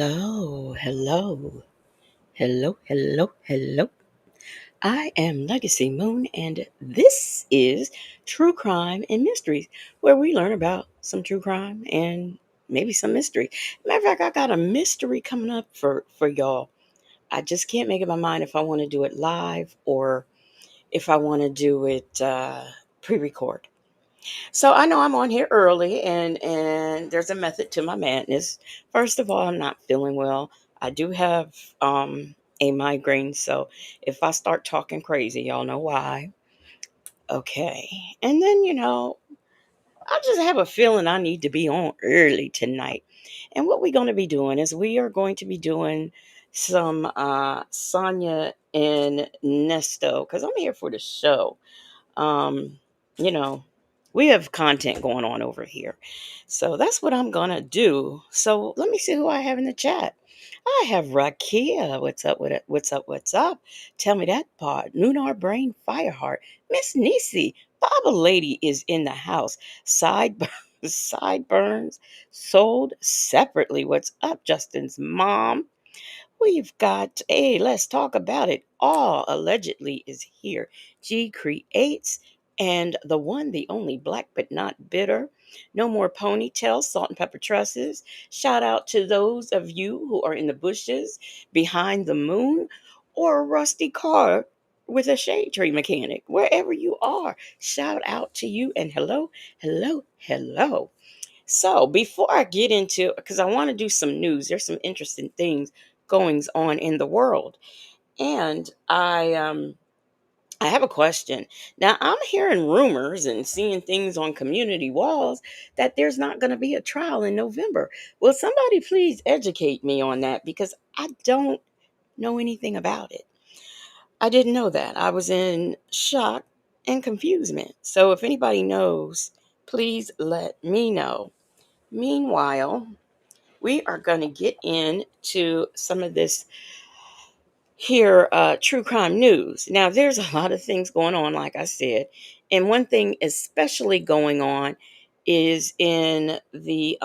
Hello, hello, hello. I am Legacy Moon, and this is True Crime and Mysteries, where we learn about some true crime and maybe some mystery. Matter of fact, I got a mystery coming up for y'all. I just can't make up my mind if I want to do it live or if I want to do it pre-record. So I know I'm on here early, and there's a method to my madness. First of all, I'm not feeling well. I do have a migraine, so if I start talking crazy, y'all know why. Okay, and then I just have a feeling I need to be on early tonight. And what we're going to be doing is we are going to be doing some Sonya and Nesto because I'm here for the show. um, you know, we have content going on over here. So that's what I'm gonna do. So let me see who I have in the chat. I have Rakia. What's up with it? What's up? What's up? Tell me that part. Lunar Brain Fireheart. Miss Nisi. Baba Lady is in the house. Side sideburns sold separately. What's up, Justin's mom? We've got, hey, let's talk about it. All allegedly is here. G creates, and the one, the only black but not bitter. No more ponytails, salt and pepper tresses. Shout out to those of you who are in the bushes behind the moon or a rusty car with a shade tree mechanic. Wherever you are, shout out to you and hello, hello, hello. So before I get into, because I want to do some news, there's some interesting things goings on in the world, and I have a question. Now I'm hearing rumors and seeing things on community walls that there's not going to be a trial in November. Will somebody please educate me on that because I don't know anything about it. I didn't know that. I was in shock and confusement. So if anybody knows, please let me know. Meanwhile, we are going to get into some of this here true crime news. Now, there's a lot of things going on, like I said, and one thing especially going on is in the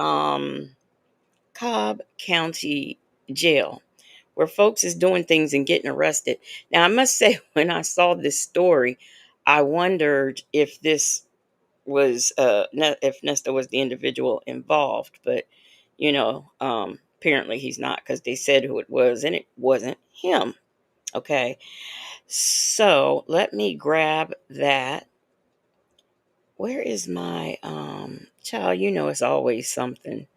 Cobb County Jail, where folks is doing things and getting arrested. Now, I must say, when I saw this story, I wondered if this was if Nesta was the individual involved, but apparently he's not because they said who it was and it wasn't him. Okay, so let me grab that. Where is my child? You know, it's always something.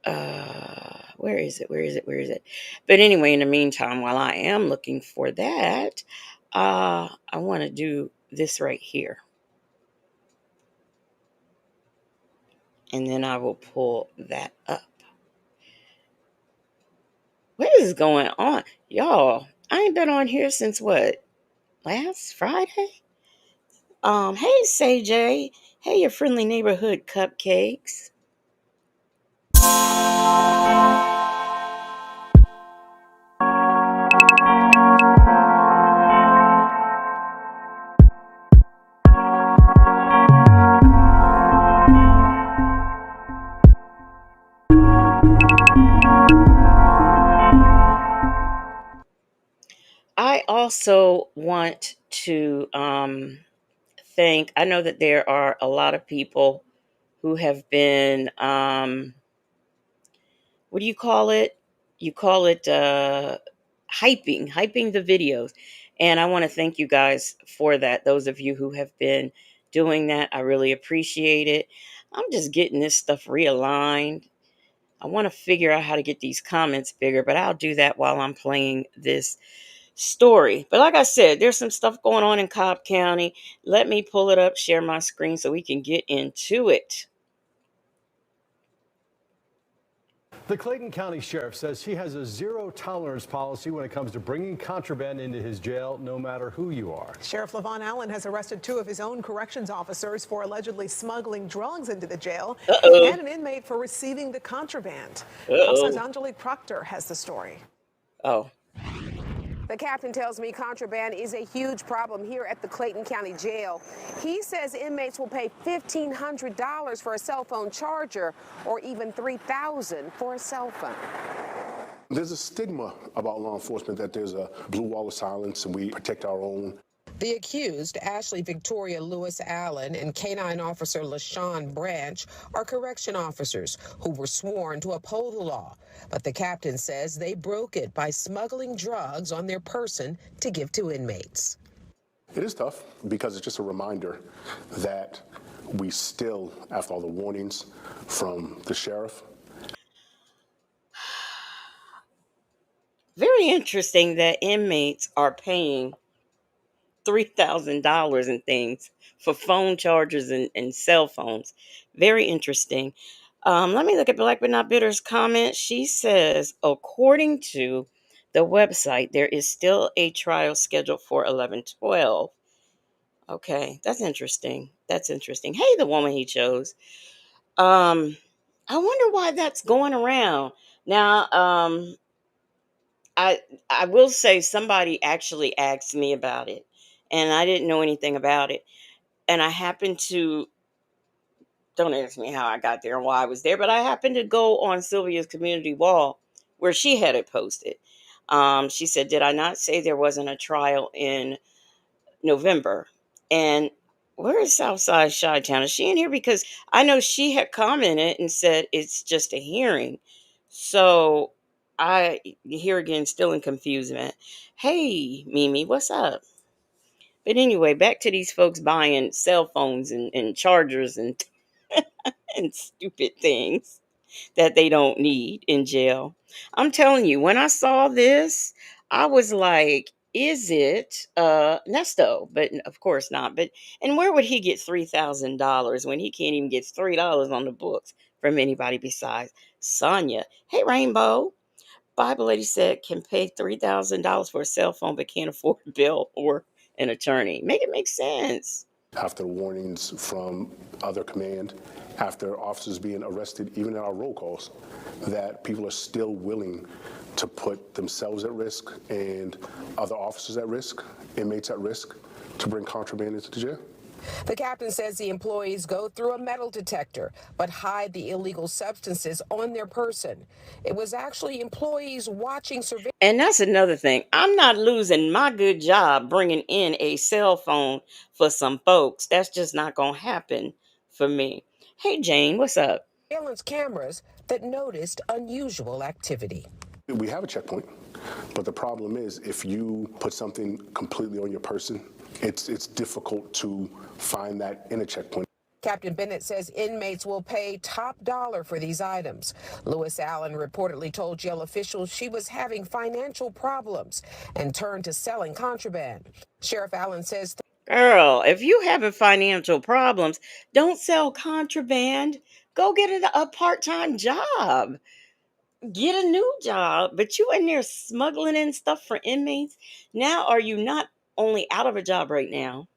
Where is it? Where is it? But anyway, in the meantime, while I am looking for that, I want to do this right here, and then I will pull that up. What is going on? Y'all, I ain't been on here since what? Last Friday? Hey Say Hey, your friendly neighborhood cupcakes. I also want to thank, I know that there are a lot of people who have been what do you call it? You call it hyping the videos. And I want to thank you guys for that. Those of you who have been doing that, I really appreciate it. I'm just getting this stuff realigned. I want to figure out how to get these comments bigger, but I'll do that while I'm playing this story. But like I said, there's some stuff going on in Cobb County. Let me pull it up, share my screen so we can get into it. The Clayton County Sheriff says he has a zero tolerance policy when it comes to bringing contraband into his jail, no matter who you are. Sheriff Levon Allen has arrested two of his own corrections officers for allegedly smuggling drugs into the jail and an inmate for receiving the contraband. Pulse's Angelique Proctor has the story. Oh. The captain tells me contraband is a huge problem here at the Clayton County Jail. He says inmates will pay $1,500 for a cell phone charger or even $3,000 for a cell phone. There's a stigma about law enforcement that there's a blue wall of silence and we protect our own. The accused, Ashley Victoria Lewis Allen and Canine Officer LaShawn Branch, are correction officers who were sworn to uphold the law. But the captain says they broke it by smuggling drugs on their person to give to inmates. It is tough because it's just a reminder that we still, after all the warnings from the sheriff. Very interesting that inmates are paying $3,000 and things for phone chargers and cell phones. Very interesting. Let me look at Black But Not Bitter's comment. She says, according to the website, there is still a trial scheduled for 11/12. Okay, that's interesting. That's interesting. Hey, the woman he chose. I wonder why that's going around. Now, I I will say somebody actually asked me about it, and I didn't know anything about it. And I happened to, don't ask me how I got there and why I was there, but I happened to go on Sylvia's community wall where she had it posted. She said, "Did I not say there wasn't a trial in November?" And where is Southside Chi-Town? Is she in here? Because I know she had commented and said it's just a hearing. So I, here again, still in confusement. Hey, Mimi, what's up? But anyway, back to these folks buying cell phones and chargers and stupid things that they don't need in jail. I'm telling you, when I saw this, I was like, is it Nesto? But of course not. But and where would he get $3,000 when he can't even get $3 on the books from anybody besides Sonya? Hey, Rainbow. Bible lady said can pay $3,000 for a cell phone but can't afford a bill or an attorney. Make it make sense. After warnings from other command, after officers being arrested, even in our roll calls, that people are still willing to put themselves at risk and other officers at risk, inmates at risk, to bring contraband into the jail. The captain says the employees go through a metal detector but hide the illegal substances on their person. It was actually employees watching surveillance. And that's another thing. I'm not losing my good job bringing in a cell phone for some folks. That's just not going to happen for me. Hey, Jane, what's up? Surveillance cameras that noticed unusual activity. We have a checkpoint, but the problem is if you put something completely on your person, it's difficult to find that in a checkpoint. Captain Bennett says inmates will pay top dollar for these items. Lewis Allen reportedly told jail officials she was having financial problems and turned to selling contraband. Sheriff Allen says, Girl, if you having financial problems, don't sell contraband. Go get a part-time job. Get a new job. But you in there smuggling in stuff for inmates. Now, are you not only out of a job right now?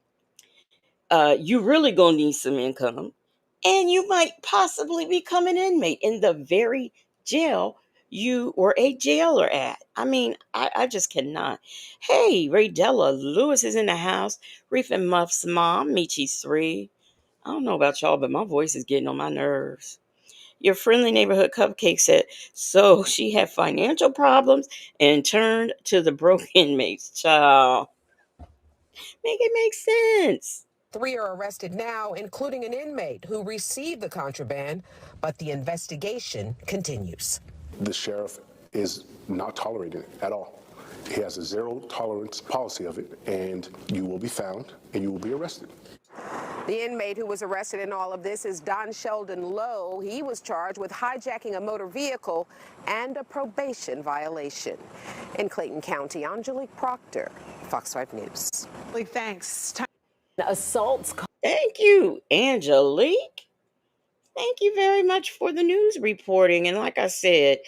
You really gonna need some income, and you might possibly become an inmate in the very jail you were a jailer at. I mean, I just cannot. Hey, Raydella, Lewis is in the house. Reef and Muff's mom, Michi's 3. I don't know about y'all, but my voice is getting on my nerves. Your friendly neighborhood cupcake said, so she had financial problems and turned to the broke inmates. Child, make it make sense. 3 are arrested now, including an inmate who received the contraband, but the investigation continues. The sheriff is not tolerating it at all. He has a zero tolerance policy of it, and you will be found and you will be arrested. The inmate who was arrested in all of this is Don Sheldon Lowe. He was charged with hijacking a motor vehicle and a probation violation. In Clayton County, Angelique Proctor, Fox 5 News. Thanks. Assaults. Thank you, Angelique. Thank you very much for the news reporting. And like I said,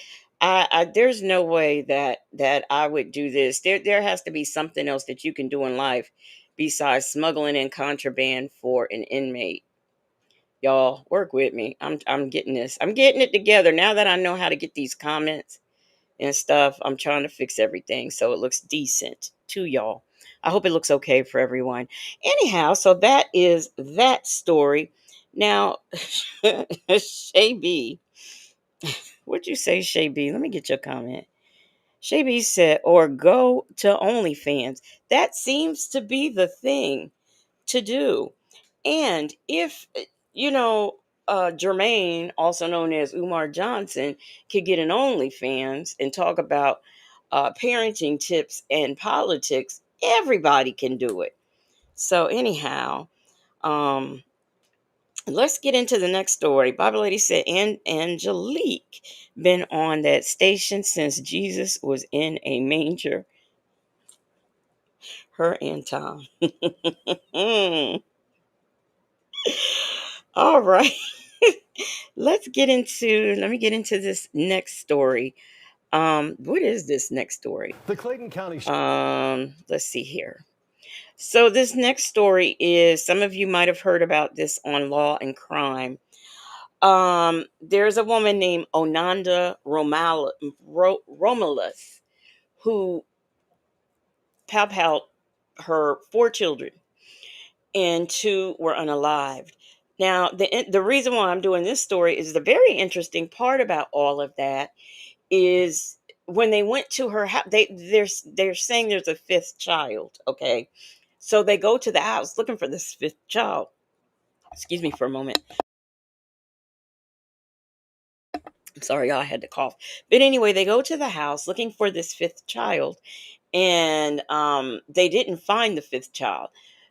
there's no way that I would do this. There has to be something else that you can do in life besides smuggling in contraband for an inmate. Y'all work with me. I'm getting this. I'm getting it together now that I know how to get these comments and stuff. I'm trying to fix everything so it looks decent to y'all. I hope it looks okay for everyone. Anyhow, so that is that story. Now, Shay B, what'd you say, Shay B? Let me get your comment. Shay B said, or go to OnlyFans. That seems to be the thing to do. And if, you know, Jermaine, also known as Umar Johnson, could get an OnlyFans and talk about parenting tips and politics, everybody can do it. So, anyhow, um, let's get into the next story. Bible Lady said, and Angelique been on that station since Jesus was in a manger. Her and Tom. All right. Let me get into this next story. What is this next story? The Clayton County Let's see here. So this next story is, some of you might have heard about this on Law and Crime. There's a woman named Onanda Romulus who out her 4 children, and 2 were unalived. Now, the reason why I'm doing this story is the very interesting part about all of that is when they went to her house, they're saying there's a 5th child. Okay, so they go to the house looking for this 5th child. Excuse me for a moment. I'm sorry, y'all, I had to cough. But anyway, they go to the house looking for this 5th child, and they didn't find the 5th child.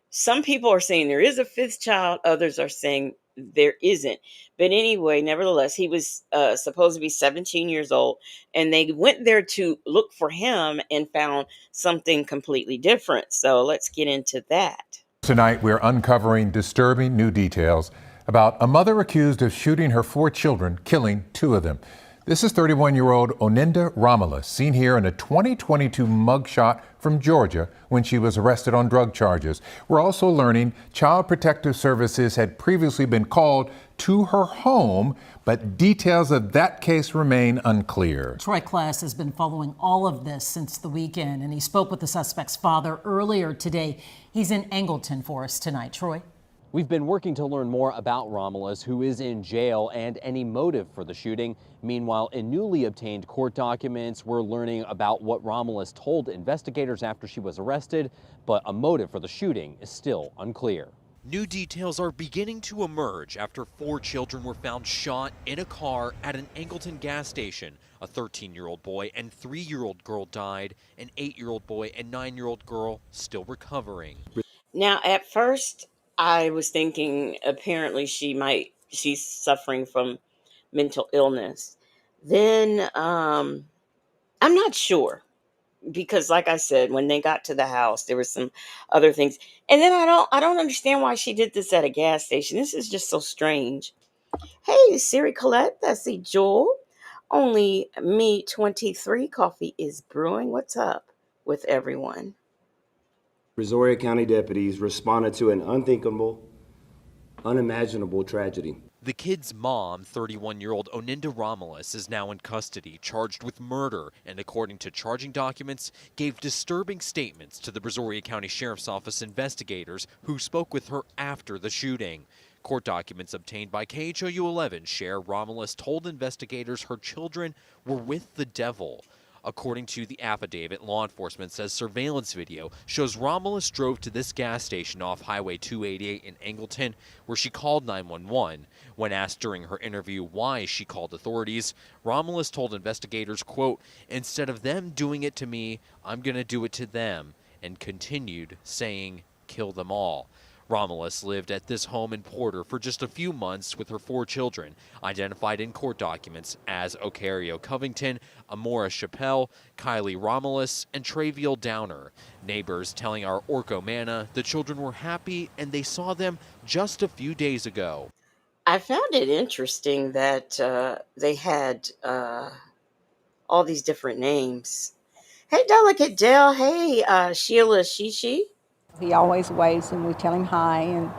Some people are saying there is a 5th child, others are saying there isn't. But anyway, nevertheless, he was supposed to be 17 years old, and they went there to look for him and found something completely different. So let's get into that. Tonight, we're uncovering disturbing new details about a mother accused of shooting her 4 children, killing 2 of them. This is 31-year-old Onenda Romulus, seen here in a 2022 mugshot from Georgia when she was arrested on drug charges. We're also learning Child Protective Services had previously been called to her home, but details of that case remain unclear. Troy Class has been following all of this since the weekend, and he spoke with the suspect's father earlier today. He's in Angleton for us tonight. Troy? We've been working to learn more about Romulus, who is in jail, and any motive for the shooting. Meanwhile, in newly obtained court documents, we're learning about what Romulus told investigators after she was arrested, but a motive for the shooting is still unclear. New details are beginning to emerge after 4 children were found shot in a car at an Angleton gas station. A 13-year-old boy and 3-year-old girl died. An 8-year-old boy and 9-year-old girl still recovering. Now, at first, I was thinking apparently she's suffering from mental illness. Then I'm not sure, because like I said, when they got to the house, there were some other things. And then I don't understand why she did this at a gas station. This is just so strange. Hey, Siri Colette, that's the Joel. Only me 23 coffee is brewing. What's up with everyone? Brazoria County deputies responded to an unthinkable, unimaginable tragedy. The kid's mom, 31-year-old Onenda Romulus, is now in custody, charged with murder, and according to charging documents, gave disturbing statements to the Brazoria County Sheriff's Office investigators who spoke with her after the shooting. Court documents obtained by KHOU 11 share Romulus told investigators her children were with the devil. According to the affidavit, law enforcement says surveillance video shows Romulus drove to this gas station off Highway 288 in Angleton, where she called 911. When asked during her interview why she called authorities, Romulus told investigators, quote, "Instead of them doing it to me, I'm going to do it to them," and continued saying, "Kill them all." Romulus lived at this home in Porter for just a few months with her 4 children, identified in court documents as Ocario Covington, Amora Chappelle, Kylie Romulus, and Traviel Downer. Neighbors telling our Orco Manna the children were happy and they saw them just a few days ago. I found it interesting that they had all these different names. Hey, Delicate Dell. Hey, Sheila Shishi. He always waves and we tell him hi, and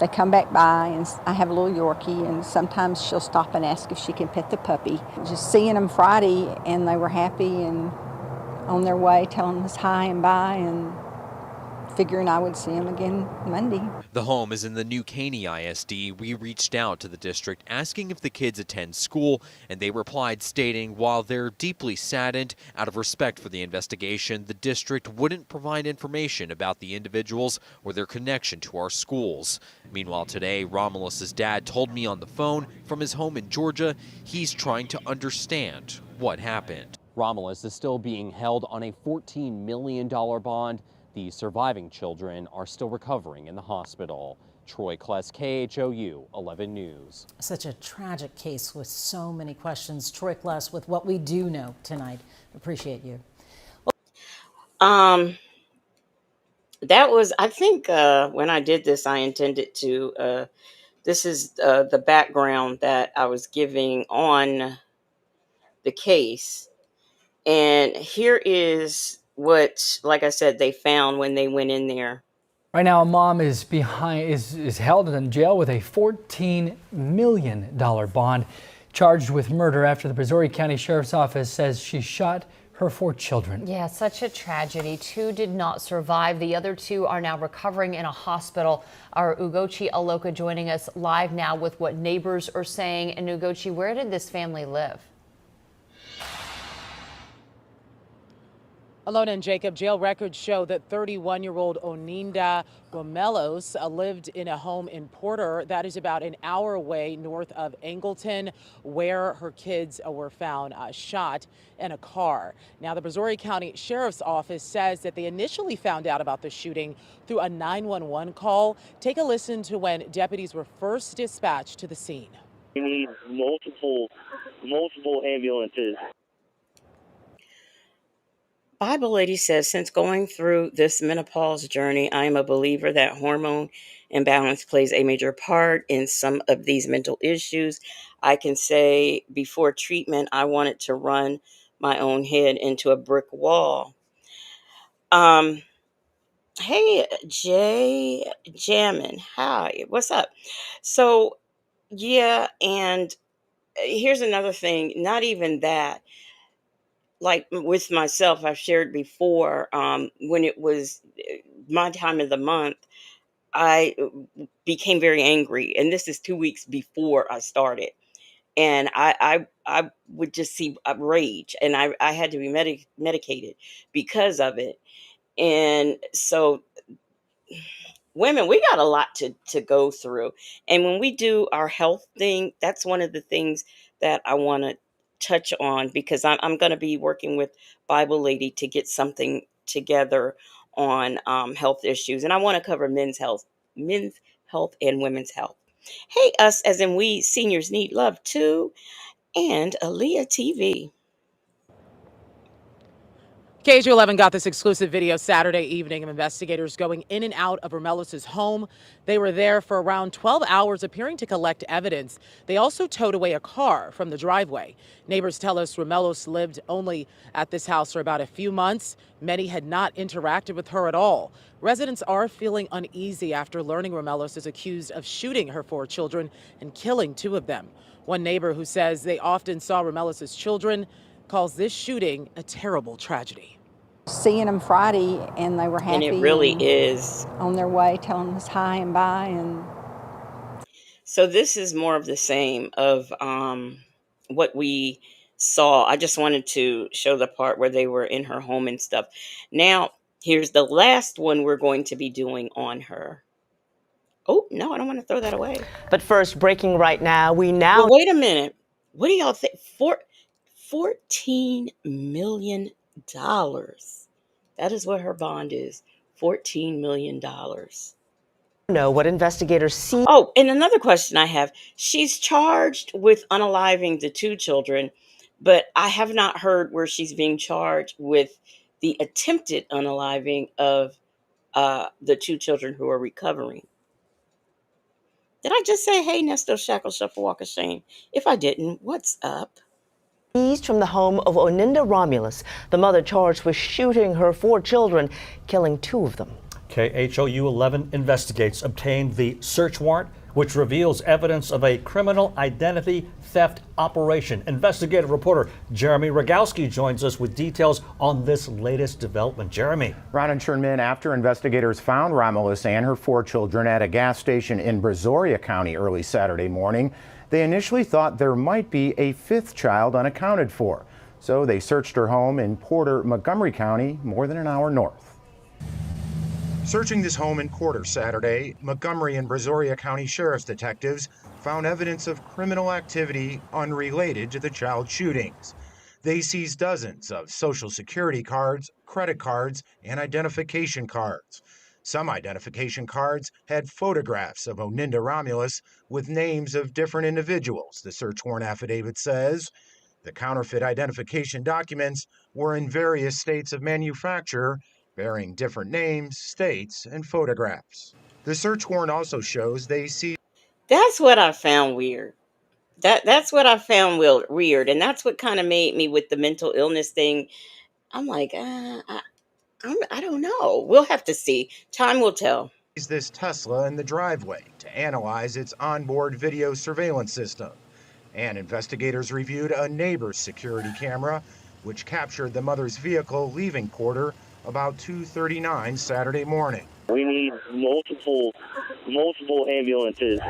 they come back by, and I have a little Yorkie, and sometimes she'll stop and ask if she can pet the puppy. Just seeing them Friday, and they were happy and on their way, telling us hi and bye, and figuring I would see them again Monday. The home is in the New Caney ISD. We reached out to the district asking if the kids attend school, and they replied stating while they're deeply saddened, out of respect for the investigation, the district wouldn't provide information about the individuals or their connection to our schools. Meanwhile, today, Romulus's dad told me on the phone from his home in Georgia he's trying to understand what happened. Romulus is still being held on a $14 million bond. The surviving children are still recovering in the hospital. Troy Kless, KHOU 11 News. Such a tragic case with so many questions. Troy Kless with what we do know tonight. Appreciate you. That was, I think, when I did this, I intended to, this is the background that I was giving on the case. And here is what, like I said, they found when they went in there. Right now, a mom is held in jail with a $14 million bond, charged with murder after the Brazoria County Sheriff's Office says she shot her 4 children. Yeah, such a tragedy. 2 did not survive. The other 2 are now recovering in a hospital. Our Ugochi Aloka joining us live now with what neighbors are saying. And Ugochi, where did this family live? Alona and Jacob, jail records show that 31-year-old Oninda Romelos lived in a home in Porter that is about an hour away north of Angleton, where her kids were found shot in a car. Now, the Brazoria County Sheriff's Office says that they initially found out about the shooting through a 911 call. Take a listen to when deputies were first dispatched to the scene. We need multiple ambulances. Bible Lady says, since going through this menopause journey, I am a believer that hormone imbalance plays a major part in some of these mental issues. I can say before treatment, I wanted to run my own head into a brick wall. Hey, Jay Jammin, hi, what's up? So, yeah, and here's another thing, not even that. Like with myself, I've shared before, when it was my time of the month, I became very angry. And this is 2 weeks before I started. And I would just see rage, and I had to be medicated because of it. And so women, we got a lot to go through. And when we do our health thing, that's one of the things that I want to touch on, because I'm going to be working with Bible Lady to get something together on health issues. And I want to cover men's health and women's health. Hey, us as in we seniors need love too. And Aaliyah TV. KHOU11 got this exclusive video Saturday evening of investigators going in and out of Romelos' home. They were there for around 12 hours, appearing to collect evidence. They also towed away a car from the driveway. Neighbors tell us Romelos lived only at this house for about a few months. Many had not interacted with her at all. Residents are feeling uneasy after learning Romelos is accused of shooting her 4 children and killing 2 of them. One neighbor, who says they often saw Romelos' children, calls this shooting a terrible tragedy. Seeing them Friday, and they were happy. And it really is. On their way, telling us hi and bye. And so this is more of the same of what we saw. I just wanted to show the part where they were in her home and stuff. Now, here's the last one we're going to be doing on her. Oh, no, I don't want to throw that away. But first, breaking right now, well, wait a minute. What do y'all think? $14 million. That is what her bond is. $14 million. Know what investigators see. Oh, and another question I have. She's charged with unaliving the 2 children, but I have not heard where she's being charged with the attempted unaliving of the 2 children who are recovering. Did I just say, hey, Nesto, shackle, shuffle, walk of shame? If I didn't, what's up? Seized from the home of Oninda Romulus, the mother charged with shooting her 4 children, killing 2 of them. KHOU 11 investigates obtained the search warrant, which reveals evidence of a criminal identity theft operation. Investigative reporter Jeremy Rogowski joins us with details on this latest development. Jeremy. Ron and Sherman, after investigators found Romulus and her 4 children at a gas station in Brazoria County early Saturday morning, they initially thought there might be a 5th child unaccounted for. So they searched her home in Porter, Montgomery County, more than an hour north. Searching this home in Porter Saturday, Montgomery and Brazoria County Sheriff's detectives found evidence of criminal activity unrelated to the child shootings. They seized dozens of Social Security cards, credit cards, and identification cards. Some identification cards had photographs of Oninda Romulus with names of different individuals, the search warrant affidavit says. The counterfeit identification documents were in various states of manufacture, bearing different names, states, and photographs. The search warrant also shows they see. That's what I found weird. That's what I found weird, and that's what kind of made me with the mental illness thing. I'm like, I don't know. We'll have to see. Time will tell. This Tesla in the driveway to analyze its onboard video surveillance system. And investigators reviewed a neighbor's security camera, which captured the mother's vehicle leaving Porter about 2:39 Saturday morning. We need multiple ambulances.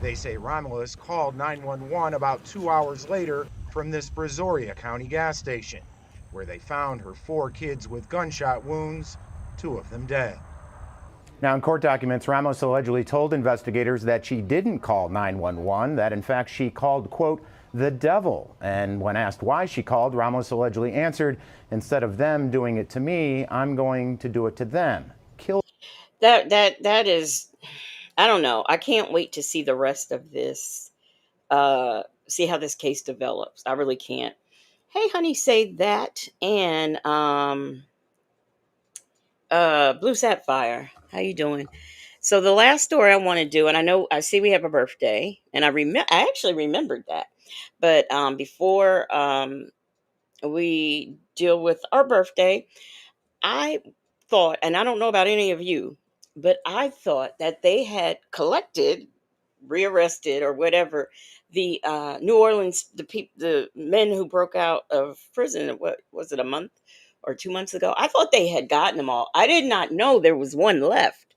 They say Romulus called 911 about 2 hours later from this Brazoria County gas station, where they found her 4 kids with gunshot wounds, 2 of them dead. Now, in court documents, Ramos allegedly told investigators that she didn't call 911, that in fact she called, quote, the devil. And when asked why she called, Ramos allegedly answered, instead of them doing it to me, I'm going to do it to them. Kill. That is, I don't know. I can't wait to see the rest of this, see how this case develops. I really can't. Hey, honey, say that. And Blue Sapphire, how you doing? So the last story I want to do, and I see we have a birthday, and I actually remembered that. But before we deal with our birthday, I thought, and I don't know about any of you, but I thought that they had collected, rearrested, or whatever the New Orleans, the men who broke out of prison. What was it, a month or 2 months ago? I thought they had gotten them all. I did not know there was one left.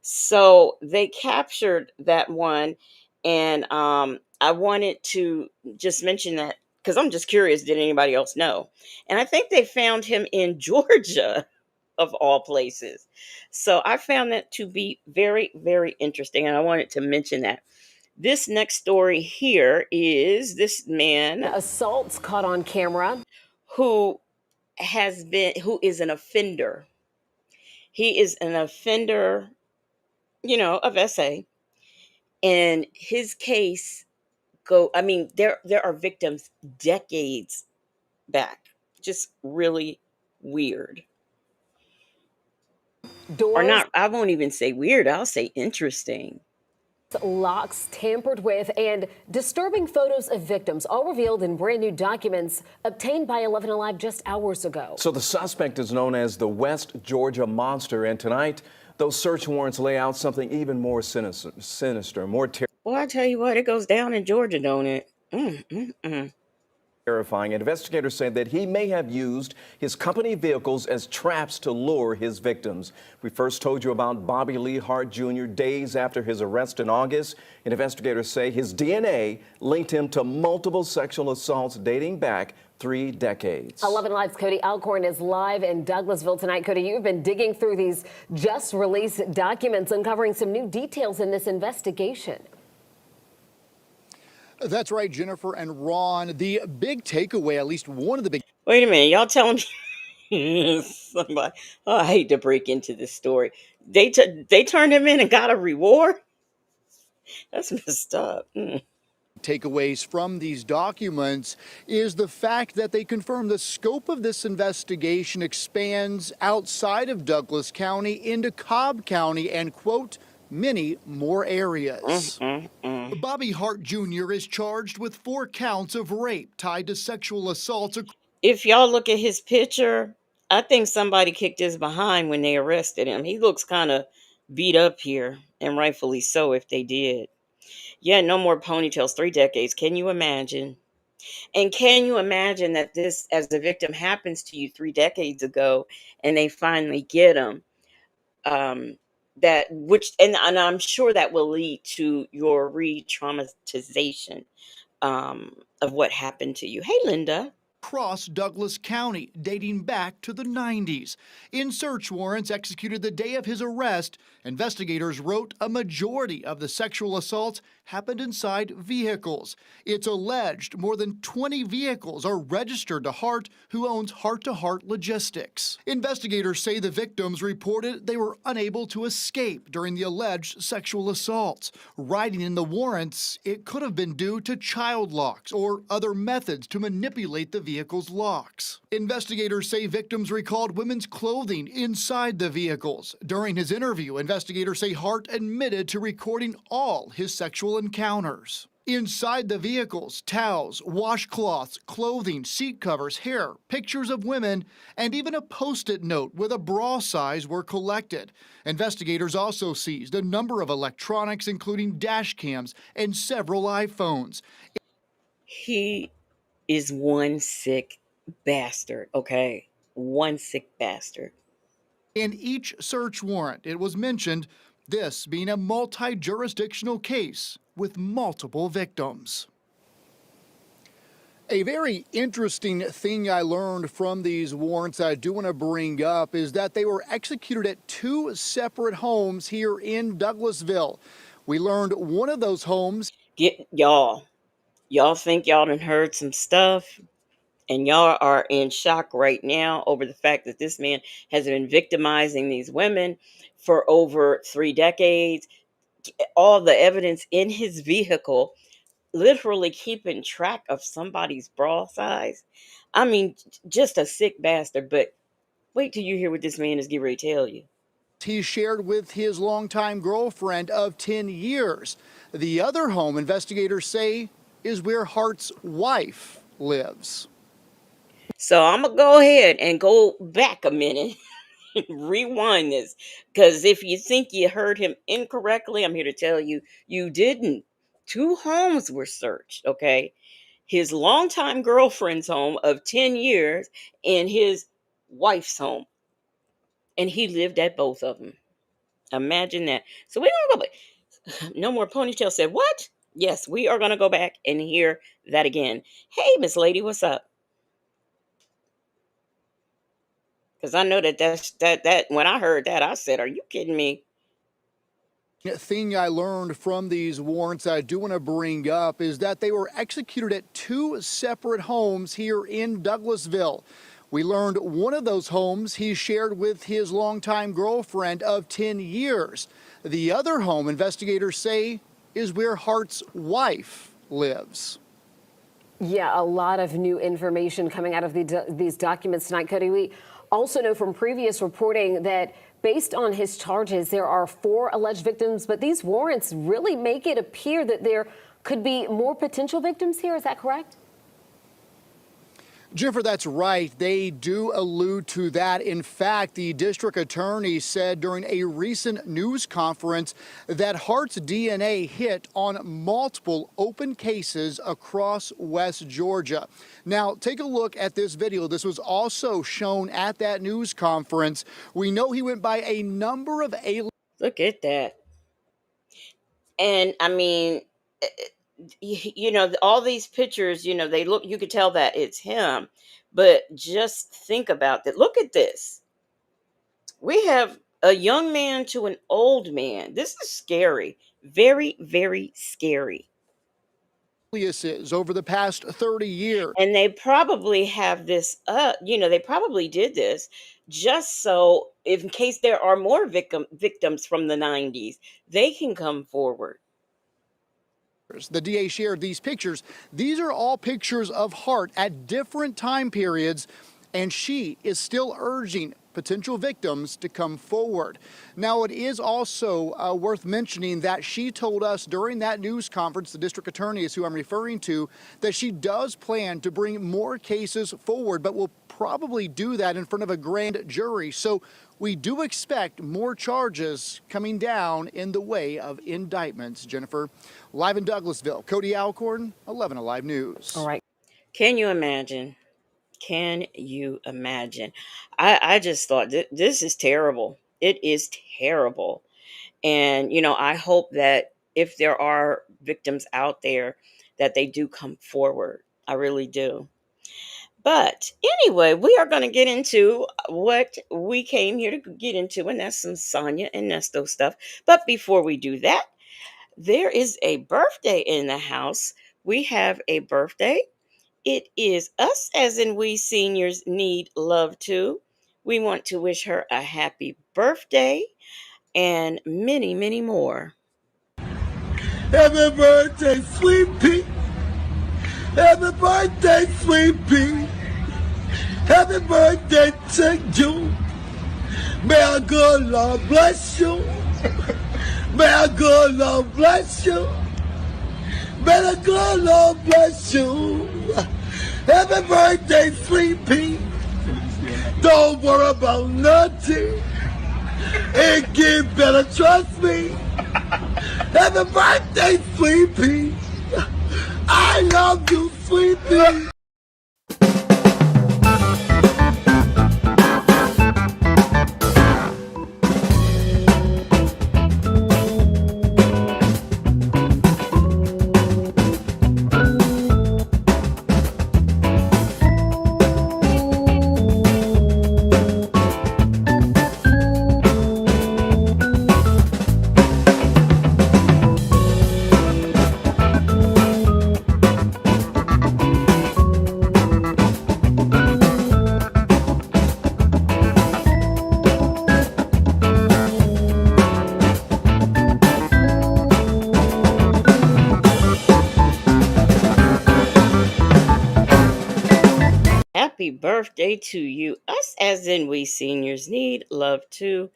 So they captured that one, and I wanted to just mention that because I'm just curious, did anybody else know? And I think they found him in Georgia, of all places. So I found that to be very, very interesting, and I wanted to mention that. This next story here is this man, assaults caught on camera, who is an offender. He is an offender, of SA, and his case there are victims decades back. Just really weird. Or doors, not, I won't even say weird, I'll say interesting. locks tampered with, and disturbing photos of victims, all revealed in brand new documents obtained by 11 Alive just hours ago. So the suspect is known as the West Georgia Monster, and tonight those search warrants lay out something even more sinister, more Well, I tell you what, it goes down in Georgia, don't it? terrifying. Investigators say that he may have used his company vehicles as traps to lure his victims. We first told you about Bobby Lee Hart Jr. days after his arrest in August, and investigators say his DNA linked him to multiple sexual assaults dating back 3 decades. 11 Alive's Cody Alcorn is live in Douglasville tonight. Cody, you've been digging through these just released documents, uncovering some new details in this investigation. That's right, Jennifer and Ron. The big takeaway, at least one of the big... Wait a minute, y'all telling me somebody, I hate to break into this story. They turned him in and got a reward? That's messed up. Takeaways from these documents is the fact that they confirm the scope of this investigation expands outside of Douglas County into Cobb County and, quote, many more areas. Bobby Hart Jr. is charged with 4 counts of rape tied to sexual assaults. If y'all look at his picture, I think somebody kicked his behind when they arrested him. He looks kind of beat up here, and rightfully so if they did. Yeah, no more ponytails, 3 decades. Can you imagine? And can you imagine that this, as a victim, happens to you 3 decades ago and they finally get him? That which and I'm sure that will lead to your re-traumatization of what happened to you. Hey, Linda. Across Douglas County, dating back to the 90s. In search warrants executed the day of his arrest, investigators wrote a majority of the sexual assaults happened inside vehicles. It's alleged more than 20 vehicles are registered to Hart, who owns Heart to Heart Logistics. Investigators say the victims reported they were unable to escape during the alleged sexual assaults. Writing in the warrants, it could have been due to child locks or other methods to manipulate the vehicle's locks. Investigators say victims recalled women's clothing inside the vehicles. During his interview, investigators say Hart admitted to recording all his sexual encounters. Inside the vehicles, towels, washcloths, clothing, seat covers, hair, pictures of women, and even a Post-it note with a bra size were collected. Investigators also seized a number of electronics, including dash cams and several iPhones. He is one sick bastard, okay? One sick bastard. In each search warrant, it was mentioned this being a multi-jurisdictional case with multiple victims. A very interesting thing I learned from these warrants I do want to bring up is that they were executed at 2 separate homes here in Douglasville. We learned one of those homes. Y'all think y'all done heard some stuff, and y'all are in shock right now over the fact that this man has been victimizing these women for over 3 decades. All the evidence in his vehicle, literally keeping track of somebody's bra size. I mean, just a sick bastard. But wait till you hear what this man is getting ready to tell you. He shared with his longtime girlfriend of 10 years. The other home, investigators say, is where Hart's wife lives. So I'm going to go ahead and go back a minute. Rewind this, because if you think you heard him incorrectly, I'm here to tell you you didn't. 2 homes were searched, okay? His longtime girlfriend's home of 10 years and his wife's home, and he lived at both of them. Imagine that. So we're gonna go back. No more ponytail said what? Yes, we are gonna go back and hear that again. Hey, Miss Lady, what's up? Because I know that when I heard that, I said, "Are you kidding me?" Thing I learned from these warrants I do want to bring up is that they were executed at 2 separate homes here in Douglasville. We learned one of those homes he shared with his longtime girlfriend of 10 years. The other home, investigators say, is where Hart's wife lives. Yeah, a lot of new information coming out of these documents tonight, Cody. We also know from previous reporting that based on his charges, there are 4 alleged victims, but these warrants really make it appear that there could be more potential victims here. Is that correct? Jennifer, that's right. They do allude to that. In fact, the district attorney said during a recent news conference that Hart's DNA hit on multiple open cases across West Georgia. Now, take a look at this video. This was also shown at that news conference. We know he went by a number of aliases. Look at that. And I mean, all these pictures, they look, you could tell that it's him, but just think about that. Look at this. We have a young man to an old man. This is scary. Very, very scary. Over the past 30 years. And they probably have this they probably did this just so in case there are more victims from the 90s, they can come forward. The DA shared these pictures. These are all pictures of Hart at different time periods, and she is still urging potential victims to come forward. Now, it is also worth mentioning that she told us during that news conference, the district attorney is who I'm referring to, that she does plan to bring more cases forward, but will probably do that in front of a grand jury. So we do expect more charges coming down in the way of indictments. Jennifer, live in Douglasville, Cody Alcorn, 11 Alive News. All right. Can you imagine? Can you imagine? I just thought this is terrible. It is terrible. And, I hope that if there are victims out there, that they do come forward. I really do. But anyway, we are going to get into what we came here to get into, and that's some Sonya and Nesto stuff. But before we do that, there is a birthday in the house. We have a birthday. It is us, as in we seniors need love too. We want to wish her a happy birthday and many, many more. Happy birthday, sweet pea. Happy birthday, sweet pea. Happy birthday to you. May our good Lord bless you. May our good Lord bless you. May the good Lord bless you. Happy birthday, sweet pea. Don't worry about nothing. It get better, trust me. Happy birthday, sweet pea. I love you, sweet pea. Happy birthday to you. Us, as in we seniors need love too,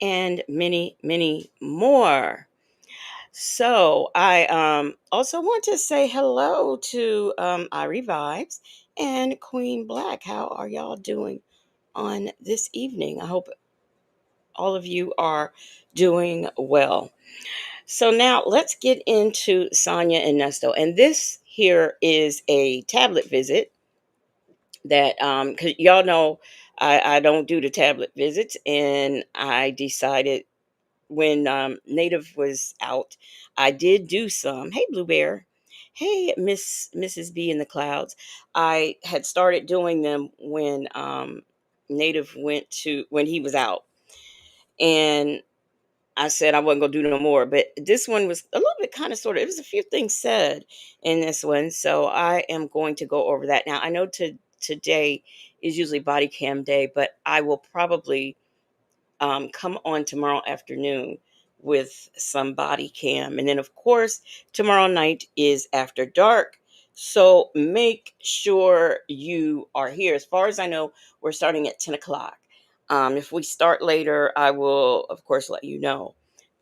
and many, many more. So I also want to say hello to Irie Vibes and Queen Black. How are y'all doing on this evening? I hope all of you are doing well. So now let's get into Sonya and Nesto. And this here is a tablet visit that because y'all know I don't do the tablet visits, and I decided when Native was out, I did do some. Hey, Blue Bear. Hey, Mrs. B in the clouds. I had started doing them when Native when he was out, and I said I wasn't gonna do no more. But this one was a little bit kind of sort of. It was a few things said in this one, so I am going to go over that now. I know today is usually body cam day, but I will probably come on tomorrow afternoon with some body cam. And then, of course, tomorrow night is After Dark. So make sure you are here. As far as I know, we're starting at 10 o'clock. If we start later, I will, of course, let you know.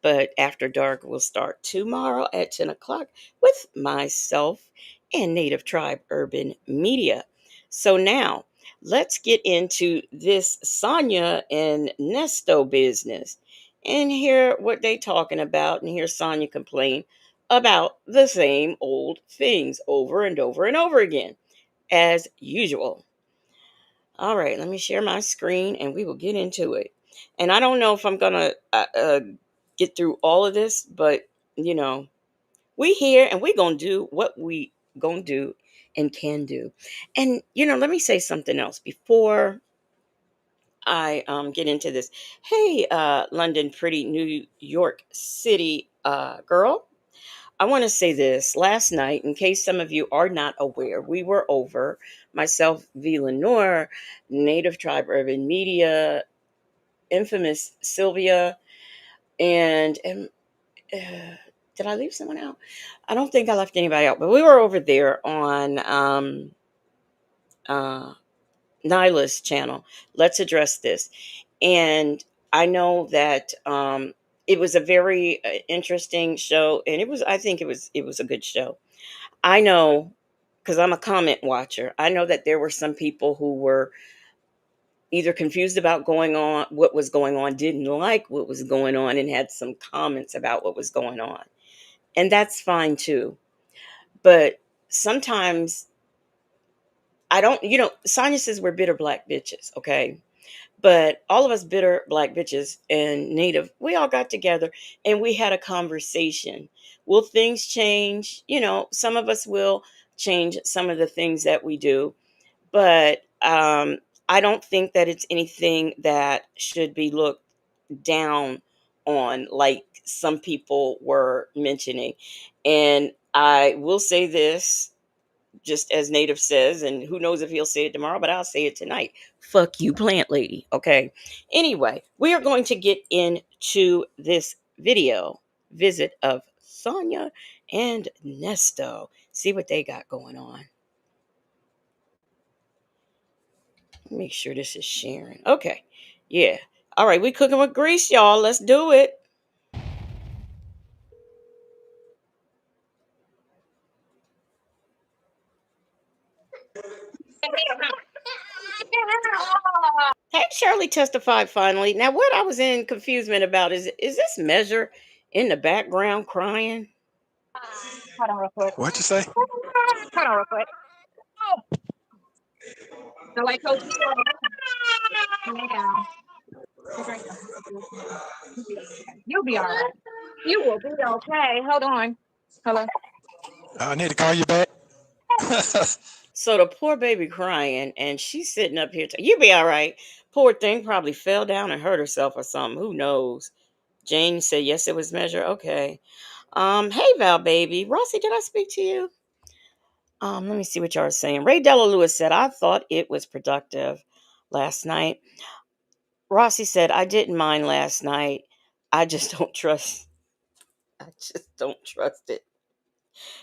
But After Dark will start tomorrow at 10 o'clock with myself and Native Tribe Urban Media. So now, let's get into this Sonya and Nesto business and hear what they talking about and hear Sonya complain about the same old things over and over and over again, as usual. All right, let me share my screen and we will get into it. And I don't know if I'm going to get through all of this, but you know, we here and we going to do what we going to do and can do. And let me say something else before I get into this. Hey, London, pretty New York City girl. I want to say this. Last night, in case some of you are not aware, we were over, myself, V. Lenore, Native Tribe Urban Media, infamous Sylvia, and did I leave someone out? I don't think I left anybody out, but we were over there on uh, Nyla's channel. Let's address this. And I know that it was a very interesting show, and I think it was a good show. I know because I'm a comment watcher. I know that there were some people who were either confused about going on what was going on, didn't like what was going on, and had some comments about what was going on. And that's fine too. But sometimes I don't, Sonya says we're bitter black bitches, okay? But all of us bitter black bitches and native, we all got together and we had a conversation. Will things change? Some of us will change some of the things that we do, but I don't think that it's anything that should be looked down on, like some people were mentioning. And I will say this, just as Native says, and who knows if he'll say it tomorrow, but I'll say it tonight. Fuck you, plant lady. Okay. Anyway, we are going to get into this video visit of Sonya and Nesto. See what they got going on. Make sure this is sharing. Okay. Yeah. All right. We cooking with grease, y'all. Let's do it. Hey, Shirley testified finally. Now, what I was in confusement about is this measure in the background crying? Hold on real quick. What'd you say? Hold on real quick. Oh, so like Coach, lay down. It's right there. You'll be all right. You will be okay. Hold on. Hello. I need to call you back. So the poor baby crying, and she's sitting up here. You be all right. Poor thing probably fell down and hurt herself or something. Who knows? Jane said yes, it was measure. Okay. Hey Val, baby. Rossi, did I speak to you? Let me see what y'all are saying. Ray Della Lewis said, I thought it was productive last night. Rossi said, I didn't mind last night. I just don't trust. I just don't trust it.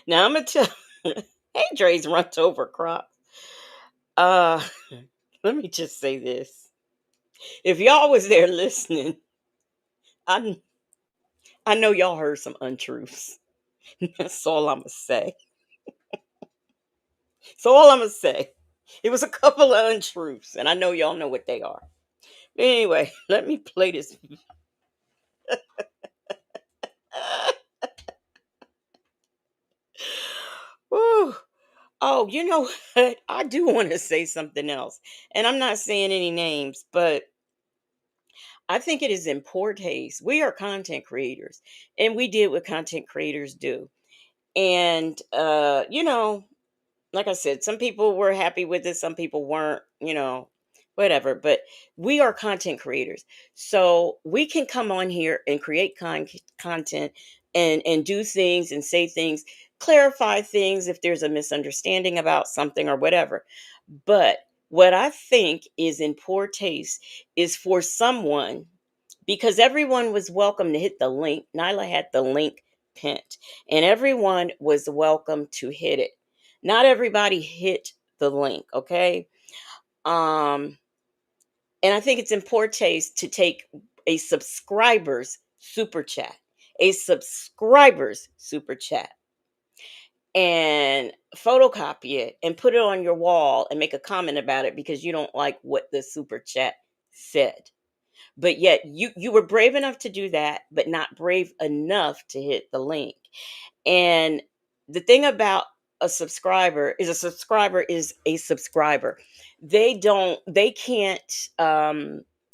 Now I'm gonna tell. Hey, Dre's runt over crop. Uh, let me just say this. If y'all was there listening, I I know y'all heard some untruths. That's all I'm gonna say. So all I'm gonna say. It was a couple of untruths, and I know y'all know what they are. Anyway, let me play this. Woo. Oh, you know what? I do want to say something else. And I'm not saying any names, but I think it is in poor taste. We are content creators, and we did what content creators do. And like I said, some people were happy with it, some people weren't, whatever. But we are content creators. So we can come on here and create content and do things and say things, clarify things if there's a misunderstanding about something or whatever. But what I think is in poor taste is for someone, because everyone was welcome to hit the link. Nyla had the link pinned, and everyone was welcome to hit it. Not everybody hit the link, okay? Um, and I think it's in poor taste to take a subscriber's super chat, a subscriber's super chat, and photocopy it and put it on your wall and make a comment about it because you don't like what the super chat said. But yet you were brave enough to do that, but not brave enough to hit the link. And the thing about a subscriber is a subscriber. They can't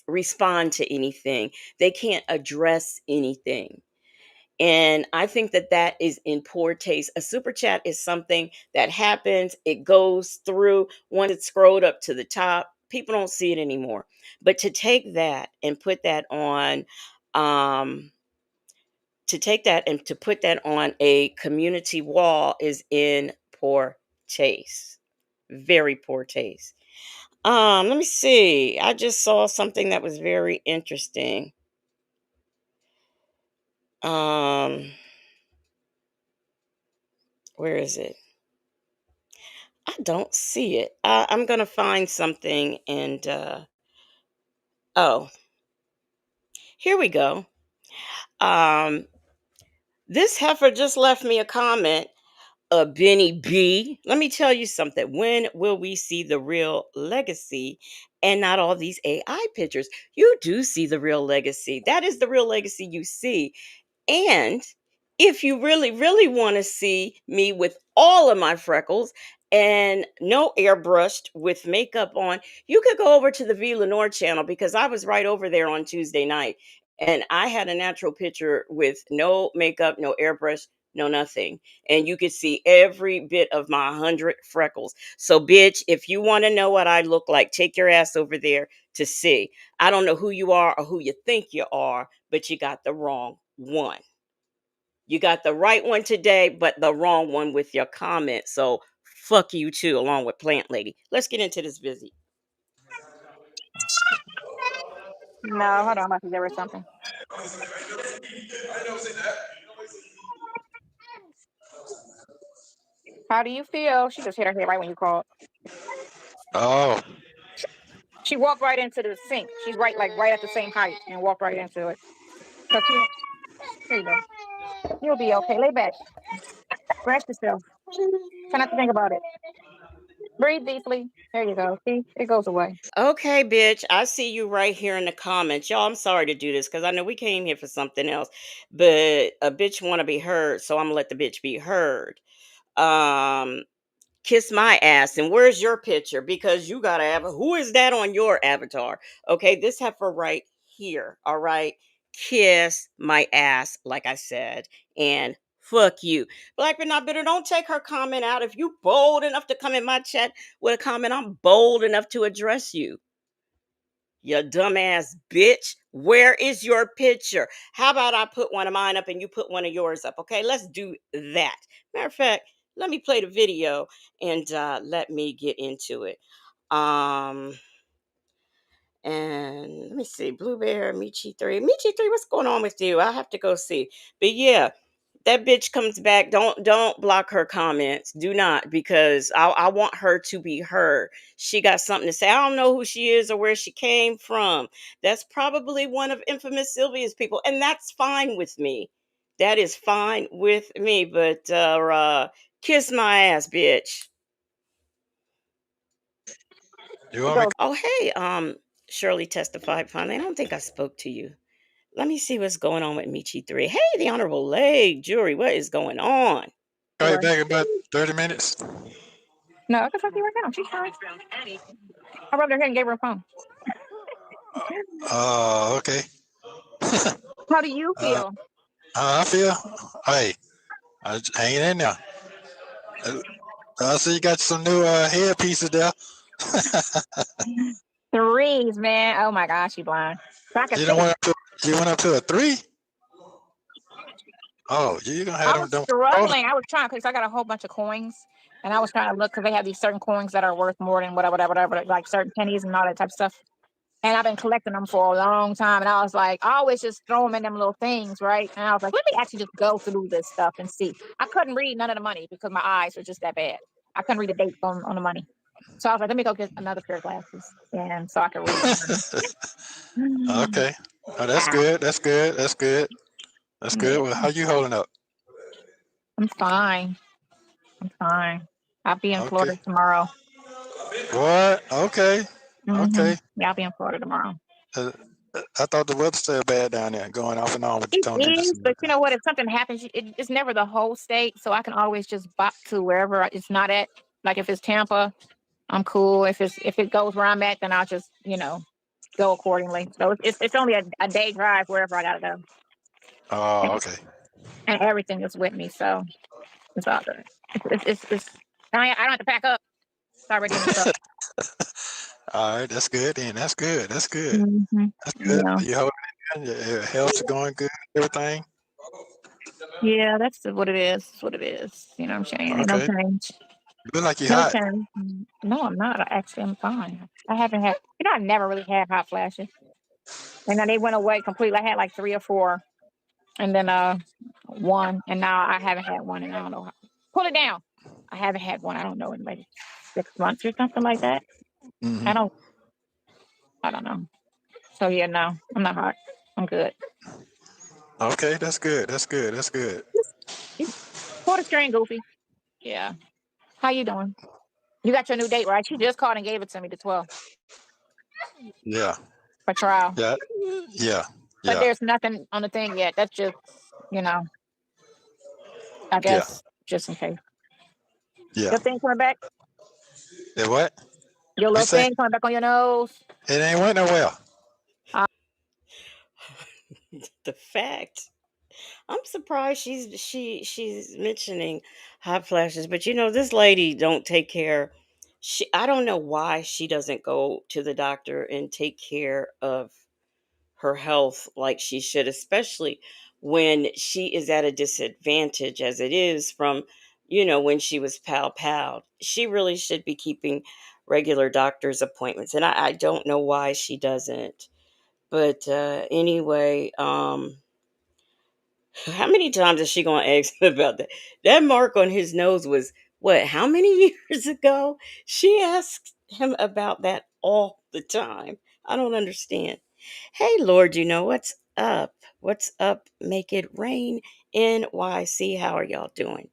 respond to anything. They can't address anything. And I think that that is in poor taste. A super chat is something that happens, it goes through. Once it's scrolled up to the top, people don't see it anymore. But to take that and put that on, um, to take that and to put that on a community wall is in poor taste. Very poor taste. Let me see. I just saw something that was very interesting. Um, where is it? I don't see it. I'm gonna find something and oh, here we go. Um, this heifer just left me a comment. Benny B. Let me tell you something. When will we see the real legacy and not all these AI pictures. You do see the real legacy. That is the real legacy you see. And if you really, really want to see me with all of my freckles and no airbrushed with makeup on, you could go over to the V Lenore channel because I was right over there on Tuesday night. And I had a natural picture with no makeup, no airbrush, no nothing. And you could see every bit of my 100 freckles. So, bitch, if you want to know what I look like, take your ass over there to see. I don't know who you are or who you think you are, but you got the wrong one. You got the right one today, but the wrong one with your comment. So fuck you too, along with Plant Lady. Let's get into this visit. No, hold on, I'm about to give her something. How do you feel? She just hit her head right when you called. Oh, She walked right into the sink. She's right at the same height and walked right into it. So here you go. You'll be okay. Lay back. Rest yourself. Try not to think about it. Breathe deeply. There you go. See, it goes away. Okay, bitch. I see you right here in the comments. Y'all, I'm sorry to do this because I know we came here for something else. But a bitch want to be heard, so I'm gonna let the bitch be heard. Um, Kiss my ass. And where's your picture? Because you gotta have who is that on your avatar? Okay, this heifer right here. All right. Kiss my ass, like I said, and fuck you. Black but not bitter. Don't take her comment out. If you bold enough to come in my chat with a comment, I'm bold enough to address you. You dumbass bitch. Where is your picture? How about I put one of mine up and you put one of yours up? Okay, let's do that. Matter of fact, let me play the video and let me get into it. Um, and let me see, Blueberry, Michi 3. Michi 3, what's going on with you? I'll have to go see. But yeah, that bitch comes back. Don't block her comments. Do not, because I want her to be heard. She got something to say. I don't know who she is or where she came from. That's probably one of Infamous Sylvia's people, and that's fine with me. That is fine with me. But kiss my ass, bitch. you want me? Oh, hey, Shirley testified finally. I don't think I spoke to you. Let me see what's going on with Michi 3. Hey, the Honorable Leg Jury, what is going on? Call you back in about 30 minutes. No, I can talk to you right now. She's fine. I rubbed her head and gave her a phone. Okay. How do you feel? How I feel? Hey, I just hanging in there. I see you got some new hair pieces there. Threes, man. Oh my gosh, she blind. So I can You see. don't you went up to a 3? Oh, you gonna have I them was them. struggling. I was trying because I got a whole bunch of coins, and I was trying to look because they have these certain coins that are worth more than whatever, like certain pennies and all that type of stuff. And I've been collecting them for a long time, and I was like, I always just throw them in them little things, right? And I was like, let me actually just go through this stuff and see. I couldn't read none of the money because my eyes were just that bad. I couldn't read the dates on the money. So I was like, let me go get another pair of glasses, and so I can read. Okay. Oh, that's good. That's good. That's good. That's good. Well, how you holding up? I'm fine. I'm fine. I'll be in Okay. Florida tomorrow. What? Okay. Okay. Yeah, I'll be in Florida tomorrow. Uh, I thought the weather's still bad down there, going off and on with the It tornadoes. is, but you know what? If something happens, it's never the whole state, so I can always just bop to wherever it's not at. Like if it's Tampa, I'm cool. If it goes where I'm at, then I'll just go accordingly. So it's only a day drive wherever I gotta go, Oh, okay. and everything is with me, so it's all good. It's I don't have to pack up. It's already in the truck. All right, that's good then. That's good. That's good. Mm-hmm. That's good. Yeah, You holding it in? Your health's going good. Everything. yeah, that's what it is. That's what it is. You know what I'm saying? Ain't no Okay. change. You look like you're No hot. change. No, I'm not. Actually, I'm fine. I haven't had. I never really had hot flashes, and then they went away completely. I had like 3 or 4, and then one, and now I haven't had one, and I don't know. Pull it down. I haven't had one. I don't know in like 6 months or something like that. Mm-hmm. I don't know. So yeah, no, I'm not hot. I'm good. Okay, that's good. That's good. That's good. Pull the string, Goofy. Yeah. How you doing? You got your new date, right? You just called and gave it to me, the 12th. Yeah. for trial. Yeah. Yeah. But Yeah. there's nothing on the thing yet. That's just, you know, I Yeah. guess just in case. Yeah. Your thing coming back? Yeah. What? Your You little say thing coming back on your nose? it ain't went nowhere. The fact. I'm surprised she's mentioning hot flashes, but this lady don't take care. I don't know why she doesn't go to the doctor and take care of her health like she should, especially when she is at a disadvantage as it is from, when she was pal. She really should be keeping regular doctor's appointments. And I don't know why she doesn't. But anyway, how many times is she gonna ask him about that? That mark on his nose was what? How many years ago? She asks him about that all the time. I don't understand. Hey, Lord, what's up? What's up? Make it rain. NYC. How are y'all doing?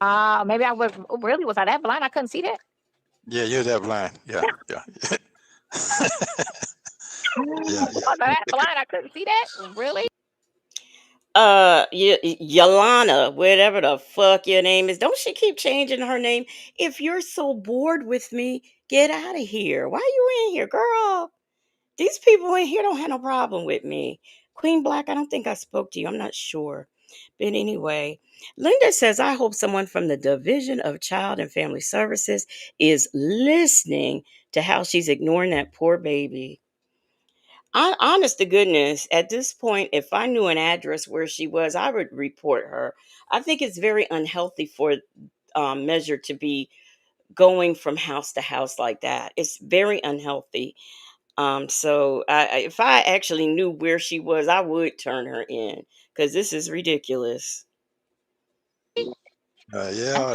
Maybe I was really was I that blind? I couldn't see that. Yeah, you're that blind. Yeah. Yeah. Yeah. Was I that blind? I couldn't see that. Really? Yolana, whatever the fuck your name is. Don't she keep changing her name? If you're so bored with me, get out of here. Why you in here, girl? These people in here don't have no problem with me. Queen Black, I don't think I spoke to you. I'm not sure. But anyway, Linda says, I hope someone from the Division of Child and Family Services is listening to how she's ignoring that poor baby. Honest to goodness, at this point, if I knew an address where she was, I would report her. I think it's very unhealthy for Measure to be going from house to house like that. It's very unhealthy. So if I actually knew where she was, I would turn her in because this is ridiculous. Yeah.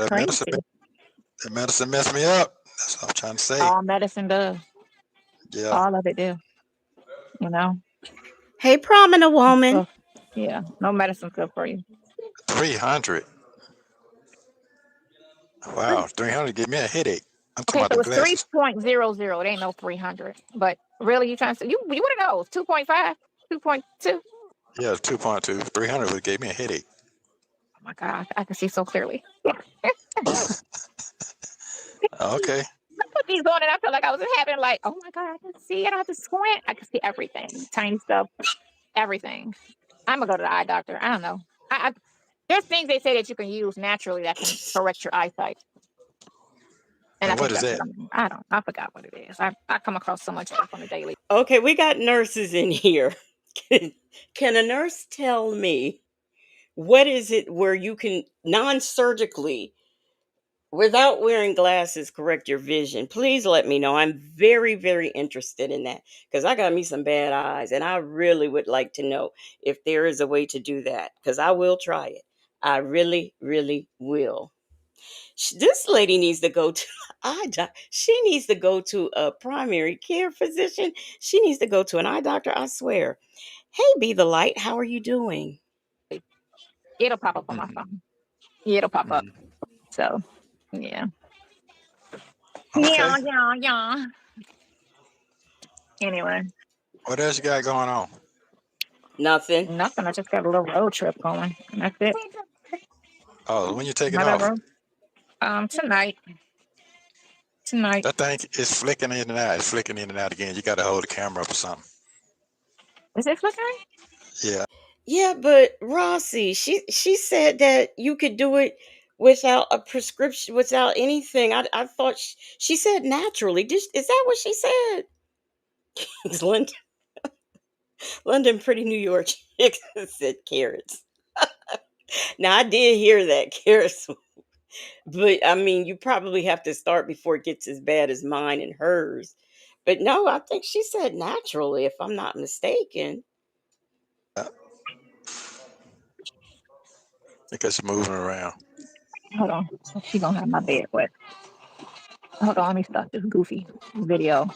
Crazy. That medicine messed me up. That's what I'm trying to say. All medicine does. Yeah. All of it do. You know? Hey, prominent woman. So, yeah. No medicine's good for you. 300. Wow. 300 give me a headache. I'm talking Okay, about so them it's glasses. 3.00. It ain't no 300. But really, you trying to say, you what are those? 2.5? 2.2? Yeah, 2.2. 300 would gave me a headache. Oh my God, I can see so clearly. Okay. I put these on and I feel like I was having like, oh my God, I can see. I don't have to squint. I can see everything. Tiny stuff, everything. I'm gonna go to the eye doctor. I don't know. There's things they say that you can use naturally that can correct your eyesight. And I And what think is that's that? what I forgot what it is. I come across so much stuff on a daily. Okay, we got nurses in here. Can a nurse tell me what is it where you can non-surgically, without wearing glasses, correct your vision? Please let me know. I'm very, very interested in that because I got me some bad eyes and I really would like to know if there is a way to do that because I will try it. I really, really will. This lady needs to go to eye doc. She needs to go to a primary care physician. She needs to go to an eye doctor. I swear. Hey, Be the Light, how are you doing? It'll pop up on my Mm-hmm. phone. Yeah, it'll pop up. Mm-hmm. So yeah. Okay. Yeah. Anyway, What else you got going on? Nothing. nothing. I just got a little road trip going. And that's it. Oh, when you taking Another off? road. Tonight. Tonight. That thing is flicking in and out. It's flicking in and out again. You got to hold the camera up or something. Is it flickering? Yeah. Yeah, but Rossi, she said that you could do it without a prescription, without anything. I thought she said naturally. Is that what she said? It's London Pretty New York chick said carrots. Now I did hear that carrots, but I mean, you probably have to start before it gets as bad as mine and hers. But no, I think she said naturally, if I'm not mistaken. Because you're moving around. Hold on. She gonna have my bed wet. Hold on. Let me stop this goofy video.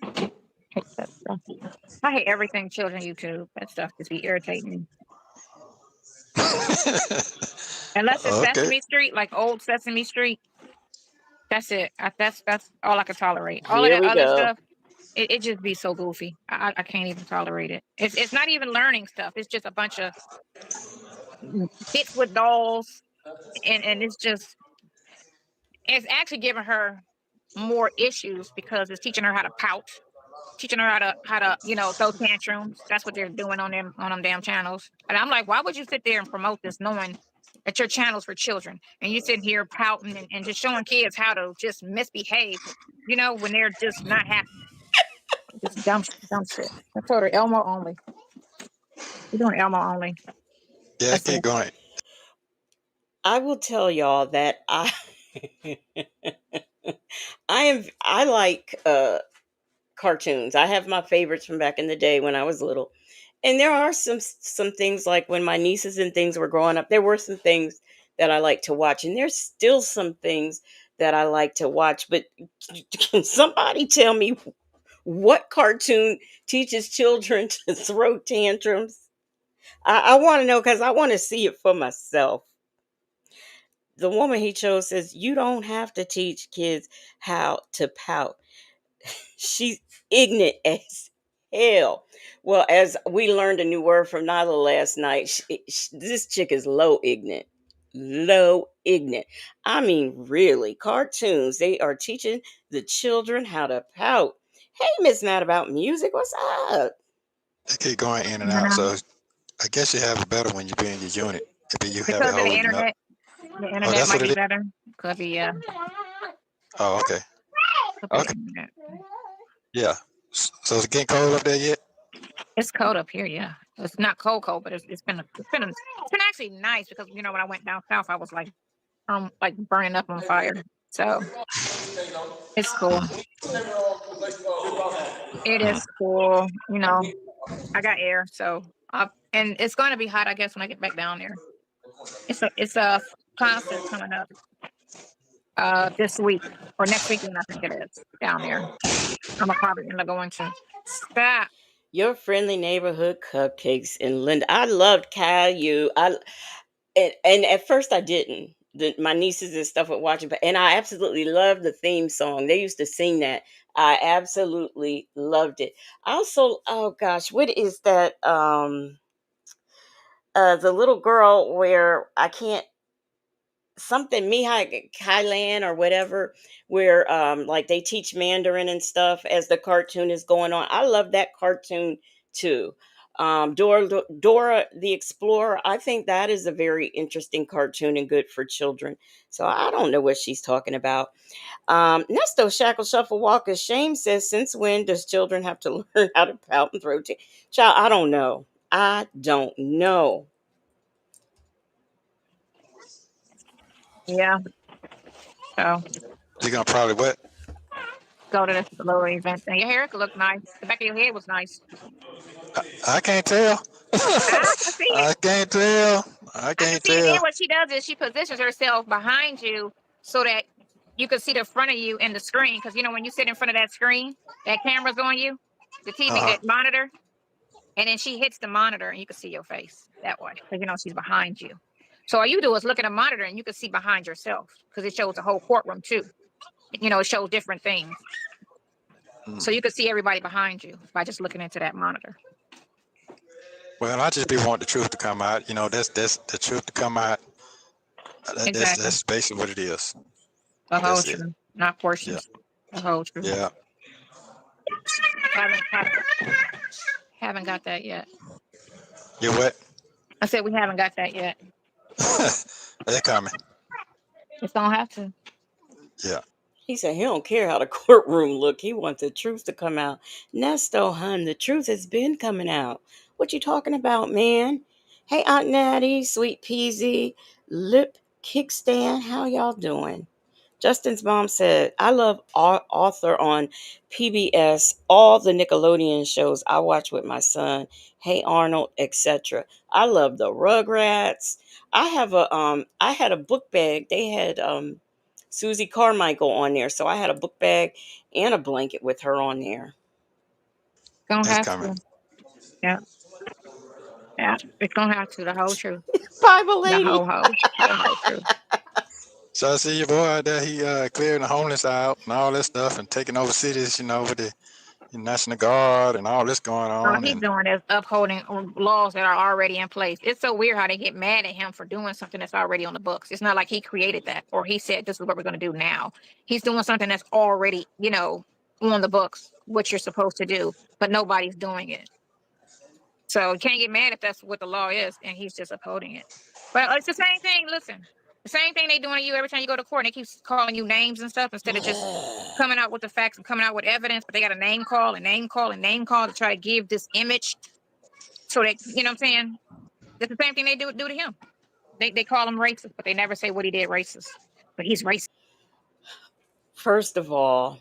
Hate that stuff. I hate everything children YouTube. That stuff just be irritating me. Unless it's Okay. Sesame Street, like old Sesame Street. That's it. That's all I can tolerate. All of Here that we other go. stuff, it just be so goofy. I can't even tolerate it. It's not even learning stuff. It's just a bunch of bits with dolls, and it's actually giving her more issues because it's teaching her how to pout, teaching her how to throw tantrums. That's what they're doing on them damn channels. And I'm like, why would you sit there and promote this knowing that your channel's for children and you sitting here pouting and just showing kids how to just misbehave, when they're just not happy. Just dumb shit. I told her Elmo only. We're doing Elmo only. Yeah, That's keep it. going. I will tell y'all that I I like cartoons. I have my favorites from back in the day when I was little. And there are some things like when my nieces and things were growing up, there were some things that I like to watch, and there's still some things that I like to watch. But can somebody tell me what cartoon teaches children to throw tantrums? I want to know because I want to see it for myself. The woman he chose says you don't have to teach kids how to pout. She's ignorant as hell. Well, as we learned a new word from Nyla last night, this chick is low ignorant. Low ignorant. I mean, really, cartoons, they are teaching the children how to pout. Hey, Miss Mad About Music, what's up? They keep going in and You out. know, So I guess you have it better when you be in your unit. If you have it because of the holding up. internet, the Oh, internet that's might what be it is. better. Could be Oh, okay. could be the Okay. internet. Yeah. So it's getting cold up there yet? It's cold up here, yeah. It's not cold, but it's been actually nice because when I went down south, I was like burning up on fire. So it's cool. It is cool. I got air, so and it's going to be hot, I guess, when I get back down there. It's a concert coming up this week or next weekend, I think it is down there. I'm probably end up going to. Stop. Your friendly neighborhood cupcakes in Linda. I loved Caillou. And at first I didn't. My nieces and stuff would watch it, and I absolutely loved the theme song. They used to sing that. I absolutely loved it. I also, oh gosh, what is that? The little girl where I can't something Mihai Kailan or whatever, where like they teach Mandarin and stuff as the cartoon is going on. I love that cartoon too. Dora the Explorer. I think that is a very interesting cartoon and good for children. So I don't know what she's talking about. Nesto Shackle Shuffle Walk of Shame says, since when does children have to learn how to pout and throw? Child, I don't know. I don't know. Yeah. So You're gonna probably what? go to this little event. And your hair could look nice. The back of your head was nice. I can't tell. I can see it. I can't tell. I I can can't see it. Then tell. what she does is she positions herself behind you so that you can see the front of you in the screen. Because when you sit in front of that screen, that camera's on you, the TV, Uh huh. that monitor, and then she hits the monitor and you can see your face that way. Because she's behind you. So all you do is look at a monitor and you can see behind yourself because it shows the whole courtroom too. It shows different things. So you can see everybody behind you by just looking into that monitor. Well, I just be wanting the truth to come out. That's the truth to come out. Exactly. That's basically what it is. The whole That's it. truth, not Yeah. portions. The whole truth. Yeah. Haven't got that yet. You what? I said we haven't got that yet. They're coming. It's gonna have to. Yeah. He said he don't care how the courtroom look. He wants the truth to come out. Nesto, hun, the truth has been coming out. What you talking about, man? Hey, Aunt Natty, Sweet Peasy, Lip Kickstand, how y'all doing? Justin's mom said, I love Author on PBS, all the Nickelodeon shows I watch with my son, Hey Arnold, etc. I love the Rugrats. I had a book bag. They had Susie Carmichael on there. So I had a book bag and a blanket with her on there. Gonna It's have coming. to. Yeah. Yeah. It's gonna have to. The whole truth. Bible The lady. whole truth. So I see your boy out there. He clearing the homeless out and all this stuff, and taking over cities. With the National Guard and all this going All on. he's And doing is upholding laws that are already in place. It's so weird how they get mad at him for doing something that's already on the books. It's not like he created that or he said this is what we're going to do now. He's doing something that's already, on the books, what you're supposed to do, but nobody's doing it. So you can't get mad if that's what the law is and he's just upholding it. But it's the same thing. Listen, the same thing they doing to you every time you go to court. And they keep calling you names and stuff instead of just coming out with the facts and coming out with evidence. But they got a name call and name call and name call to try to give this image. So they, you know what I'm saying? That's the same thing they do to him. They call him racist, but they never say what he did racist. But he's racist. First of all,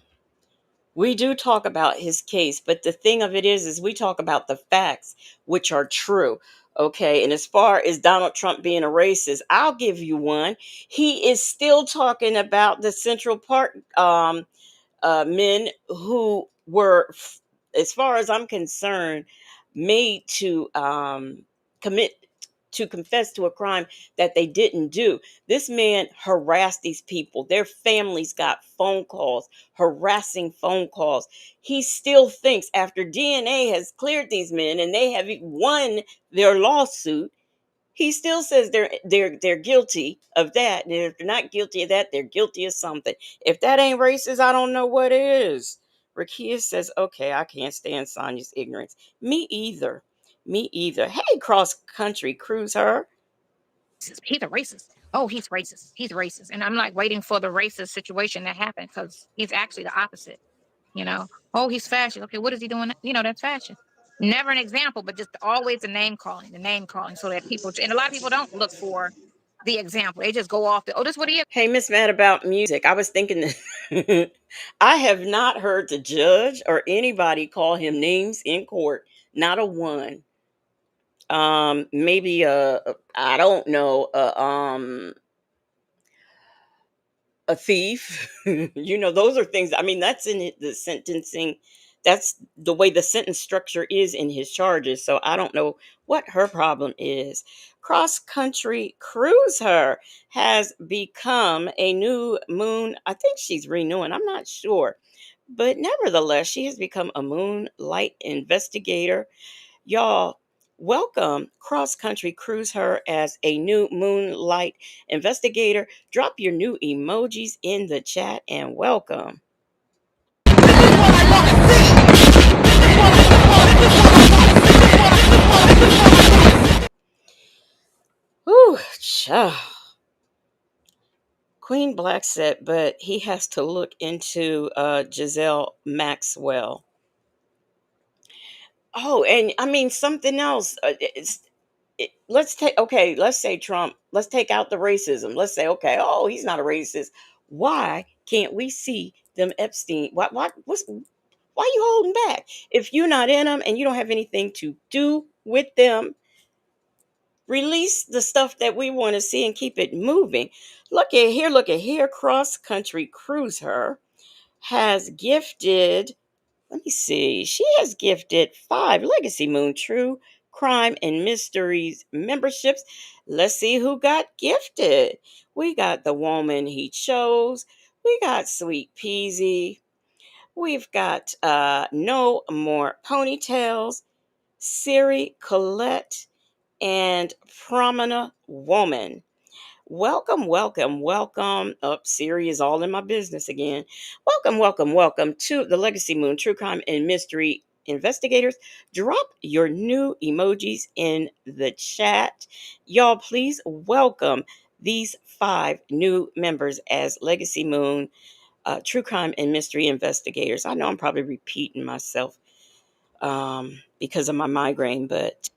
we do talk about his case, but the thing of it is we talk about the facts, which are true. Okay. And as far as Donald Trump being a racist, I'll give you one. He is still talking about the Central Park men who were, as far as I'm concerned, made to commit to confess to a crime that they didn't do. This man harassed these people. Their families got phone calls, harassing phone calls. He still thinks after DNA has cleared these men and they have won their lawsuit, he still says they're guilty of that. And if they're not guilty of that, they're guilty of something. If that ain't racist, I don't know what is. Rakia says, okay, I can't stand Sonya's ignorance. Me either. Me either. Hey, cross country cruise her. He's a racist. Oh, he's racist. He's racist. And I'm like waiting for the racist situation to happen because he's actually the opposite. Oh, he's fascist. Okay, what is he doing? That's fashion. Never an example, but just always the name calling, so that people, and a lot of people don't look for the example. They just go off oh, this is what he is. Hey, Miss Mad about music. I was thinking that I have not heard the judge or anybody call him names in court. Not a one. Maybe I don't know, a thief. Those are things. I mean, that's in the sentencing. That's the way the sentence structure is in his charges. So I don't know what her problem is. Cross country cruiser has become a new moon. I think she's renewing. I'm not sure. But nevertheless, she has become a moonlight investigator. Y'all, welcome Cross Country Cruise her as a new moonlight investigator. Drop your new emojis in the chat and welcome. Whew, child. Queen Black said, but he has to look into Giselle Maxwell. Oh, and I mean something else. Let's say Trump, let's take out the racism. Let's say, okay, oh, he's not a racist. Why can't we see them Epstein? Why are you holding back? If you're not in them and you don't have anything to do with them, release the stuff that we want to see and keep it moving. Look at here. Cross Country Cruiser has gifted, let me see. She has gifted 5 Legacy Moon True Crime and Mysteries memberships. Let's see who got gifted. We got the woman he chose. We got Sweet Peasy. We've got No More Ponytails, Siri Colette, and Pramana Woman. Welcome, welcome, welcome. Up, Siri is all in my business again. Welcome, welcome, welcome to the Legacy Moon True Crime and Mystery Investigators. Drop your new emojis in the chat. Y'all, please welcome these 5 new members as Legacy Moon True Crime and Mystery Investigators. I know I'm probably repeating myself because of my migraine, but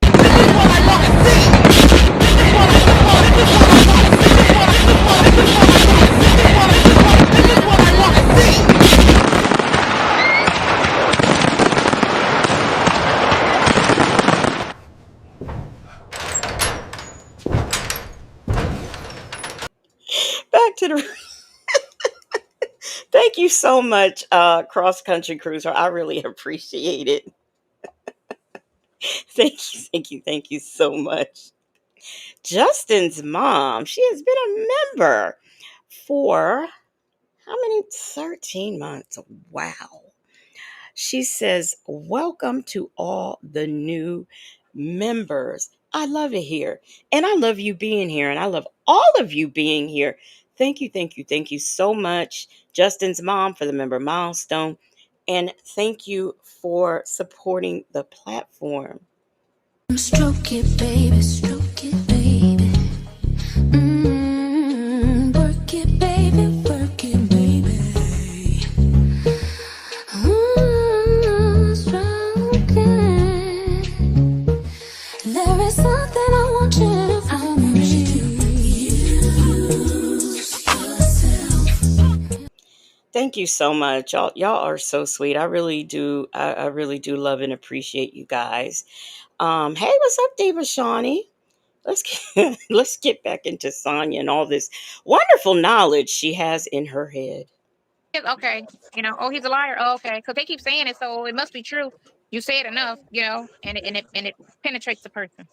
back to the thank you so much, Cross Country Cruiser. I really appreciate it. Thank you so much. Justin's mom, she has been a member for how many? 13 months. Wow. She says, welcome to all the new members. I love it here. And I love you being here. And I love all of you being here. Thank you, thank you, thank you so much, Justin's mom, for the member milestone. And thank you for supporting the platform. Stroke it, baby, stroke it, baby. Work it, baby, work it, baby. Stroke it. There is something I want you to Thank you so much. Y'all are so sweet. I really do. I really do love and appreciate you guys. Hey, what's up, Diva Shawnee? Let's get back into Sonya and all this wonderful knowledge she has in her head. Okay, oh, he's a liar. Oh, okay, because they keep saying it, so it must be true. You say it enough, and it penetrates the person.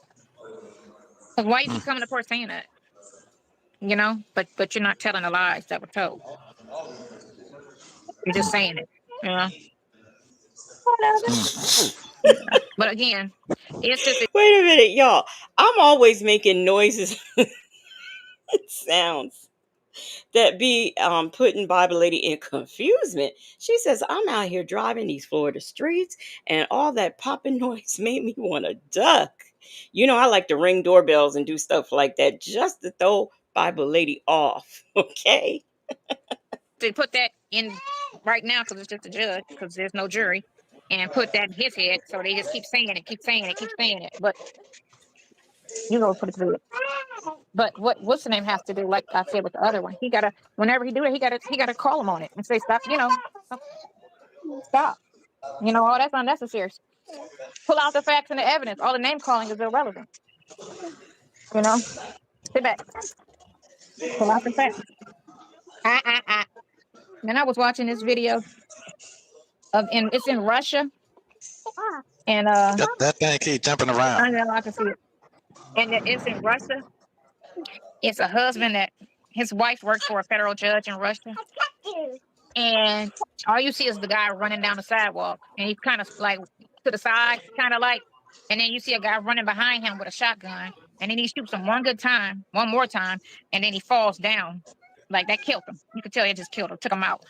Because why you keep coming to court saying that? But you're not telling the lies that were told. You're just saying it. Whatever. But again, it's just Wait a minute, y'all. I'm always making noises and sounds that be putting Bible Lady in confusement. She says, I'm out here driving these Florida streets, and all that popping noise made me want to duck. I like to ring doorbells and do stuff like that just to throw Bible Lady off, okay? they put that in right now because it's just a judge, because there's no jury, and put that in his head. So they just keep saying it, keep saying it, keep saying it. But put it through it. But what's the name has to do? Like I said with the other one, he gotta whenever he do it, he gotta call him on it and say stop. Stop. All that's unnecessary. Pull out the facts and the evidence. All the name calling is irrelevant. Sit back. Pull out the facts. And I was watching this video it's in Russia, and That thing keep jumping around. I know I can see it. And it's in Russia. It's a husband that his wife works for a federal judge in Russia, and all you see is the guy running down the sidewalk, and he's kind of like to the side, kind of like, and then you see a guy running behind him with a shotgun, and then he shoots him one more time, and then he falls down. Like that killed him. You could tell it just killed him, took him out.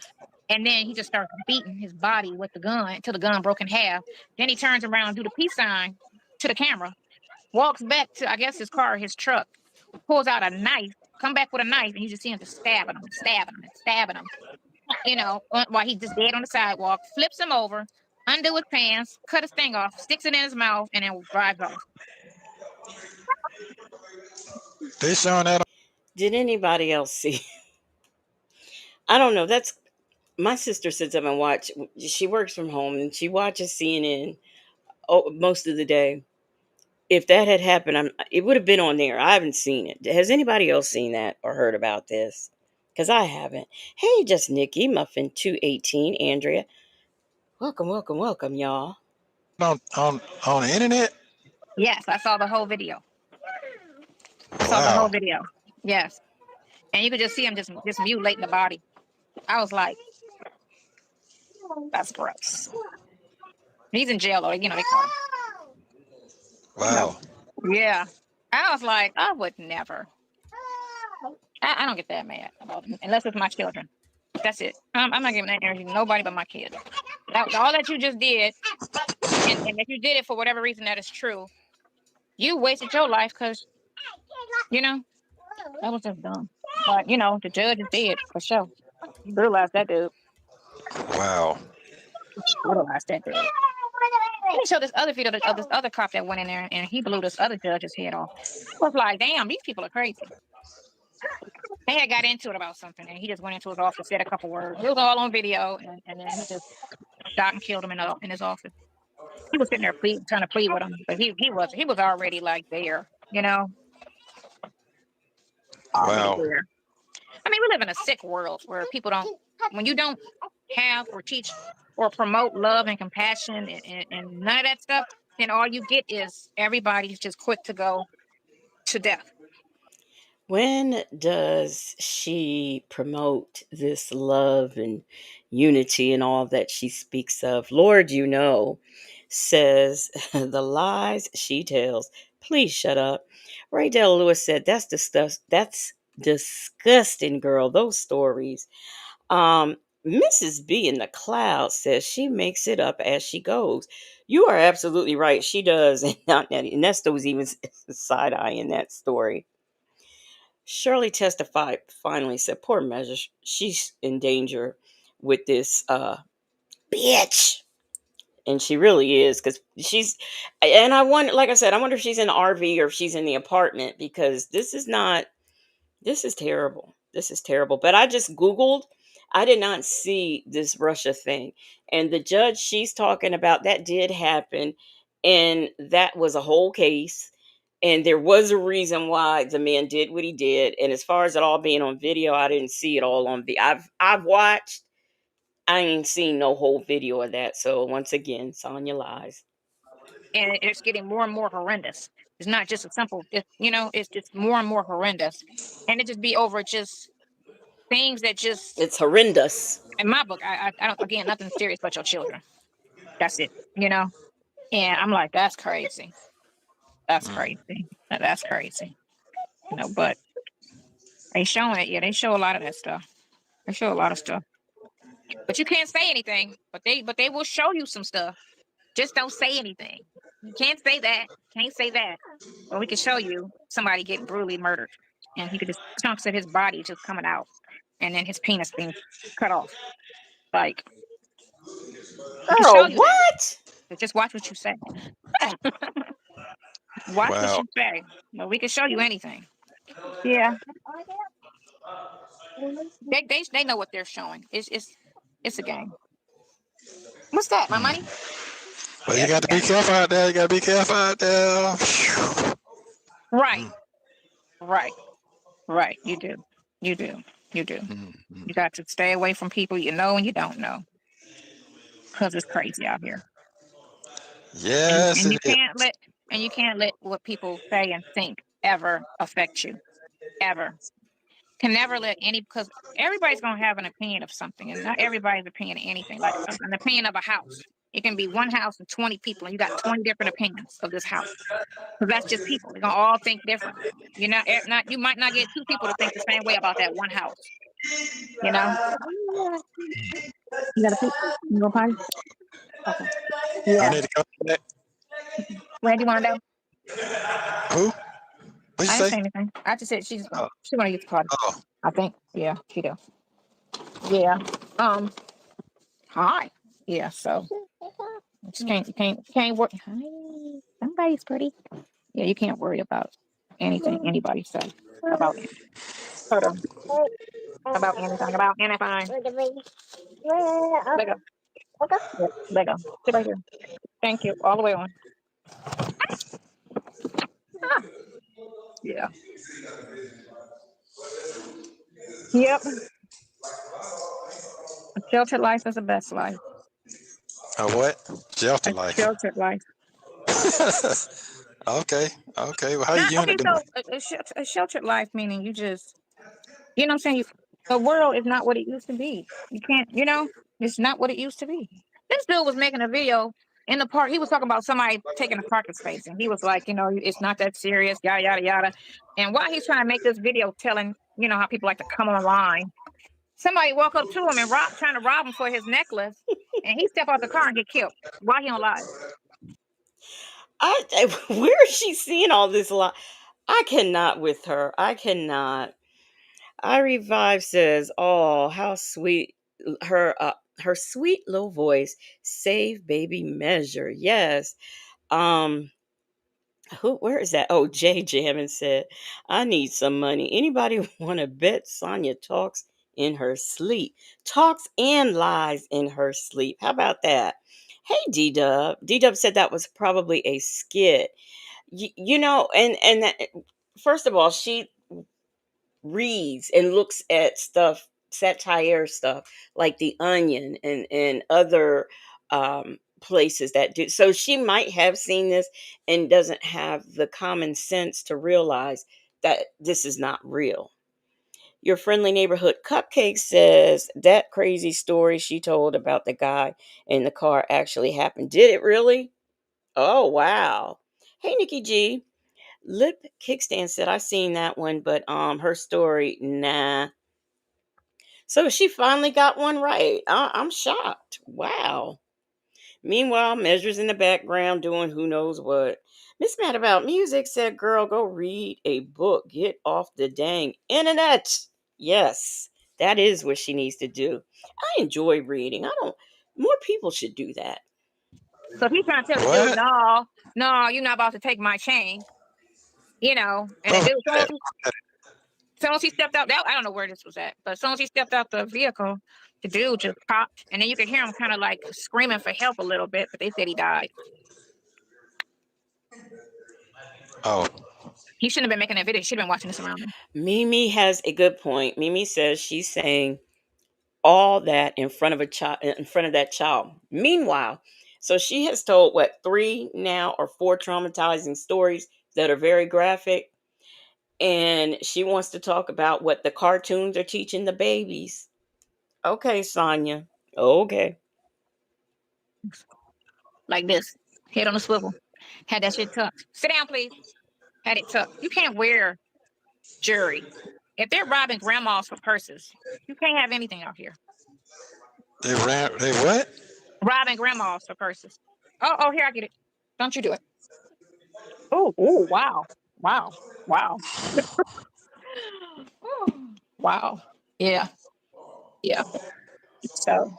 And then he just starts beating his body with the gun until the gun broke in half. Then he turns around, do the peace sign to the camera, walks back to, I guess, his car, his truck, pulls out a knife, come back with a knife, and you just see him just stabbing him, stabbing him, stabbing him, while he's just dead on the sidewalk, flips him over, undo his pants, cut his thing off, sticks it in his mouth, and then drives off. They showing that. Did anybody else see? I don't know. That's my sister sits up and watch. She works from home and she watches CNN most of the day. If that had happened, it would have been on there. I haven't seen it. Has anybody else seen that or heard about this? Because I haven't. Hey, just Nikki, Muffin 218, Andrea. Welcome, welcome, welcome, y'all. On the internet? Yes, I saw the whole video. Wow. Yes. And you could just see him just mutilating the body. I was like, that's gross. He's in jail, though. They call him. Wow. Yeah. I was like, I would never. I don't get that mad about it, unless it's my children. That's it. I'm not giving that energy to nobody but my kids. All that you just did, and if you did it for whatever reason that is true, you wasted your life because, that was just dumb. But, the judge is dead, for sure. You brutalized that dude. Wow. Brutalized that dude. Let me show this other video of this other cop that went in there and he blew this other judge's head off. I was like, damn, these people are crazy. They had got into it about something, and he just went into his office, said a couple words. It was all on video, and then he just shot and killed him in his office. He was sitting there trying to plead with him, but he was already like there, Wow. There. I mean, we live in a sick world where people when you don't have or teach or promote love and compassion and none of that stuff, then all you get is everybody's just quick to go to death. When does she promote this love and unity and all that she speaks of? Lord, you know, says the lies she tells. Please shut up. Ray Del Lewis said, That's disgusting, girl. Those stories. Um, Mrs. B in the cloud says she makes it up as she goes. You are absolutely right. She does. And not Nesto was even side eyeing that story. Shirley testified finally said, Poor Measure, she's in danger with this bitch. And she really is, because she's, and I wonder, like I said, I wonder if she's in the RV or if she's in the apartment, because this is terrible. This is terrible. But I just Googled, I did not see this Russia thing. And the judge she's talking about, that did happen. And that was a whole case. And there was a reason why the man did what he did. And as far as it all being on video, I didn't see it all on video. I've watched, I ain't seen no whole video of that. So once again, Sonya lies. And it's getting more and more horrendous. It's not just a simple, it's just more and more horrendous. And it just be over just things that just, It's horrendous. in my book, I don't, again, nothing serious but your children. That's it. And I'm like, that's crazy. That's crazy. That's crazy. But they showing it. Yeah, they show a lot of that stuff. They show a lot of stuff. But you can't say anything. But they will show you some stuff. Just don't say anything. You can't say that. Can't say that. Well, we can show you somebody getting brutally murdered. And he could just chunks of his body just coming out. And then his penis being cut off. Like, we can show Girl, you that. what? But just watch what you say. Watch what Wow. you say. No, we can show you anything. Yeah. They know what they're showing. It's a game. What's that? My money? Well, Yeah, you it's a got to be game. careful out there. You got to be careful out there. Right. Right. Right. You do. You do. You do. You got to stay away from people you know and you don't know. Because it's crazy out here. And Yes, and it you is. can't let what people say and think ever affect you. Ever. Can never let because everybody's gonna have an opinion of something, and not everybody's opinion of anything. Like an opinion of a house. It can be one house and 20 people, and you got 20 different opinions of this house. Because that's just people. They're gonna all think different. You might not get two people to think the same way about that one house. You know? You got a poop? You go potty? Okay. I Yeah. need to come back. Where do you want to go? Who? What'd you I didn't say? say anything. I just said Oh, she wanna use the potty. oh. I think. Yeah, she do. Yeah. Hi. Yeah, so you just can't worry. Hi. Somebody's pretty. Yeah, you can't worry about anything anybody says about anything. Hold on. About anything. About anything. Lego. Yeah, Lego. Sit right here. Thank you. All the way on. Ah, yeah. Yep. A sheltered life is the best life. A what? Shelter A life. sheltered life. Okay. Okay. Well, how Not you okay. unit doing? So a sheltered life meaning you just, you know what I'm saying. The world is not what it used to be. You can't. It's not what it used to be. This dude was making a video in the park. He was talking about somebody taking a parking space, and he was like, it's not that serious, yada yada yada. And while he's trying to make this video, telling how people like to come online, somebody walk up to him and trying to rob him for his necklace, and he step out the car and get killed. Why he on live? Where is she seeing all this I cannot with her. I cannot. I Revive says, "Oh, how sweet her sweet little voice. Save baby measure. Yes. Um where is that? Oh, Jay Jammin said, I need some money. Anybody want to bet Sonya talks in her sleep? Talks and lies in her sleep. How about that? Hey, D Dub. D Dub said that was probably a skit. And that, first of all, she reads and looks at stuff, satire stuff like The Onion and other places that do. So she might have seen this and doesn't have the common sense to realize that this is not real. Your friendly neighborhood cupcake says that crazy story she told about the guy in the car actually happened. Did it really? Oh, wow. Hey, Nikki G. Lip Kickstand said, I seen that one, but her story, nah. So she finally got one right. I'm shocked. Wow. Meanwhile, Measures in the background doing who knows what. Miss Mad About Music said, girl, go read a book. Get off the dang internet. Yes, that is what she needs to do. I enjoy reading. I don't, more people should do that. So if he's trying to tell the dude, What? no, no, you're not about to take my chain, and the Bro, dude, soon as he stepped out, I don't know where this was at, but as soon as he stepped out the vehicle, the dude just popped, and then you could hear him kind of like screaming for help a little bit, but they said he died. oh, He shouldn't have been making that video. He should have been watching this around him. Mimi has a good point. Mimi says she's saying all that in front of a child, in front of that child. Meanwhile, so she has told what, 3 now or 4 traumatizing stories that are very graphic, and she wants to talk about what the cartoons are teaching the babies. Okay, Sonya. Okay. Like this, head on a swivel, had that shit tucked. Sit down, please. Had it tucked. You can't wear jewelry if they're robbing grandmas for purses. You can't have anything out here. they what? Robbing grandmas for purses. Oh, here I get it. Don't you do it. Oh, wow, wow, wow. Wow. Yeah. Yeah. So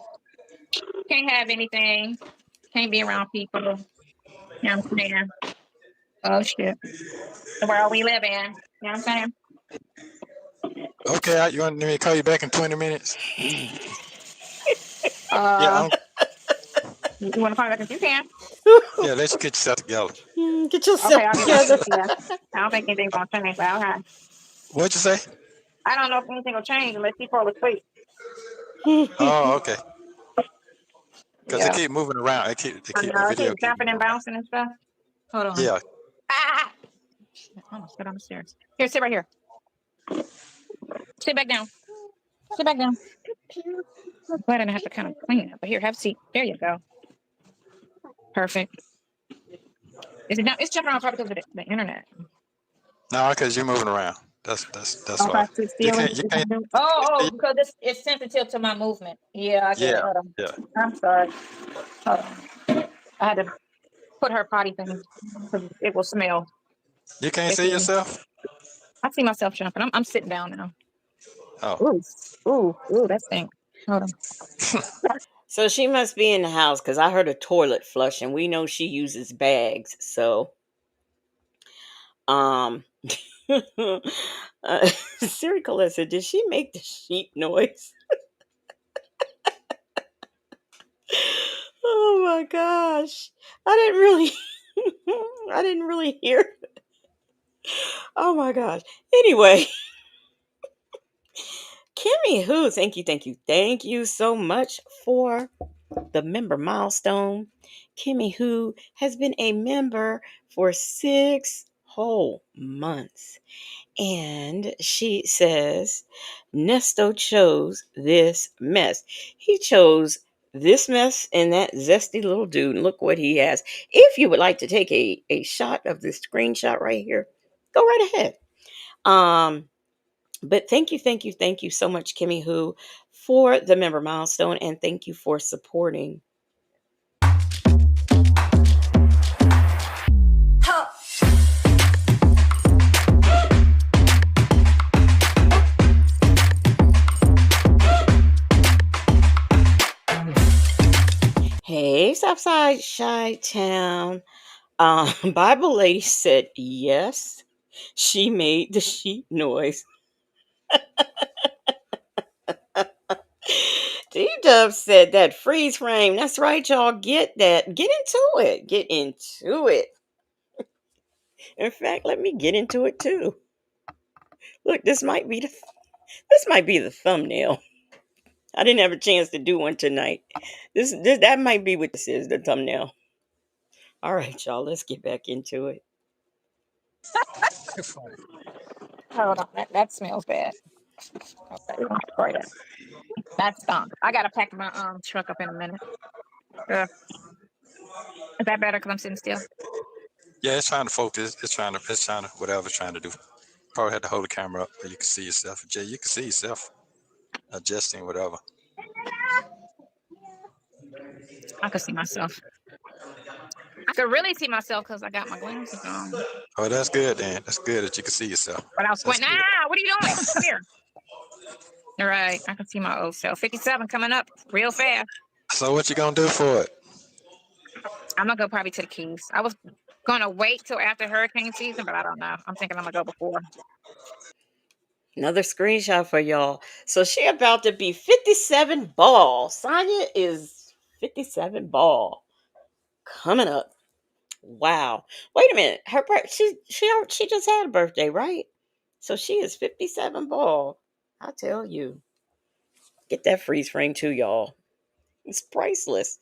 can't have anything. Can't be around people. You know what I'm saying? Oh shit. The world we live in. You know what I'm saying? Okay, you want me to call you back in 20 minutes? Yeah, Uh, you want to call me back if you can? yeah. Let's get yourself together. Get Okay, yourself I'll get together. myself together. I don't think anything's gonna change, but okay. What'd you say? I don't know if anything will change unless he fall asleep. Oh, okay. Because they Yeah. keep moving around. I The know. It video keeps keep jumping moving and around. bouncing and stuff. Hold on. Yeah. Ah! Shit, I almost got on the stairs. Here, sit right here. Sit back down. Sit back down. I'm glad I didn't have to kind of clean it. But here, have a seat. There you go. Perfect. Is it not? It's jumping around probably because of the internet. No, because you're moving around. That's Okay, why. sit You still. can't. You can't. Because it's sensitive to my movement. Yeah, I get it. Yeah. Hold on. Yeah. I'm sorry. Hold on. I had to put her potty thing because it will smell. You can't see yourself. I see myself jumping. I'm sitting down now. Oh. Ooh, that stinks. Hold on. So she must be in the house because I heard a toilet flush, and we know she uses bags. So, um, Siri Colette said, "Did she make the sheep noise?" Oh my gosh, I didn't really, I didn't really hear. Oh my gosh. Anyway, Kimmy Who, thank you so much for the member milestone. Kimmy Who has been a member for 6 whole months. And she says, Nesto chose this mess. He chose this mess and that zesty little dude. And look what he has. If you would like to take a shot of this screenshot right here, go right ahead. But thank you so much, Kimmy Who, for the member milestone, and thank you for supporting. Hey, Southside Shy Town. Bible Lady said yes. She made the sheep noise. D-Dub said that freeze frame. That's right, y'all. Get that. Get into it. Get into it. In fact, let me get into it too. Look, this might be the thumbnail. I didn't have a chance to do one tonight. This that might be what this is, the thumbnail. All right, y'all, let's get back into it. You're funny. Hold on, that smells bad. Okay, we don't spray that. That stunk. I gotta pack my truck up in a minute. Is that better? Cause I'm sitting still. Yeah, it's trying to focus. It's trying to whatever it's trying to do. Probably had to hold the camera up so you can see yourself. Jay, you can see yourself adjusting whatever. I could see myself. I could really see myself because I got my glasses on. Oh, that's good, Dan. That's good that you can see yourself. But I was That's squinting. good. Ah, what are you doing? Come here. All right, I can see my old self. 57 coming up real fast. So what you gonna do for it? I'm gonna go probably to the Keys. I was gonna wait till after hurricane season, but I don't know. I'm thinking I'm gonna go before. Another screenshot for y'all. So she about to be 57 ball. Sonya is 57 ball coming up. Wow. Wait a minute. She just had a birthday, right? So she is 57 ball. I tell you. Get that freeze frame too, y'all. It's priceless.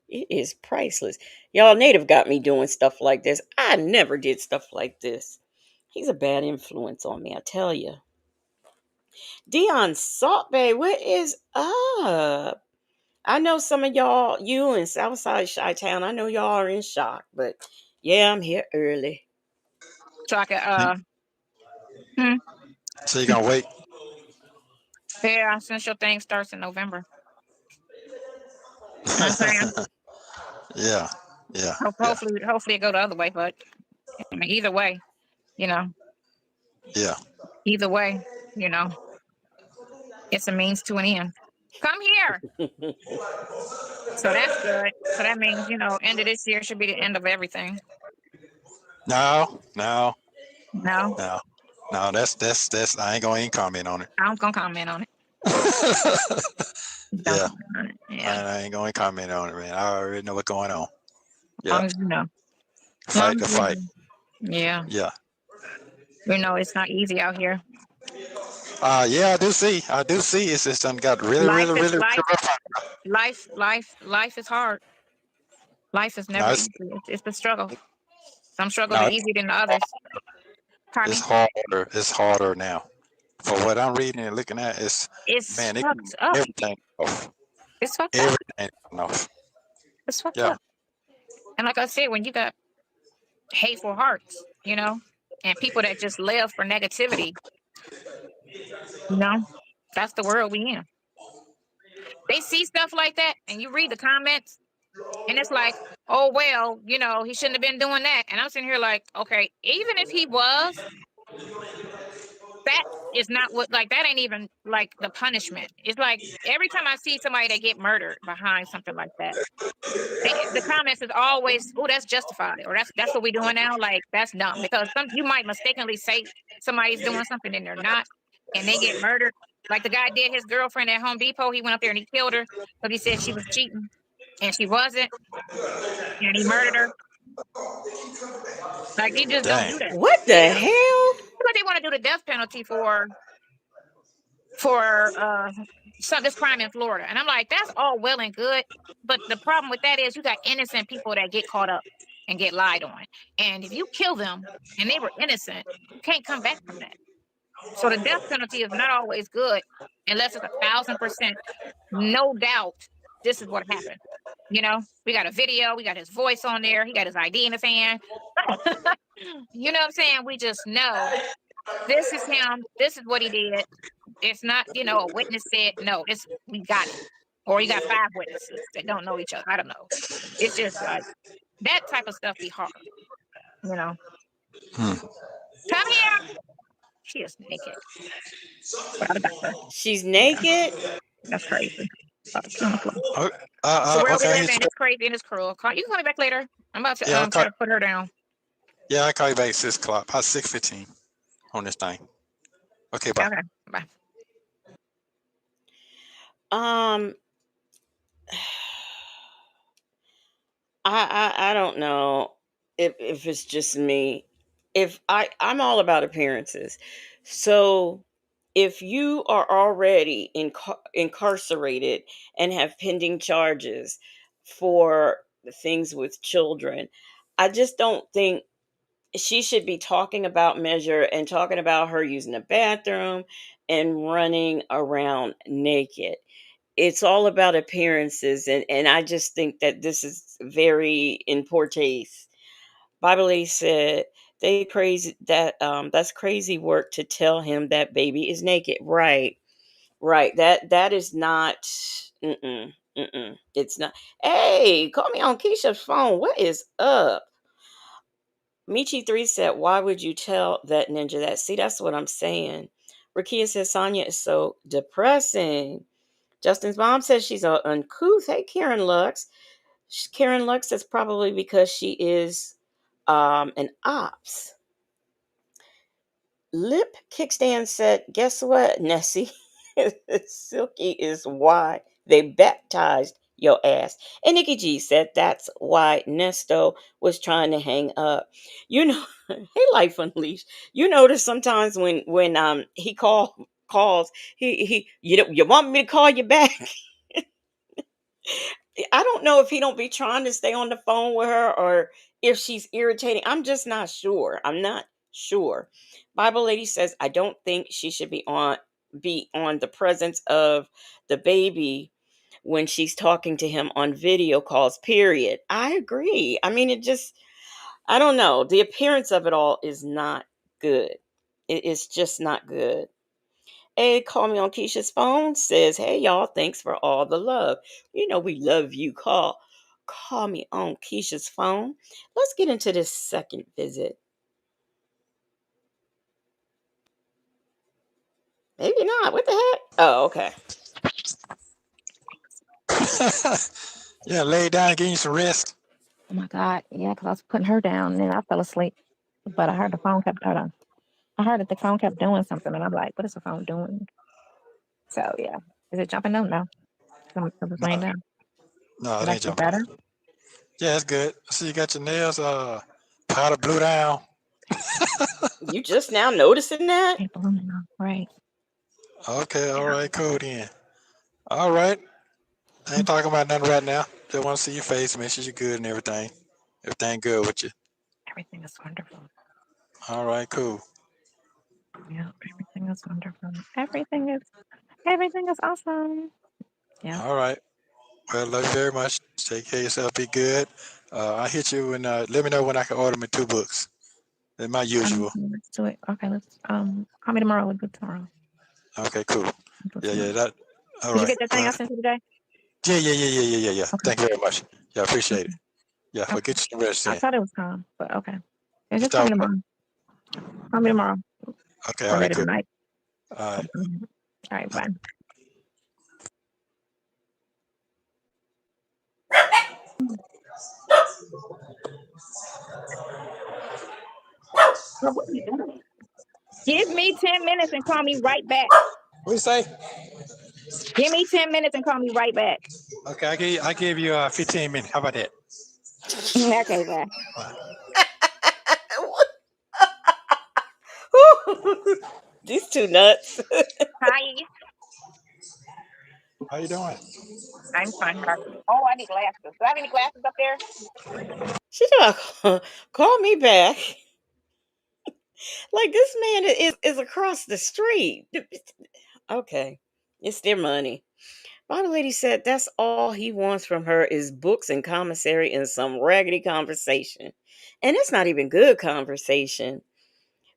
It is priceless. Y'all, Native got me doing stuff like this. I never did stuff like this. He's a bad influence on me, I tell you. Dion Salt Bay, what is up? I know some of y'all, you in Southside Chi-Town, I know y'all are in shock, but yeah, I'm here early. So I could So you gonna wait? yeah, since your thing starts in November. You know what I'm saying? Yeah, yeah, yeah, Hopefully it go the other way, but I mean, either way, you know, yeah. either way, you know, it's a means to an end. Come here. So that's good. So that means, end of this year should be the end of everything. No, no, No, no, no. That's. I ain't gonna even comment on it. I'm gonna comment on it. Don't Yeah, comment on it. Yeah. I ain't gonna comment on it, man. I already know what's going on. As long Yeah, as you know. Long fight as the you fight. know. Yeah. Yeah. It's not easy out here. Yeah, I do see. I do see. It's just done got really, Life really, is really, really life. rough. Life is hard. Life is No, never easy. It's a struggle. Some struggles are no, easier than others. Pardon it's me? harder. It's harder now. For what I'm reading and looking at, it's It's man, it fucked up. everything off. It's fucked up. Everything off. It's fucked Yeah. up. And like I said, when you got hateful hearts, and people that just live for negativity, you know, that's the world we in. They see stuff like that, and you read the comments, and it's like, oh well, he shouldn't have been doing that. And I'm sitting here like, okay, even if he was, that is not what, like, that ain't even like the punishment. It's like every time I see somebody that get murdered behind something like that, the comments is always, oh, that's justified, or that's what we doing now. Like, that's dumb, because you might mistakenly say somebody's doing something and they're not, and they get murdered. Like the guy did his girlfriend at Home Depot. He went up there and he killed her because he said she was cheating, and she wasn't, and he murdered her. Like, you just don't Dang. do that. What the hell? But they want to do the death penalty for this crime in Florida, and I'm like, that's all well and good, but the problem with that is you got innocent people that get caught up and get lied on, and if you kill them and they were innocent, you can't come back from that. So the death penalty is not always good unless it's 1,000% no doubt this is what happened. We got a video, we got his voice on there, he got his ID in his hand. You know what I'm saying? We just know this is him, this is what he did. It's not, a witness said, no, we got it. Or you got 5 witnesses that don't know each other. I don't know. It's just like that type of stuff be hard, you know. Hmm. Come here. She is naked. Without a diaper. She's naked? That's crazy. So where we Okay. live in, it's crazy and it's cruel. You can call me back later. I'm about to Yeah, try to put her down. I'll call you back at 6 o'clock. About 6:15 on this thing. Okay, bye. Okay, bye. Um, I don't know if it's just me. If I'm all about appearances, so if you are already incarcerated and have pending charges for things with children, I just don't think she should be talking about Measure and talking about her using the bathroom and running around naked. It's all about appearances, and I just think that this is very in poor taste. Bible lady said they crazy that's crazy work to tell him that baby is naked. Right. Right. That is not it's not. Hey, call me on Keisha's phone. What is up? Michi3 said, why would you tell that ninja that? See, that's what I'm saying. Rakia says Sonya is so depressing. Justin's mom says she's uncouth. Hey, Karen Lux. Karen Lux says probably because she is an ops. Lip Kickstand said, guess what, Nessie? Silky is why they baptized your ass. And Nikki G said that's why Nesto was trying to hang up. You know, hey Life Unleashed. You notice sometimes when he calls, he you want me to call you back? I don't know if he don't be trying to stay on the phone with her or if she's irritating. I'm just not sure. I'm not sure. Bible lady says I don't think she should be on the presence of the baby when she's talking to him on video calls. Period. I agree. I mean, I don't know. The appearance of it all is not good. It is just not good. Hey, call me on Keisha's phone. Says, hey y'all, thanks for all the love. You know we love you. Call me on Keisha's phone. Let's get into this second visit. Maybe not. What the heck? Oh, okay. Yeah, lay down and get you some rest. Oh my God. Yeah, because I was putting her down and then I fell asleep. But I heard the phone kept, hold on. I heard that the phone kept doing something and I'm like, what is the phone doing? So yeah. Is it jumping? No. I was laying down. No, Did it I ain't feel jumping. better? Yeah, it's good. See, you got your nails powder blue down. You just now noticing that? Right. Okay, all right, cool then. All right. I ain't talking about nothing right now. Just want to see your face, make sure you're good and everything. Everything good with you. Everything is wonderful. All right, cool. Yeah, everything is wonderful. Everything is awesome. Yeah. All right. Well, love you very much. Take care of yourself. Be good. I'll hit you and let me know when I can order me 2 books. That's my usual. Let's do it. Okay, let's call me tomorrow. We'll do it tomorrow. Okay, cool. Yeah. That. All Did you right. get that thing I sent you today? Yeah. Okay. Thank you very much. Yeah, appreciate it. Okay. Yeah, well, Okay. get you some rest I then. thought it was calm, but okay. Yeah, You just call me thought what? tomorrow. Call me tomorrow Okay, or all right, later cool. tonight. All right. All right, bye. Girl, what are you doing? Give me 10 minutes and call me right back. What you say? Give me 10 minutes and call me right back. Okay, I give you 15 minutes. How about that? Okay, bye. These two nuts. Hi. How you doing? I'm fine. Oh, I need glasses. Do I have any glasses up there? She thought, call me back. Like this man is across the street. Okay. It's their money. Bible lady said that's all he wants from her is books and commissary and some raggedy conversation. And it's not even good conversation.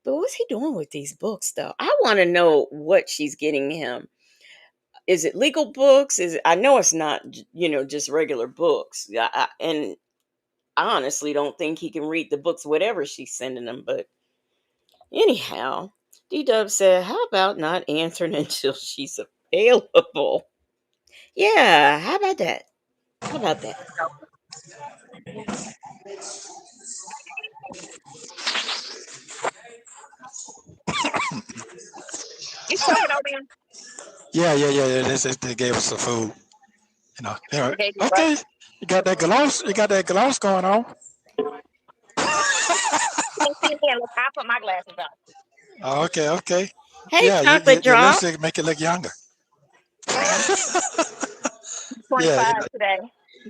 But what's he doing with these books though? I want to know what she's getting him. Is it legal books? I know it's not, just regular books. And I honestly don't think he can read the books, whatever she's sending him. But anyhow, D Dub said, how about not answering until she's available? Yeah, how about that? How about that? You talking over him? Yeah. They gave us some food. They gave you what? Okay. You got that gloss. You got that gloss going on. You can't see me unless I put my glasses on. Oh, okay. Hey, Yeah, chocolate your drop. lipstick make it look younger. Yeah, I'm Yeah, 25 today.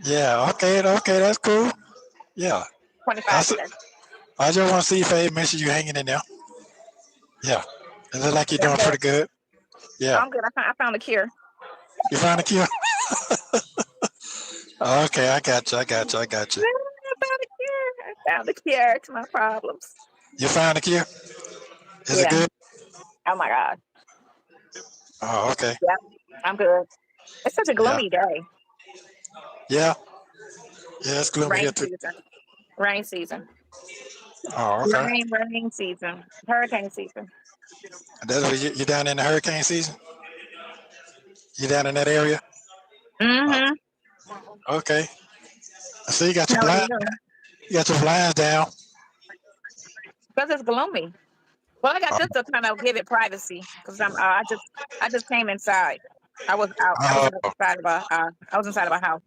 yeah. Okay. That's cool. Yeah. 25 That's today. I just want to see your face. Make sure you're hanging in there. Yeah. It looks like you're Yeah, I'm doing good. pretty good. Oh, Yeah. I'm good. I found a cure. You found a cure? Okay, I got you. I got you. I got you. I found a cure. I found a cure to my problems. You found a cure? Is it Yeah. good? Oh my God. Oh, okay. Yeah, I'm good. It's such a Yeah. gloomy day. Yeah. Yeah, it's gloomy here Rain too. season. Rain season. Oh, okay. Rain season. Hurricane season. That's what you down in the hurricane season? You down in that area? Oh, Mm-hmm. okay. I see you got your How are blind. you? You got your blinds down. Because it's gloomy. Well, I got Oh, this to kind of give it privacy because I just came inside. I was out. I was oh, inside of I was inside of a house.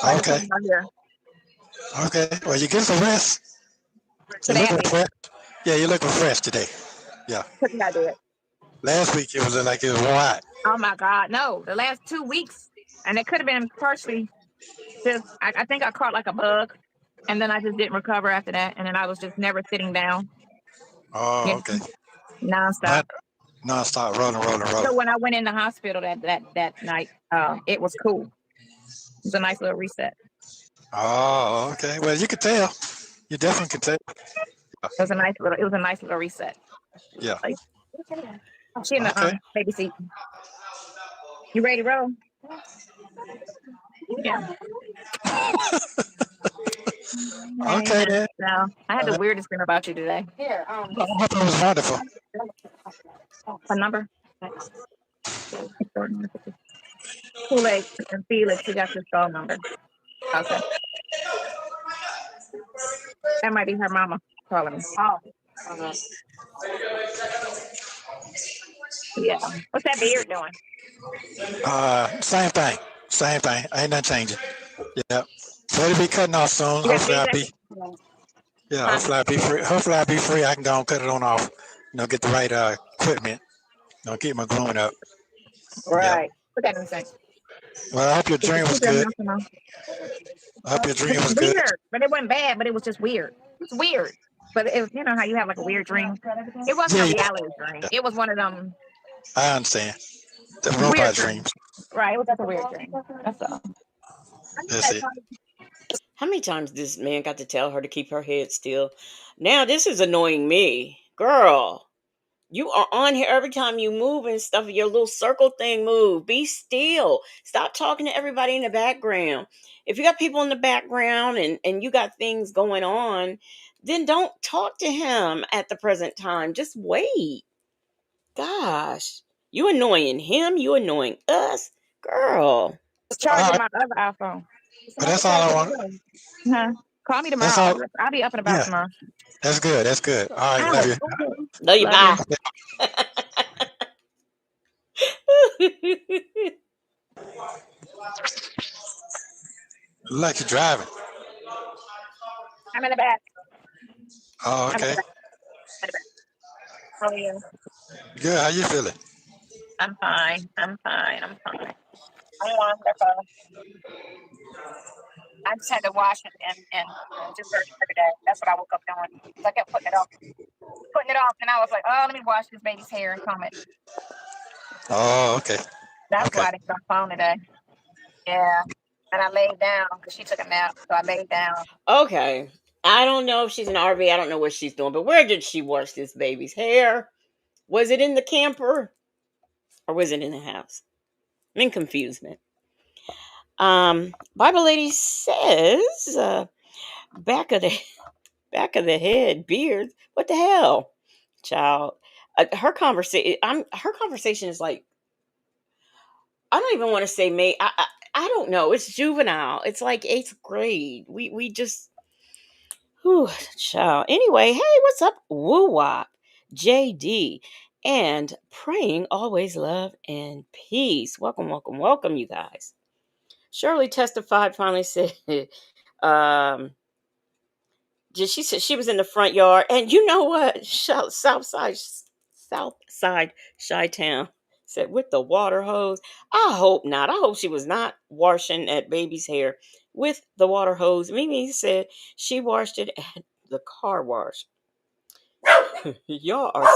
So I just okay. came out here Okay. Well, you get some rest. You today. look I did. fresh. Yeah, you looking fresh today. Yeah. Today I did. Last week it was like it was white. Oh my God, no! The last 2 weeks, and it could have been partially just. I think I caught like a bug, and then I just didn't recover after that, and then I was just never sitting down. Oh, Yeah, okay. nonstop. Not non-stop rolling, rolling, rolling. So when I went in the hospital that night, it was cool. It was a nice little reset. Oh, okay. Well, you could tell. You definitely could tell. It was a nice little reset. Yeah. Like, she in the Okay. baby seat. You ready to roll? Yeah. Hey, Okay then. no, I had the weirdest dream about you today. I hope it was wonderful. A number. Kool-Aid and Felix, he got your phone number. Okay. That might be her mama calling me. Oh. Yeah. What's that beard doing? Same thing. Same thing. Ain't nothing changing. Yeah. So it'll be cutting off soon. You got Hopefully big I'll be. Yeah. huh? Hopefully I'll be free. Hopefully I'll be free. I can go and cut it on off. Get the right equipment. Keep my grooming up. Yeah. Right. What that mean? Well, I hope your Keep dream was your good. mouth on. I hope your It dream was was good. weird, but it wasn't bad, but it was just weird. It's weird. But it was, you know how you have like a weird dream? It wasn't Yeah, a yeah. reality dream. Yeah. It was one of them I understand. The weird robot dreams. dreams. Right. It was just a weird dream. That's all. That's it. How many times this man got to tell her to keep her head still? Now this is annoying me. Girl, you are on here every time you move and stuff. Your little circle thing move. Be still. Stop talking to everybody in the background. If you got people in the background and you got things going on, then don't talk to him at the present time. Just wait. Gosh. You annoying him. You annoying us. Girl. It's All charging right. my other iPhone. But that's all I want. Huh? Call me That's tomorrow. all. I'll be up and about Yeah. tomorrow. That's good. That's good. All right. Love Ow. you. Love you. Love you. Bye. Look like you're driving. I'm in the back. Oh, I'm in the okay. back. I'm in the back. How are you? Good. How you feeling? I'm fine. I'm fine. I'm fine. I'm wonderful. I just had to wash it and do her every day. That's what I woke up doing. 'Cause I kept putting it off, and I was like, oh, let me wash this baby's hair and comb it. Oh, okay. That's Okay. why I didn't get on the phone today. Yeah. And I laid down because she took a nap, so I laid down. Okay. I don't know if she's in RV. I don't know what she's doing, but where did she wash this baby's hair? Was it in the camper or was it in the house? I'm in confusement. Bible lady says, back of the back of the head, beard. What the hell, child? Her conversation is like, I don't even want to say May. I don't know. It's juvenile. It's like eighth grade. We just, whew, child. Anyway, hey, what's up, Woo Wop, JD, and praying always love and peace. Welcome, welcome, welcome, you guys. Shirley testified. Finally said, um, she said she was in the front yard, and you know what? South Side Chi Town said with the water hose. I hope not. I hope she was not washing that baby's hair with the water hose. Mimi said she washed it the car wash. Y'all are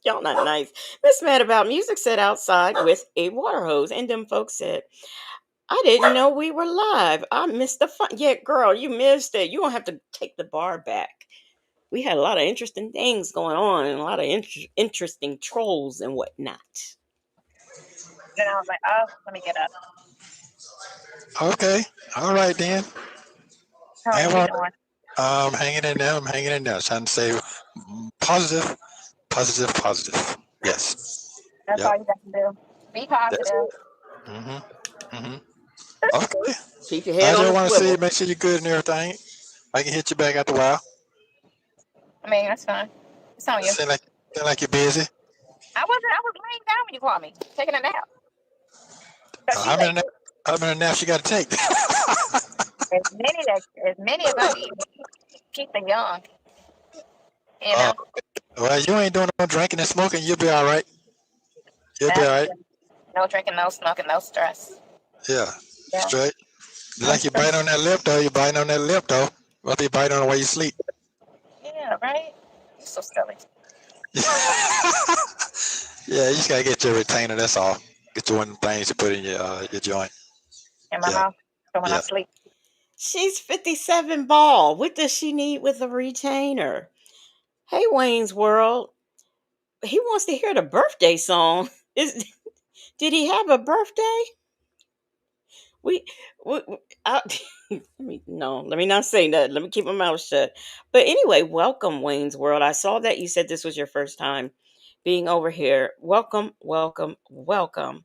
y'all not nice. Miss Mad About Music said outside with a water hose, and them folks said, I didn't know we were live. I missed the fun. Yeah, girl, you missed it. You don't have to take the bar back. We had a lot of interesting things going on and a lot of interesting trolls and whatnot. Then I was like, oh, let me get up. Okay. All right then. How are And you doing? I'm hanging in there. I'm hanging in there. Trying to say positive, positive, positive. Yes. That's Yep. all you got to do. Be That's, positive. okay. Keep your I head on just a want to see, swivel. make sure you're good and everything. I can hit you back after a while. I mean, that's fine. It's on you. Seem like you're busy. I was laying down when you called me, taking a nap. So she How many takes na- how many naps you got to take? as many as I need. Keep them young, you uh, know. well, you ain't doing no drinking and smoking. You'll be all right. You'll be That's all right. no drinking, no smoking, no stress. Yeah. Yeah, Straight. I'm Like you bite on that lip though. You biting on that lip though. Must be biting on the way you sleep. yeah, right. You're so silly. Yeah, you just gotta get your retainer. That's all. Get you one of the things you put in your joint. In my Yeah, mouth. So when I yeah. sleep, She's 57 ball. What does she need with a retainer? Hey, Wayne's World. He wants to hear the birthday song. Did he have a birthday? We, I, let me not say that. Let me keep my mouth shut. But anyway, welcome, Wayne's World. I saw that you said this was your first time being over here. Welcome, welcome, welcome.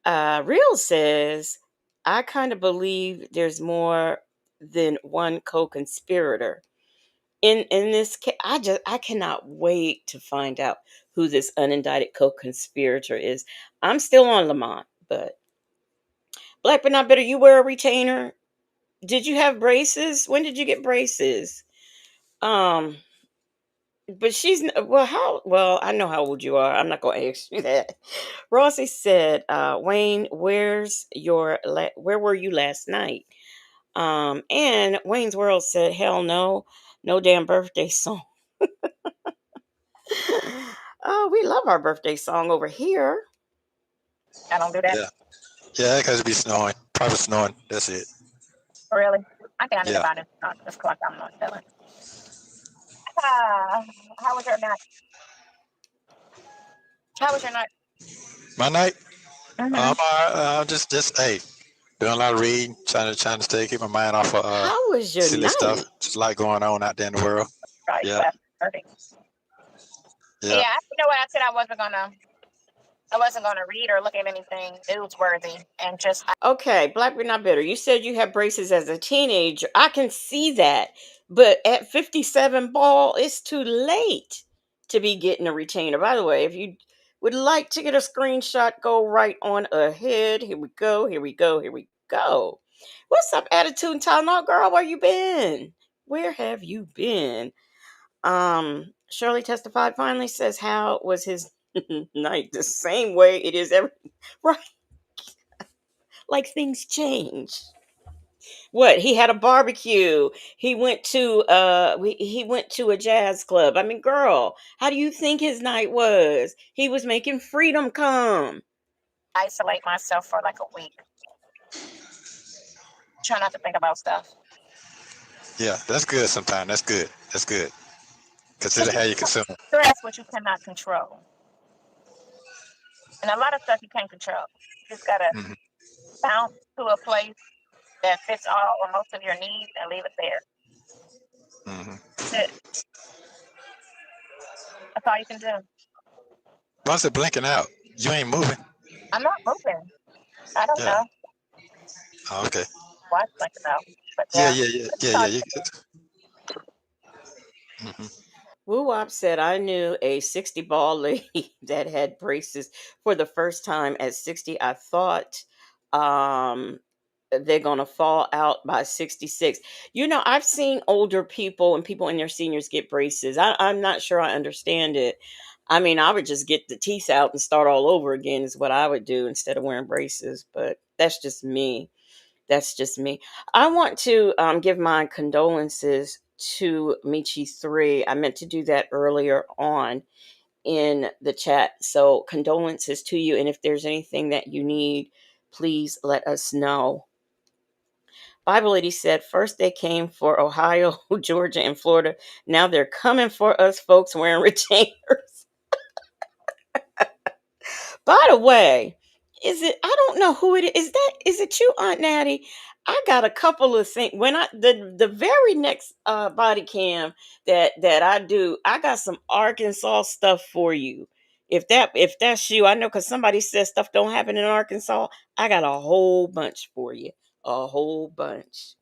Real says, I kind of believe there's more than one co-conspirator. In this case, I cannot wait to find out who this unindicted co-conspirator is. I'm still on Lamont, but Black but not bitter. You wear a retainer. Did you have braces? When did you get braces? Um, but well. How well? I know how old you are. I'm not going to ask you that. Rossi said, "Wayne, where were you last night?" And Wayne's World said, "Hell no, no damn birthday song." Oh, we love our birthday song over here. I don't do that. Yeah, yeah. Because it be snowing. Probably snowing. That's it. Really. I think I need to Yeah. buy this clock. I'm not feeling. Ah, how was your night? How was your night? My night. Mm-hmm. Just hey, doing a lot of reading, trying to stay keep my mind off of How was your silly stuff. night? Just a lot going on out there in the world. Right. Yeah, Perfect. Yeah. yeah. You know what? I said I wasn't gonna read or look at anything newsworthy, and just Okay, Black but not bitter. You said you had braces as a teenager. I can see that, but at 57 ball, it's too late to be getting a retainer. By the way, if you would like to get a screenshot, go right on ahead. Here we go. Here we go. Here we go. What's up, Attitude and Tylenol girl? Where you been? Where have you been? Shirley testified finally says how was his night the same way it is every right, like things change. What, he had a barbecue, he went to he went to a jazz club. I mean, girl, how do you think his night was? He was making freedom come. isolate myself for like a week. Try not to think about stuff. Yeah, that's good sometimes. That's good. That's good. Consider Because you how you can't consume. stress what you cannot control. And a lot of stuff you can't control. You just gotta Hmm. bounce to a place that fits all or most of your needs and leave it there. Hmm. That's it. That's all you can do. Once it blinking out, you ain't moving. I'm not moving. I don't Yeah. know Oh, okay. what's like about. But Yeah, yeah. yeah, yeah, That's yeah, all yeah. you You can do. good. Hmm. Woo Wop said, I knew a 60 ball lady that had braces for the first time at 60. I thought um, they're going to fall out by 66. You know, I've seen older people and people in their seniors get braces. I'm not sure I understand it. I mean, I would just get the teeth out and start all over again, is what I would do instead of wearing braces. But that's just me. That's just me. I want to give my condolences to Michi3. I meant to do that earlier on in the chat. So condolences to you. And if there's anything that you need, please let us know. Bible Lady said, first they came for Ohio, Georgia, and Florida. Now they're coming for us folks wearing retainers. By the way, is it? I don't know who it is. Is it you, Aunt Natty? I got a couple of things. When the very next body cam that I do, I got some Arkansas stuff for you. If that's you, I know because somebody says stuff don't happen in Arkansas. I got a whole bunch for you, a whole bunch.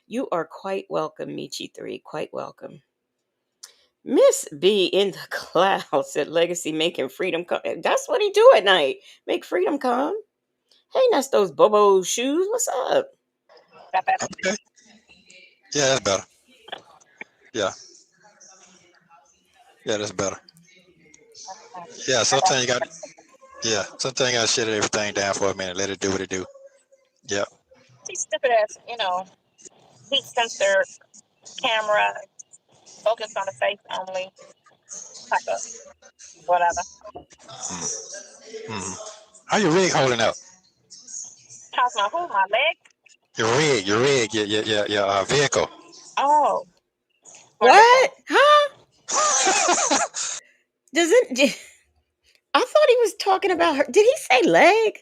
You are quite welcome, Michi3. Quite welcome. Miss B in the clouds said Legacy making freedom come. That's what he do at night. Make freedom come. Hey, that's those Bobo shoes. What's up? Okay. Yeah, that's better. Yeah. Yeah, that's better. Yeah, sometimes you got. Yeah, sometimes you got to shut everything down for a minute. Let it do what it do. Yeah. These stupid ass, heat sensor camera focused on the face only type of whatever. Mm-hmm. How your rig holding up? How's my who? My leg? Your rig, your vehicle. Oh, What? wonderful. Huh? Doesn't I thought he was talking about her. Did he say leg?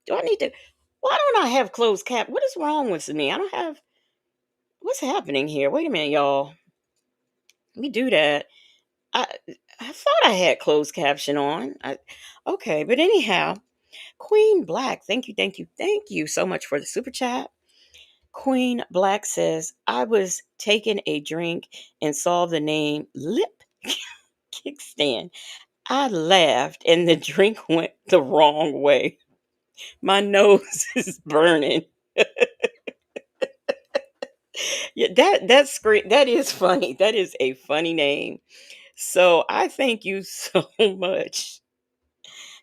Do I need to? Why don't I have closed cap? What is wrong with me? I don't have. What's happening here? Wait a minute, y'all. Let me do that. I I thought I had closed caption on. Okay, but anyhow, Queen Black, thank you so much for the super chat. Queen Black says, I was taking a drink and saw the name Lip Kickstand. I laughed and the drink went the wrong way. My nose is burning. Yeah, that is funny. That is a funny name. So I thank you so much,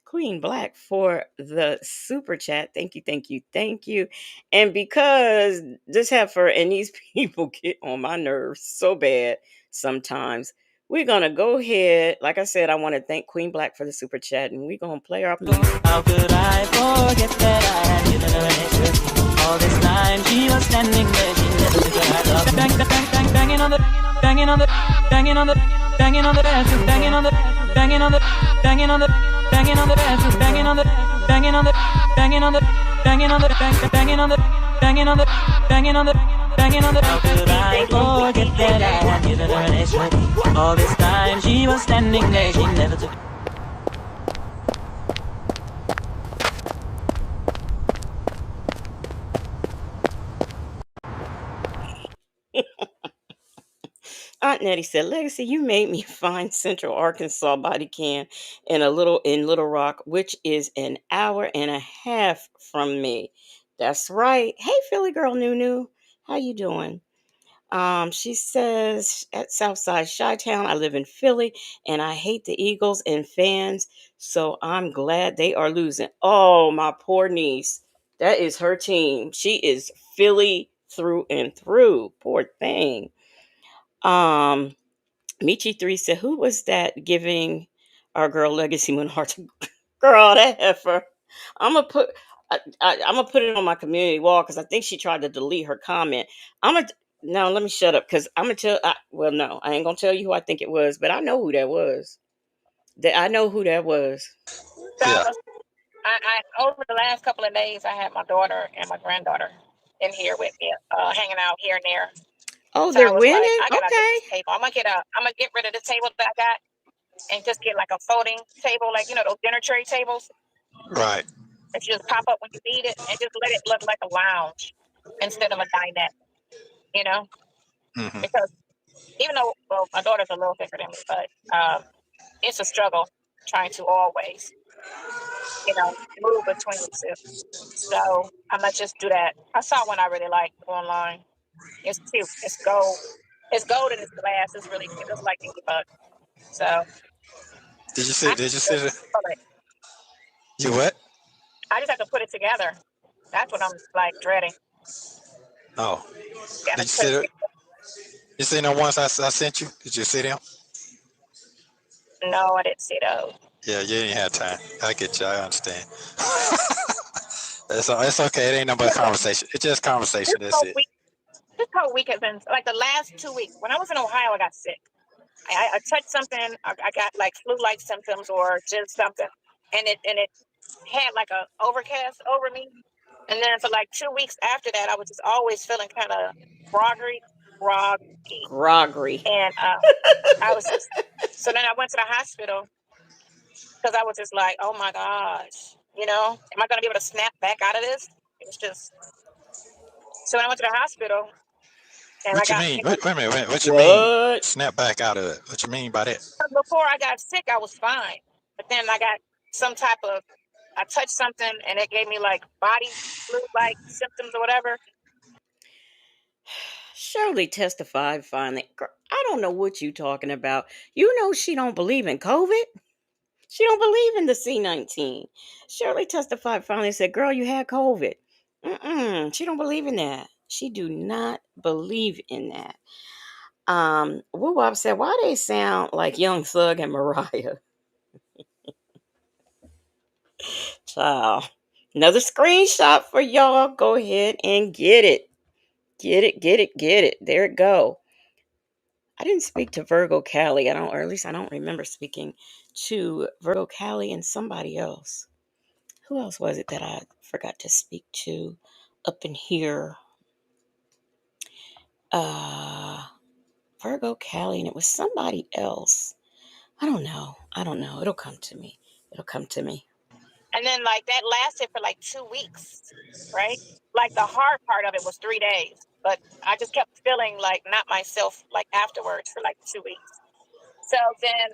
Queen Black, for the super chat. Thank you, thank you, thank you. And because this heifer and these people get on my nerves so bad sometimes, we're gonna go ahead. Like I said, I want to thank Queen Black for the super chat, and we're gonna play our music. How could I forget that I had given her an extra? All this time she was standing there, she never took her eyes off me. Banging on the banging on the banging on the banging on the bathroom, banging on the banging on the banging on the banging on the bathroom, banging on the banging on the banging on the banging on the banging on the banging on the banging on the banging on the. How could I forget that I had given her an extra? All this time she was standing there, she never took. Aunt Nettie said, Legacy, you made me find Central Arkansas body cam in Little Rock, which is an hour and a half from me. That's right. Hey, Philly girl Nunu. How you doing? She says at Southside Chi-Town, I live in Philly and I hate the Eagles and fans, so I'm glad they are losing. Oh, my poor niece. That is her team. She is Philly through and through. Poor thing. Um, Michi3 said, who was that giving our girl Legacy Moon hearts? Girl, that heifer. I'm gonna put I'm gonna put it on my community wall because I think she tried to delete her comment. I'm gonna No, let me shut up because I'm gonna well, no, I ain't gonna tell you who I think it was, but I know who that was. I know who that was. Yeah. I over the last couple of days, I had my daughter and my granddaughter in here with me, hanging out here and there. Oh, So I they're was like, winning. I gotta get Okay. this table. I'm gonna get rid of the table that I got and just get like a folding table, like those dinner tray tables Right. that you just pop up when you need it, and just let it look like a lounge instead of a dinette. You know, Mm-hmm. because even though my daughter's a little bigger than me, but it's a struggle trying to always move between the two. So I'm gonna just do that. I saw one I really like online. It's cute. It's gold. It's gold and it's glass. It's really cute. It's like $80. So Did you I see? Did you see the? put it. You what? I just have to put it together. That's what I'm like dreading. Oh. Gotta Did you put see it the? together. You seen the ones I sent you? Did you see them? No, I didn't see those. Yeah, you didn't have time. I get you. I understand. It's okay. It ain't no but conversation. It's just This conversation. That's whole it. week, this whole week has been like the last 2 weeks. When I was in Ohio, I got sick. I touched something. I got like flu-like symptoms or just something, and it had like a overcast over me. And then for like 2 weeks after that, I was just always feeling kind of groggy, Groggery. and I was just. So then I went to the hospital because I was just like, oh my gosh, am I going to be able to snap back out of this? It was just. So when I went to the hospital and I What you got, mean? Wait a minute. Wait, what you mean? What? Snap back out of it. What you mean by that? before I got sick, I was fine. But then I got some type of, I touched something and it gave me like body flu like symptoms or whatever. Shirley testified finally. I don't know what you talking about. You know she don't believe in COVID. She don't believe in the C-19. Shirley testified finally and said, girl, you had COVID. She don't believe in that. She do not believe in that. Woo Wop said, why they sound like Young Thug and Mariah? Child. Another screenshot for y'all. Go ahead and get it. Get it, get it, get it. There it go. I didn't speak to Virgo Cali. Or at least I don't remember speaking to Virgo Cali and somebody else. Who else was it that I forgot to speak to up in here? Uh Virgo Cali, and it was somebody else. I don't know. It'll come to me. It'll come to me. And then like that lasted for like 2 weeks, right? Like the hard part of it was 3 days. But I just kept feeling like not myself like afterwards for like 2 weeks. So then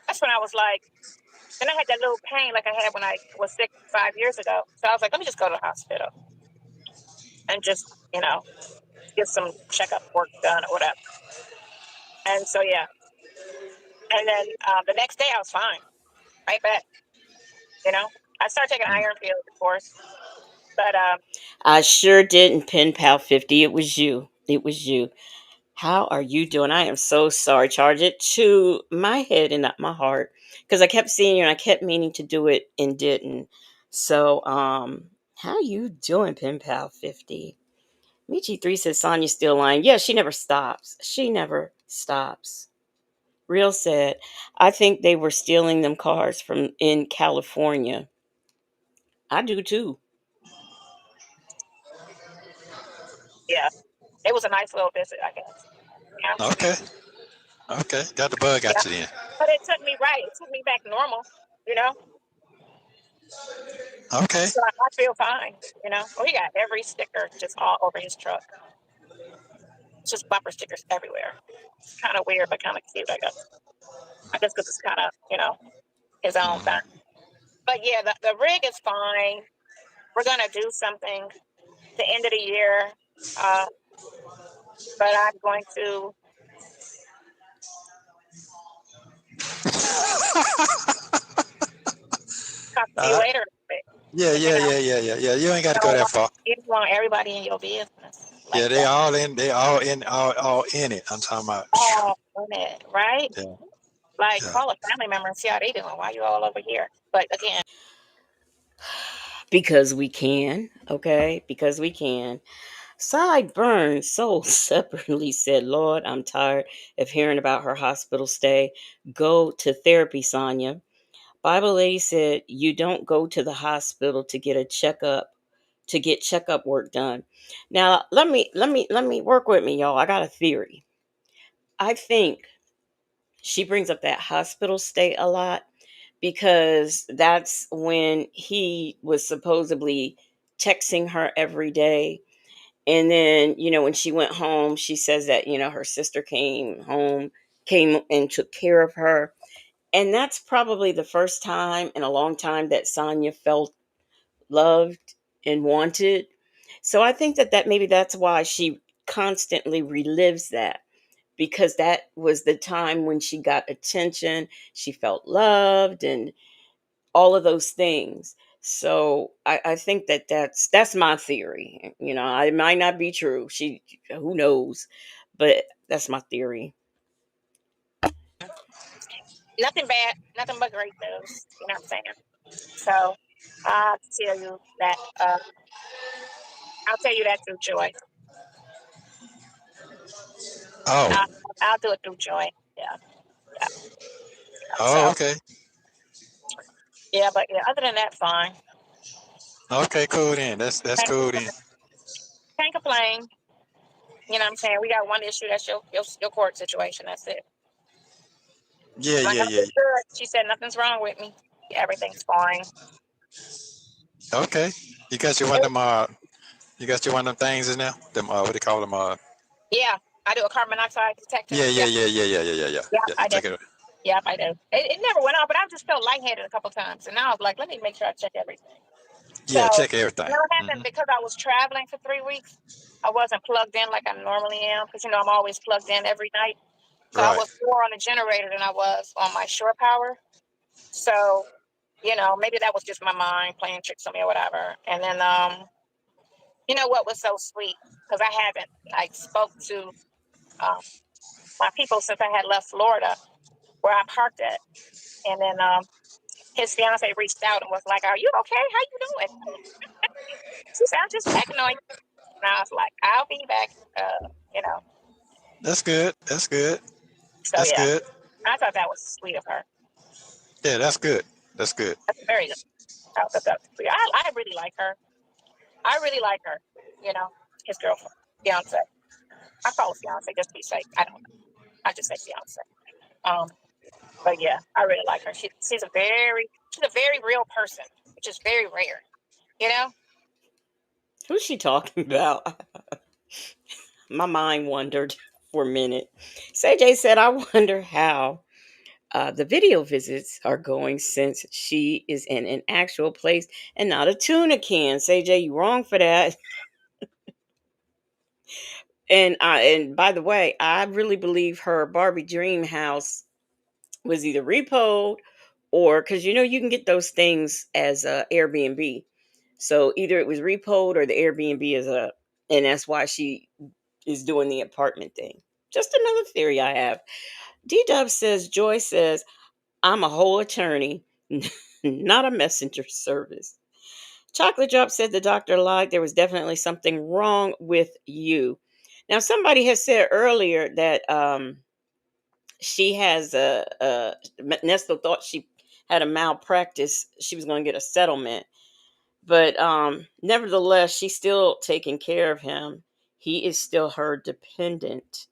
that's when I was like, then I had that little pain like I had when I was sick 5 years ago. So I was like, let me just go to the hospital and just, get some checkup work done or whatever. And so, yeah. And then the next day I was fine, right back, I started taking iron pills, of course. But I sure didn't pen pal 50. It was you. It was you. How are you doing? I am so sorry. Charge it to my head and not my heart. Because I kept seeing you and I kept meaning to do it and didn't. So, how you doing, pen pal 50? Michi3 says Sonya's still lying. Yeah, she never stops. She never stops. Real said, I think they were stealing them cars from in California. I do too. yeah, it was a nice little visit, I guess. Yeah. Okay. Okay. Got the bug Yeah. out you then. But it took me right. It took me back normal, you know? Okay. So I feel fine, Well, he got every sticker just all over his truck. It's just bumper stickers everywhere. It's kind of weird, but kind of cute, I guess. I guess because it's kind of, his own thing. But yeah, the rig is fine. We're going to do something the end of the year. But I'm going to talk to you later. Yeah, But, yeah, yeah, yeah, yeah, yeah. You ain't got to go that far. you don't want everybody in your business. Like Yeah, they that. all in. They all in it. I'm talking about. Oh, it, right? Yeah. Like, Yeah. call a family member and see how they doing. Why you all over here? But again, Because we can, okay? Because we can. Sideburns sold separately said, Lord, I'm tired of hearing about her hospital stay. Go to therapy, Sonya. Bible Lady said, you don't go to the hospital to get a checkup, to get checkup work done. Now, let me work with me, y'all. I got a theory. I think she brings up that hospital stay a lot because that's when he was supposedly texting her every day. And then, when she went home, she says that, her sister came home, came and took care of her. And that's probably the first time in a long time that Sonya felt loved and wanted. So I think that maybe that's why she constantly relives that, because that was the time when she got attention, she felt loved, and all of those things. So I think that's my theory. It might not be true. Who knows, but That's my theory. Nothing bad, nothing but great news. You know what I'm saying? So I'll tell you that. I'll tell you that through Joy. Oh. I'll, I'll do it through Joy. Yeah, yeah. Oh, So okay. yeah, but yeah. Other than that, fine. Okay, cool then. That's Can't cool then. complain. Can't complain. You know what I'm saying? We got one issue. That's your court situation. That's it. Yeah, Like yeah, I yeah. said, good. She said nothing's wrong with me. Everything's fine. Okay. You got you one of them you got you one of them things in there? Them what they call them Yeah, I do a carbon monoxide detector. yeah, yeah, Yeah, yeah, yeah, yeah, yeah, yeah, yeah. yeah, Yeah, I do. check it out. Yeah, I do. It never went off, but I just felt lightheaded a couple times, and now I was like, let me make sure I check everything. So, Yeah, check you everything. know what Hmm. happened? Because I was traveling for 3 weeks, I wasn't plugged in like I normally am. Because I'm always plugged in every night. So I Right. was more on the generator than I was on my shore power. So, maybe that was just my mind playing tricks on me or whatever. And then, you know what was so sweet? Because I haven't like spoke to um, my people since I had left Florida, where I parked at. And then his fiance reached out and was like, "Are you okay? How you doing?" She said, "I'm just checking on you." And I was like, "I'll be back." You know. That's good. That's good. So That's yeah, good. I thought that was sweet of her. Yeah, that's good. That's good. That's very good. I thought that was sweet. I really like her. I really like her. You know, his girlfriend, fiance. I call her fiance just to be safe. I don't know. I just say fiance. Um, but yeah, I really like her. She's a very real person, which is very rare. You know. Who's she talking about? My mind wandered for a minute. CJ said, I wonder how the video visits are going since she is in an actual place and not a tuna can. CJ, you wrong for that. And by the way, I really believe her Barbie dream house was either repoed or because you can get those things as a Airbnb. So either it was repoed or the Airbnb is and that's why she is doing the apartment thing. Just another theory I have. D Dub says, Joy says, I'm a whole attorney, not a messenger service. Chocolate Drop said the doctor lied. There was definitely something wrong with you. Now, somebody has said earlier that she has Nesto thought she had a malpractice. She was going to get a settlement. But nevertheless, she's still taking care of him. He is still her dependent.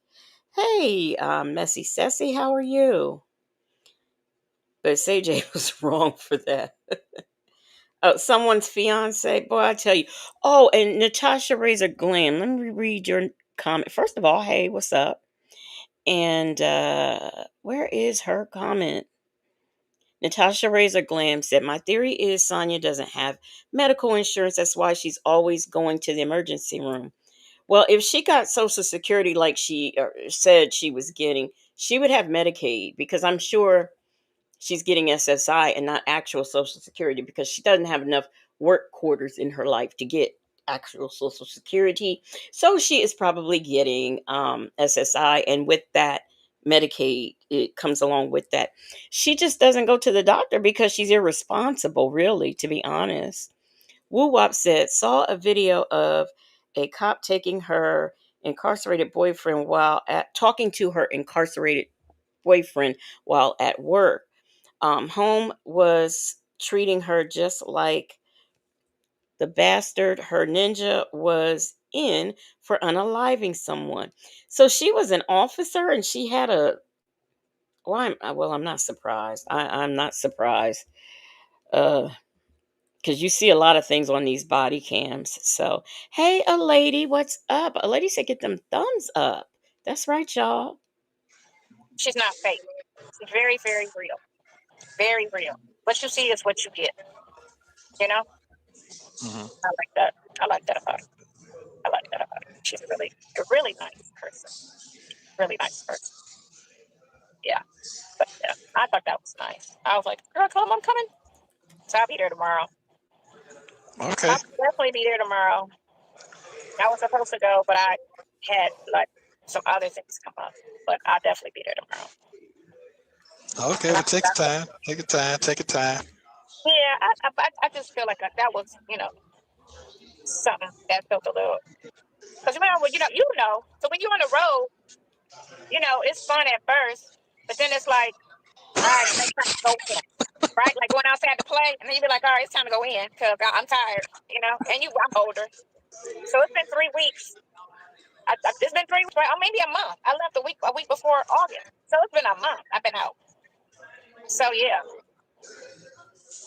Hey, Messy Sassy, how are you? But CJ was wrong for that. Someone's fiance, boy, I tell you. Oh, and Natasha Razor Glenn, let me read your comment. First of all, hey, what's up? And where is her comment? Natasha Razor Glam said, my theory is Sonya doesn't have medical insurance. That's why she's always going to the emergency room. Well, if she got Social Security like she said she was getting, she would have Medicaid because I'm sure she's getting SSI and not actual Social Security because she doesn't have enough work quarters in her life to get actual Social Security. So she is probably getting SSI, and with that, Medicaid it comes along with that. She just doesn't go to the doctor because she's irresponsible, really, to be honest. Woo Wop said, saw a video of a cop taking her incarcerated boyfriend while at talking to her incarcerated boyfriend while at work. Home was treating her just like the bastard her ninja was in for unaliving someone. So she was an officer and she had a. I'm not surprised. I'm not surprised. Because you see a lot of things on these body cams. So, hey, a lady, what's up? A lady said, get them thumbs up. That's right, y'all. She's not fake. She's very, very real. Very real. What you see is what you get. You know? Hmm. I like that. I like that about her. I like that about her. She's a really nice person. Really nice person. Yeah. But yeah, I thought that was nice. I was like, girl, come, I'm coming. So I'll be there tomorrow. Okay. I'll definitely be there tomorrow. I was supposed to go, but I had like some other things come up. But I'll definitely be there tomorrow. Okay, well, take your time. Take your time. Take your time. Yeah, I just feel like that was, something that felt a little. Because remember, so when you're on the road, it's fun at first, but then it's like, all right, it's time to go in, right? Like going outside to play, and then you be like, all right, it's time to go in because I'm tired, and I'm older. So it's been 3 weeks. It's been 3 weeks, right? Or maybe a month. I left a week before August. So it's been a month I've been out. So yeah,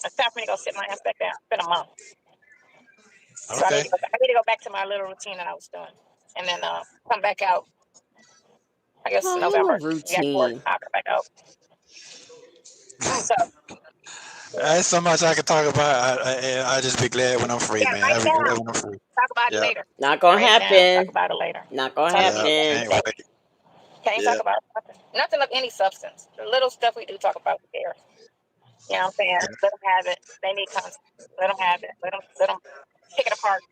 it's time for me to go sit my ass back down. It's been a month. So Okay. I need to go back to my little routine that I was doing. And then come back out, I guess Oh, your November. little Yeah, court, routine. I'll come back out. So Ain't so much I can talk about. I just be glad when I'm free, yeah, man. write I it be glad down. when I'm free. Talk about it Yeah. later. Not gonna Write it down. Talk happen. about it later. Not gonna Talk Yeah. happen. Can't wait. Can't talk Yeah. about nothing. Nothing of any substance. The little stuff we do talk about with there. You know what I'm saying? Let them have it. They need content. Let them have it. Let them pick it apart.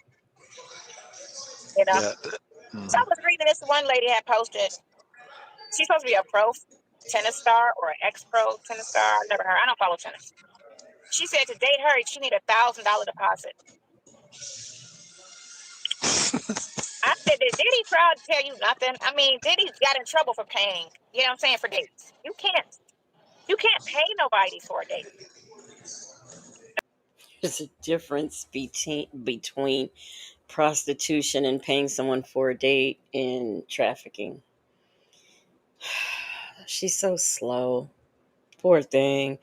You know. Yeah. So I was reading this one lady had posted. She's supposed to be a pro tennis star or an ex-pro tennis star. I've never heard. I don't follow tennis. She said to date her, she need $1,000 deposit. I said, did Diddy try to tell you nothing? I mean, Diddy got in trouble for paying. You know what I'm saying, for dates. You can't pay nobody for a date. There's a difference between prostitution and paying someone for a date and trafficking. She's so slow. Poor thing.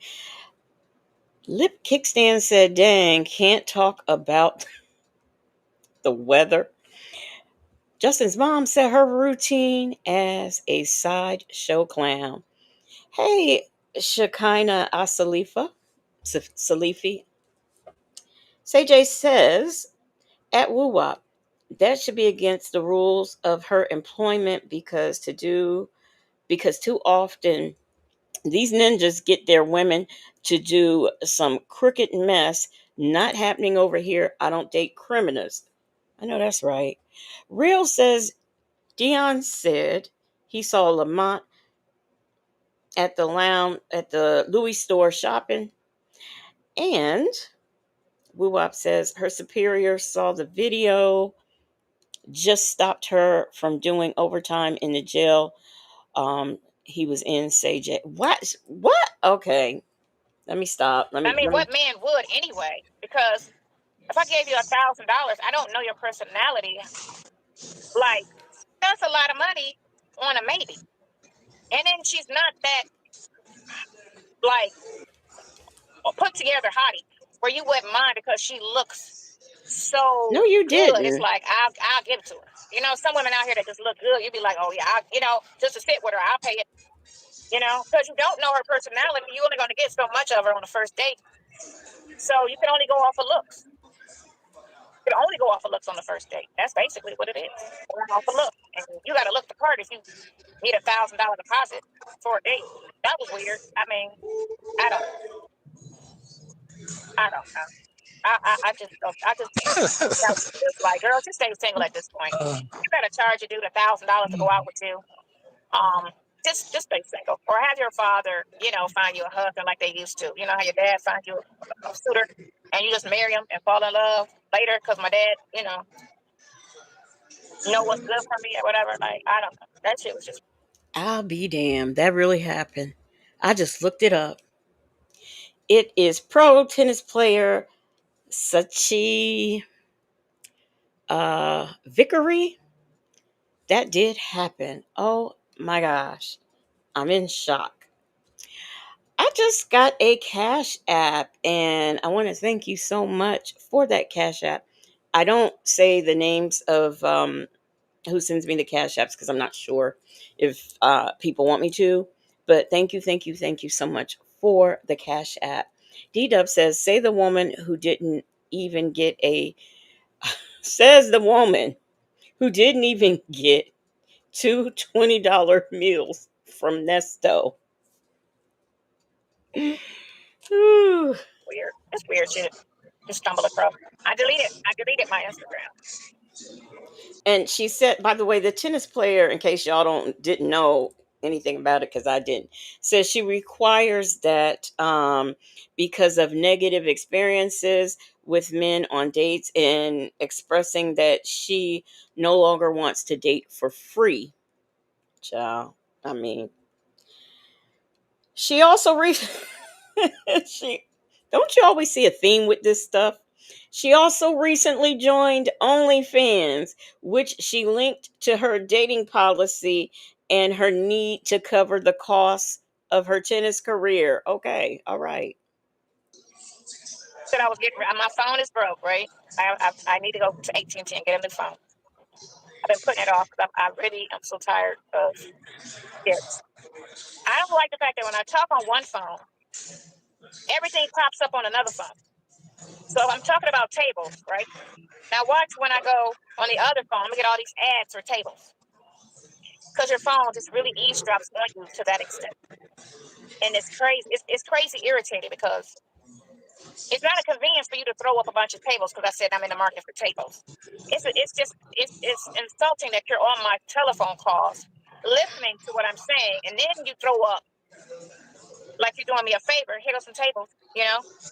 Lip Kickstand said, dang, can't talk about the weather. Justin's mom set her routine as a sideshow clown. Hey, Shekinah Salifi. CJ says, at Woo Wop, that should be against the rules of her employment because too often these ninjas get their women to do some crooked mess. Not happening over here. I don't date criminals. I know that's right. Real says Dion said he saw Lamont at the lounge at the Louis store shopping, and Woo Wop says her superior saw the video, just stopped her from doing overtime in the jail. He was in. Say J. What? What? Okay. Let me stop. Let I me. mean, Let me. what man would anyway? Because if I gave you $1,000, I don't know your personality. Like, that's a lot of money on a maybe. And then she's not that like put together hottie where you wouldn't mind because she looks No, so you good. It's didn't. like I'll give it to her. Some women out here that just look good. You'd be like, oh yeah, just to sit with her, I'll pay it. Because you don't know her personality. You're only going to get so much of her on the first date. So you can only go off of looks. You can only go off of looks on the first date. That's basically what it is. Going off of look, and you got to look the part if you need $1,000 deposit for a date. That was weird. I mean, I don't, I don't know. I just don't. I just think that was just like, girl, just stay single at this point. You got to charge a dude $1,000 to go out with you. Um, just stay single, or have your father, find you a husband like they used to. You know how your dad finds you a suitor, and you just marry him and fall in love later because my dad, know what's good for me or whatever. Like I don't know. That shit was just. I'll be damned. That really happened. I just looked it up. It is pro tennis player Sachi Vickery. That did happen. Oh my gosh. I'm in shock. I just got a Cash App and I want to thank you so much for that Cash App. I don't say the names of who sends me the Cash Apps because I'm not sure if people want me to. But thank you so much for the Cash App. D Dub says, say the woman who didn't even get a, says the woman who didn't even get two $20 meals from Nesto. Whew. Weird. It's weird shit. Just stumble across. I deleted my Instagram. And she said, by the way, the tennis player, in case y'all didn't know anything about it, because I didn't, says she requires that because of negative experiences with men on dates and expressing that she no longer wants to date for free. Child, I mean, she also she don't you always see a theme with this stuff? She also recently joined OnlyFans, which she linked to her dating policy and her need to cover the costs of her tennis career. Okay, all right. Said I was getting my phone is broke, right? I need to go to AT&T and get a new phone. I've been putting it off because I really am so tired of it. I don't like the fact that when I talk on one phone, everything pops up on another phone. So if I'm talking about tables, right? Now watch when I go on the other phone, I'm gonna get all these ads for tables. Because your phone just really eavesdrops on you to that extent. And it's crazy. It's crazy irritating because it's not a convenience for you to throw up a bunch of tables because I said I'm in the market for tables. It's insulting that you're on my telephone calls listening to what I'm saying, and then you throw up like you're doing me a favor. Here go some tables,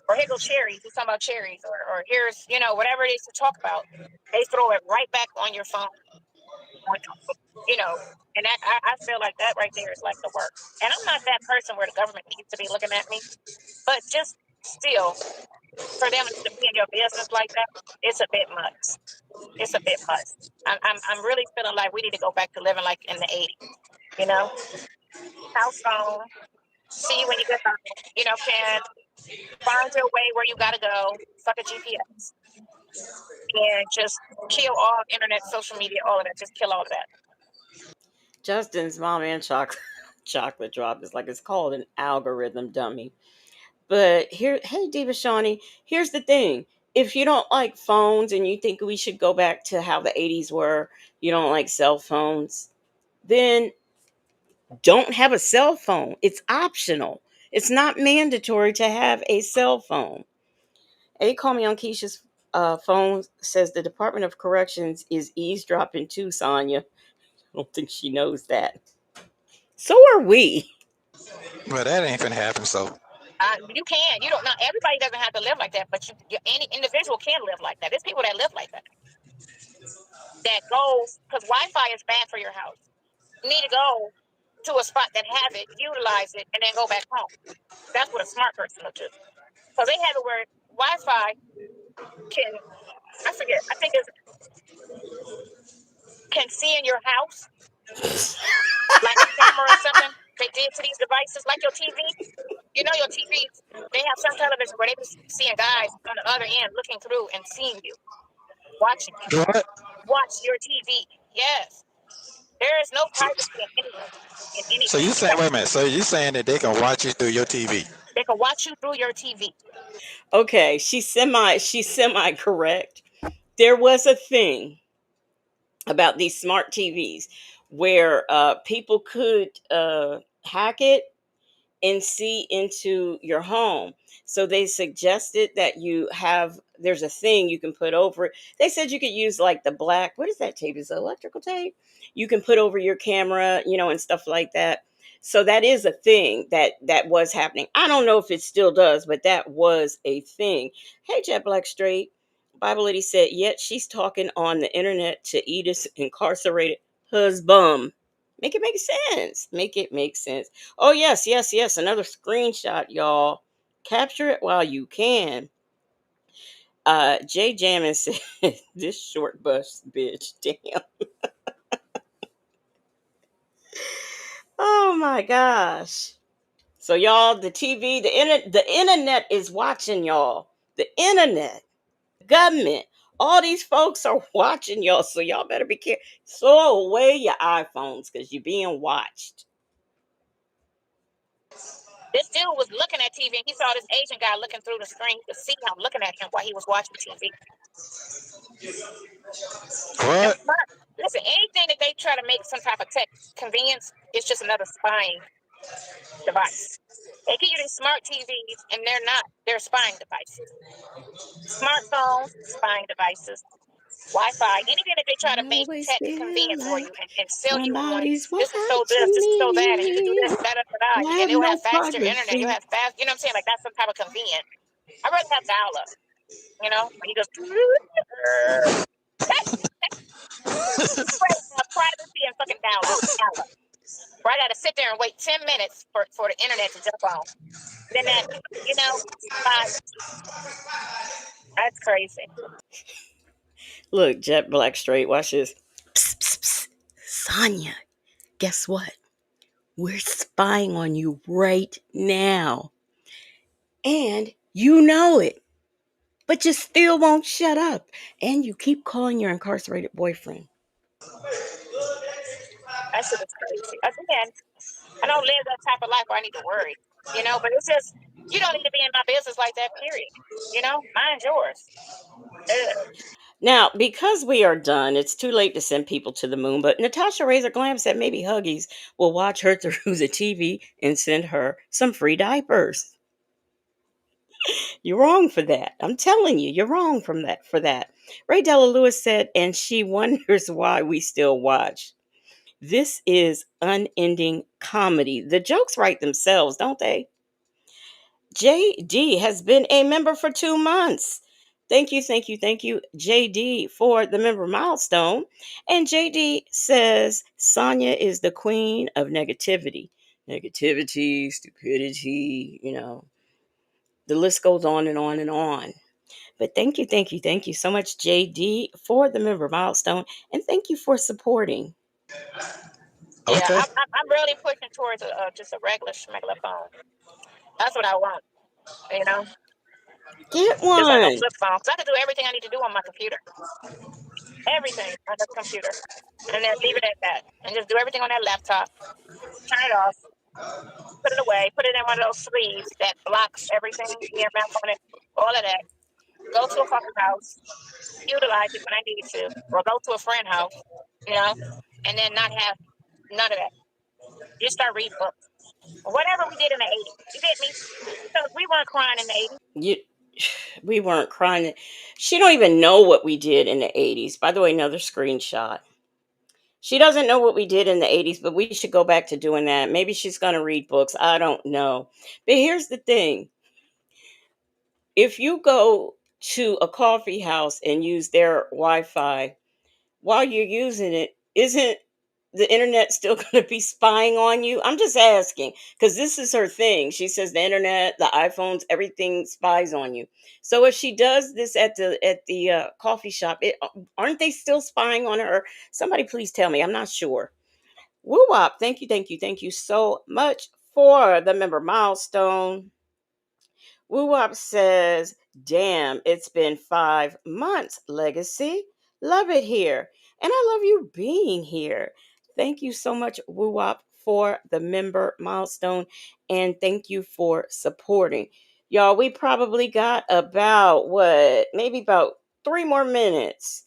or here go cherries. We're talking about cherries, or here's whatever it is to talk about. They throw it right back on your phone, you know. And I feel like that right there is like the work. And I'm not that person where the government needs to be looking at me, but just still, for them to be in your business like that, it's a bit much. It's a bit much. I'm really feeling like we need to go back to living like in the 80s. You know, house phone. See you when you get home. Can find your way where you gotta go. Fuck a GPS and just kill all internet, social media, all of that. Just kill all of that. Justin's mom and chocolate drop is like it's called an algorithm dummy. But here, hey, Diva Shawnee, here's the thing. If you don't like phones and you think we should go back to how the 80s were, you don't like cell phones, then don't have a cell phone. It's optional. It's not mandatory to have a cell phone. A call me on Keisha's phone says the Department of Corrections is eavesdropping too, Sonya. I don't think she knows that. So are we. But that ain't finna happen. So You can. You don't know. Everybody doesn't have to live like that, but any individual can live like that. There's people that live like that. That goes because Wi-Fi is bad for your house. You need to go to a spot that have it, utilize it, and then go back home. That's what a smart person will do. Because they have it where Wi-Fi can, I forget, I think it's can see in your house like a camera or something. They did to these devices, like your TV. Your TVs. They have some television where they be seeing guys on the other end looking through and seeing you, watching you. what? Watch your TV. Yes, there is no privacy in anything. In So anything, you saying wait a minute? So you saying that they can watch you through your TV? they can watch you through your TV. Okay, she's semi correct. There was a thing about these smart TVs where people could hack it and see into your home. So they suggested that there's a thing you can put over it. They said you could use like the black, what is that tape? Is it electrical tape? You can put over your camera, and stuff like that. So that is a thing that was happening. I don't know if it still does, but that was a thing. Hey, Jet Black Straight. Bible Lady said, yet she's talking on the internet to Edith's incarcerated husband. Make it make sense. Make it make sense. Oh, yes, yes, yes. Another screenshot, y'all. Capture it while you can. Jay Jammin said, this short bus bitch. Damn. Oh my gosh. So y'all, the TV, the internet is watching y'all. The internet, government, all these folks are watching y'all. So y'all better be careful. Throw away your iPhones because you're being watched. This dude was looking at TV and he saw this Asian guy looking through the screen to see him looking at him while he was watching TV. What? Listen, anything that they try to make some type of tech convenience is just another spying device. They give you these smart TVs and they're not. They're spying devices. Smartphones, spying devices. Wi-Fi, anything that they try to I make always tech feel convenient for you like and sell you on somebody's this is so this is so that, and you can do watching this, me. da da da da, I and have it'll no have faster internet. You'll privacy. have fast, you know what I'm saying? Like that's some type of convenient. I'd rather have dial-up, you know, when you just privacy and fucking dial-up. Where I got to sit there and wait 10 minutes for the internet to jump on. Then that, you know, uh, that's crazy. Look, Jet Black Straight, watch this. Psst, psst, psst. Sonya, guess what? We're spying on you right now. And you know it. But you still won't shut up. And you keep calling your incarcerated boyfriend. That shit is crazy. Again, I don't live that type of life where I need to worry, you know, but it's just, you don't need to be in my business like that, period. You know, mine's yours. Ugh. Now, because we are done, it's too late to send people to the moon, but Natasha Razor Glam said maybe Huggies will watch her through the TV and send her some free diapers. You're wrong for that. I'm telling you, you're wrong from that for that. Ray Della Lewis said, and she wonders why we still watch. This is unending comedy. The jokes write themselves, don't they? JD has been a member for 2 months. Thank you, thank you, thank you, JD, for the member milestone. And JD says Sonya is the queen of negativity. Negativity, stupidity, the list goes on and on and on. But thank you so much, JD, for the member milestone. And thank you for supporting. Yeah, Okay. I'm really pushing towards just a regular schmegular phone. That's what I want, you know, Get just like a one. flip phone. Because I can do everything I need to do on my computer. Everything on the computer. And then leave it at that. And just do everything on that laptop. Turn it off. Put it away. Put it in one of those sleeves that blocks everything. EMF on it. All of that. Go to a fucking house. Utilize it when I need to. Or go to a friend's house, you know, and then not have none of that. Just start reading books. Whatever we did in the 80s. You get me? Because we weren't crying in the 80s. You, we weren't crying. She don't even know what we did in the 80s. By the way, another screenshot. She doesn't know what we did in the 80s, but we should go back to doing that. Maybe she's going to read books. I don't know. But here's the thing. If you go to a coffee house and use their Wi-Fi while you're using it, isn't the internet still going to be spying on you? I'm just asking because this is her thing. She says the internet, the iPhones, everything spies on you. So if she does this at the coffee shop, aren't they still spying on her? Somebody please tell me. I'm not sure. Woo wop! Thank you so much for the member milestone. Woo Wop says, damn, it's been 5 months, Legacy. Love it here. And I love you being here. Thank you so much, Woo Wop, for the member milestone. And thank you for supporting. Y'all, we probably got maybe about 3 more minutes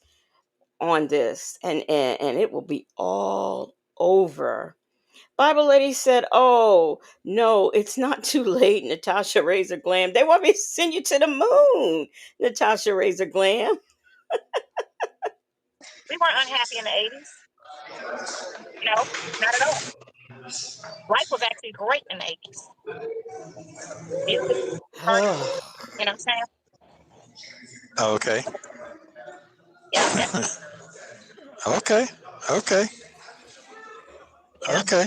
on this. And it will be all over. Bible lady said, oh, no, it's not too late, Natasha Razor Glam. They want me to send you to the moon, Natasha Razor Glam. We weren't unhappy in the 80s. No, not at all. Life was actually great in the 80s. Music, furniture, Oh, you know what I'm saying? Okay. Yeah, yeah, Okay. Okay. yeah. Okay.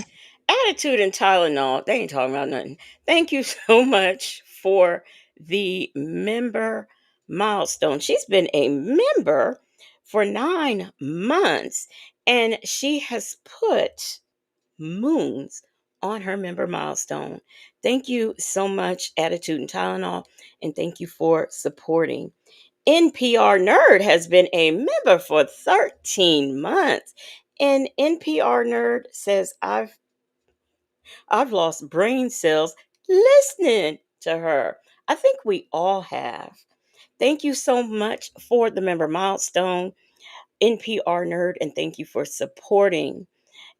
Attitude and Tylenol, they ain't talking about nothing. Thank you so much for the member milestone. She's been a member for 9 months and she has put moons on her member milestone. Thank you so much, Attitude and Tylenol, and thank you for supporting. NPR Nerd has been a member for 13 months. And NPR Nerd says, I've lost brain cells listening to her. I think we all have. Thank you so much for the member milestone, NPR Nerd, and thank you for supporting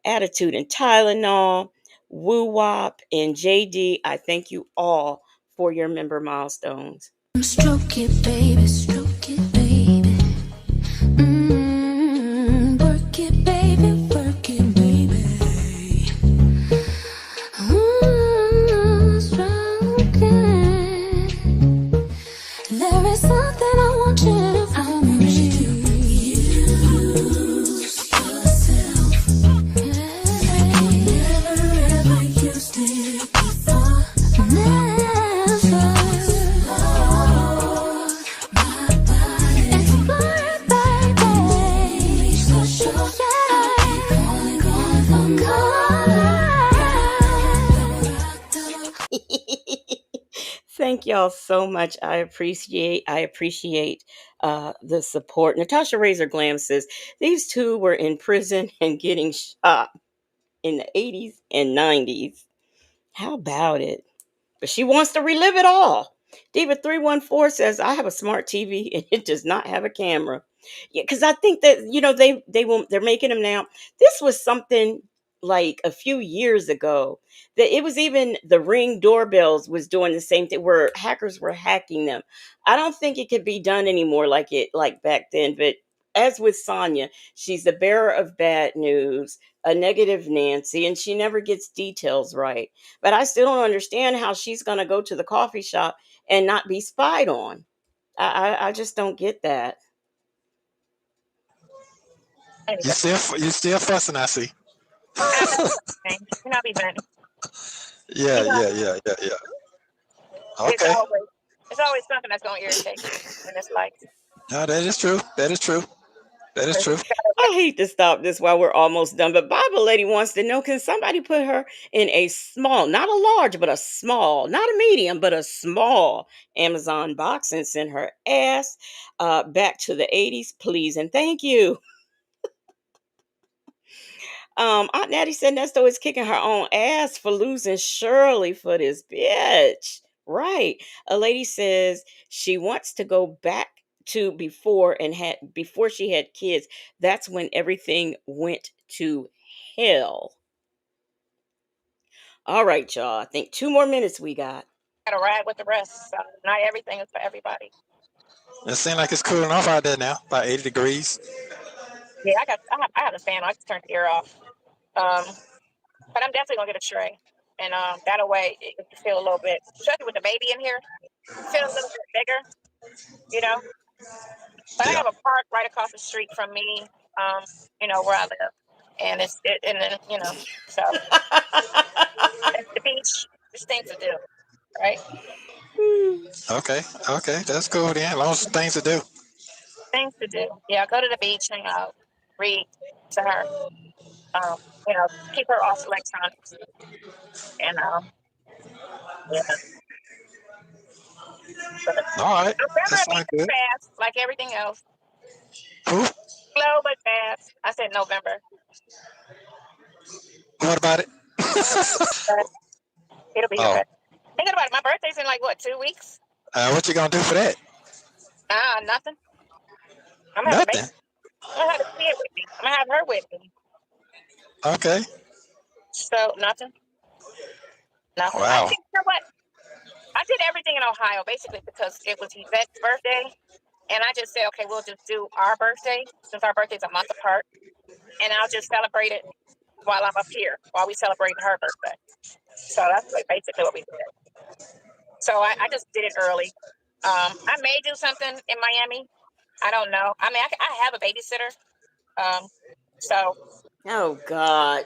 Attitude and Tylenol, Woo Wop, and JD. I thank you all for your member milestones. Stroke it, baby, stroke it, baby. Thank y'all so much. I appreciate the support. Natasha Razor Glam says these two were in prison and getting shot in the 80s and 90s. How about it? But she wants to relive it all. Diva314 says, I have a smart TV and it does not have a camera. Yeah, because I think that, they're making them now. This was something like a few years ago that it was even the Ring doorbells was doing the same thing where hackers were hacking them. I don't think it could be done anymore like back then. But as with Sonya, she's the bearer of bad news, a negative Nancy, and she never gets details right. But I still don't understand how she's going to go to the coffee shop and not be spied on. I just don't get that. You still fussing, I see. You're not even. Yeah, yeah, yeah, yeah, yeah. It's Okay. always it's always something that's gonna irritate you in this life. No, that is true. That is true. That is true. I hate to stop this while we're almost done, but Bible Lady wants to know, can somebody put her in a small, not a large, but a small, not a medium, but a small Amazon box and send her ass back to the 80s, please and thank you. Aunt Natty said Nesto is kicking her own ass for losing Shirley for this bitch. Right. A lady says she wants to go back to before she had kids. That's when everything went to hell. All right, y'all. I think 2 more minutes we got. Gotta ride with the rest. So not everything is for everybody. It seems like it's cooling off out there now, about 80 degrees. Yeah, I have a fan. I just turned the air off. But I'm definitely gonna get a tray, and that way it can feel a little bit, especially with the baby in here, feel a little bit bigger, you know. But I Yeah. have a park right across the street from me, where I live, and and then so at the beach, there's things to do, right? Okay. Okay. That's cool then. As long as things to do. Things to do. Yeah, go to the beach, hang out, read to her, um, you know, keep her off electronics, and yeah. But All right. November That will be sounds good. fast, like everything else. Who? Slow but fast. I said November. What about it? But it'll be Oh. alright. Thinking about it, my birthday's in like what, 2 weeks? What you gonna do for that? Nothing. I'm gonna have a baby. Nothing. I'm gonna have a kid with me. I'm gonna have her with me. Okay. So nothing. Nothing. I Wow. think you know what? I did everything in Ohio basically because it was Yvette's birthday. And I just said, okay, we'll just do our birthday since our birthday's a month apart. And I'll just celebrate it while I'm up here, while we celebrate her birthday. So that's basically what we did. So I just did it early. I may do something in Miami. I don't know. I mean, I have a babysitter. So, Oh, God.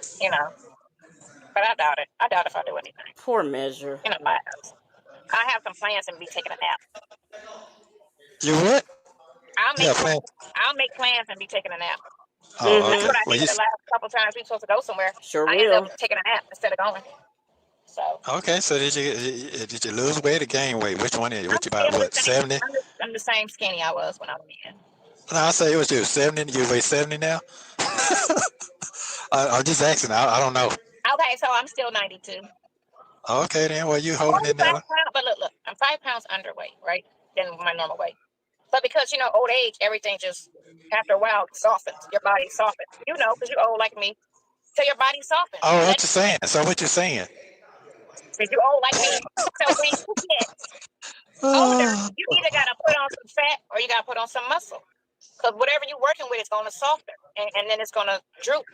But I doubt it. I doubt if I do anything. Poor measure. My house. I have some plans and be taking a nap. You what? I'll Yeah, make plan. I'll make plans and be taking a nap. Oh, That's okay. what I Well, did you the last couple times we were supposed to go somewhere. Sure I ended up will. taking a nap instead of going. So okay? So did you lose weight or gain weight? Which one is? I'm What you about? still the What same. 70? I'm the same skinny I was when I was in. No, I say it was you 70. You weigh 70 now. I'm just asking. I don't know. Okay, so I'm still 92. Okay, then. Well, you I'm holding only in 5 there. pounds, but look, I'm 5 pounds underweight, right? Than my normal weight. But because old age, everything just after a while softens. Your body softens. Because you're old like me. So your body softens. Oh, what you saying? So what you saying? Because you're old like me. So when you get older, you either got to put on some fat or you got to put on some muscle. Because whatever you're working with is going to soften. And then it's going to droop.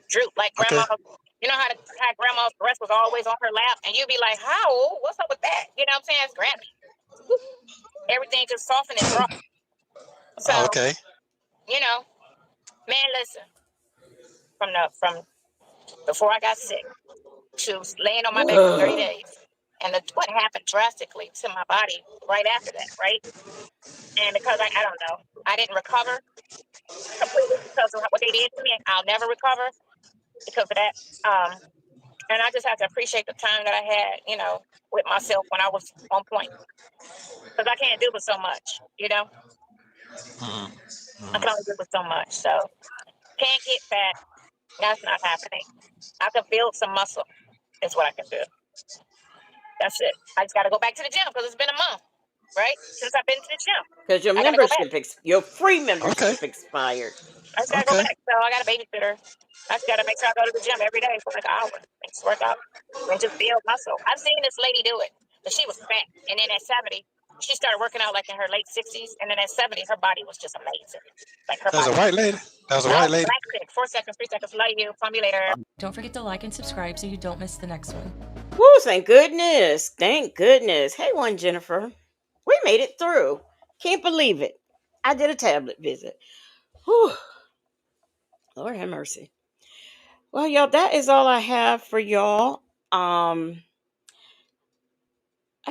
Droop. Like Okay. grandma. You know how grandma's breast was always on her lap? And you'd be like, how? What's up with that? You know what I'm saying? It's Grammy. Everything just softened and dropped. So, Okay. man, listen. From before I got sick to laying on my back for 30 days. and what happened drastically to my body right after that, right? And because I don't know, I didn't recover completely because of what they did to me, and I'll never recover because of that. And I just have to appreciate the time that I had, with myself when I was on point, because I can't do with so much, I can only do with so much. So can't get fat. That's not happening. I can build some muscle. Is what I can do. That's it. I just got to go back to the gym because it's been a month, right, since I've been to the gym. Because your I got to go back. your free Okay. membership expired. I just got to go Okay. back. So I got a babysitter. I just got to make sure I go to the gym every day for like an hour and just work out and just build muscle. I've seen this lady do it, but she was fat, and then at 70, she started working out like in her late 60s, and then at 70, her body was just amazing. Like her That's a body. white lady. That's a No, white lady. black chick. 4 seconds, 3 seconds. Love you. Call me later. Don't forget to like and subscribe so you don't miss the next one. Woo, thank goodness. Thank goodness. Hey, one Jennifer. We made it through. Can't believe it. I did a tablet visit. Whew. Lord have mercy. Well, y'all, that is all I have for y'all. I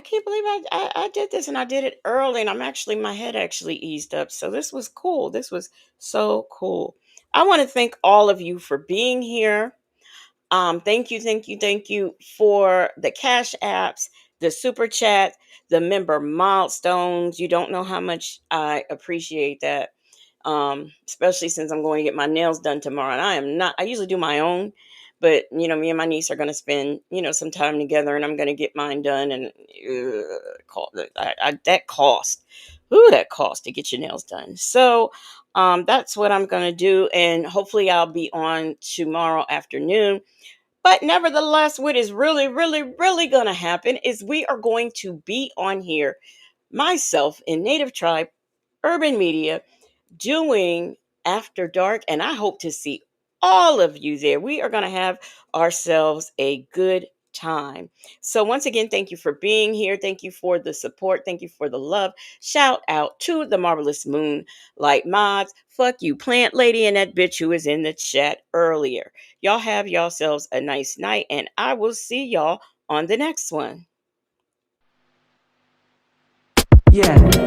can't believe I did this and I did it early, and my head actually eased up. So this was cool. This was so cool. I want to thank all of you for being here. Thank you, thank you, thank you for the cash apps, the super chat, the member milestones. You don't know how much I appreciate that. Especially since I'm going to get my nails done tomorrow. And I usually do my own, but me and my niece are going to spend, some time together, and I'm going to get mine done. And that cost, that cost to get your nails done. So, that's what I'm going to do. And hopefully I'll be on tomorrow afternoon. But nevertheless, what is really, really, really going to happen is we are going to be on here, myself in Native Tribe Urban Media, doing After Dark, and I hope to see all of you there. We are going to have ourselves a good time. So once again, thank you for being here. Thank you for the support. Thank you for the love. Shout out to the Marvelous Moonlight Mods. Fuck you, Plant Lady, and that bitch who was in the chat earlier. Y'all have yourselves a nice night, and I will see y'all on the next one. Yeah.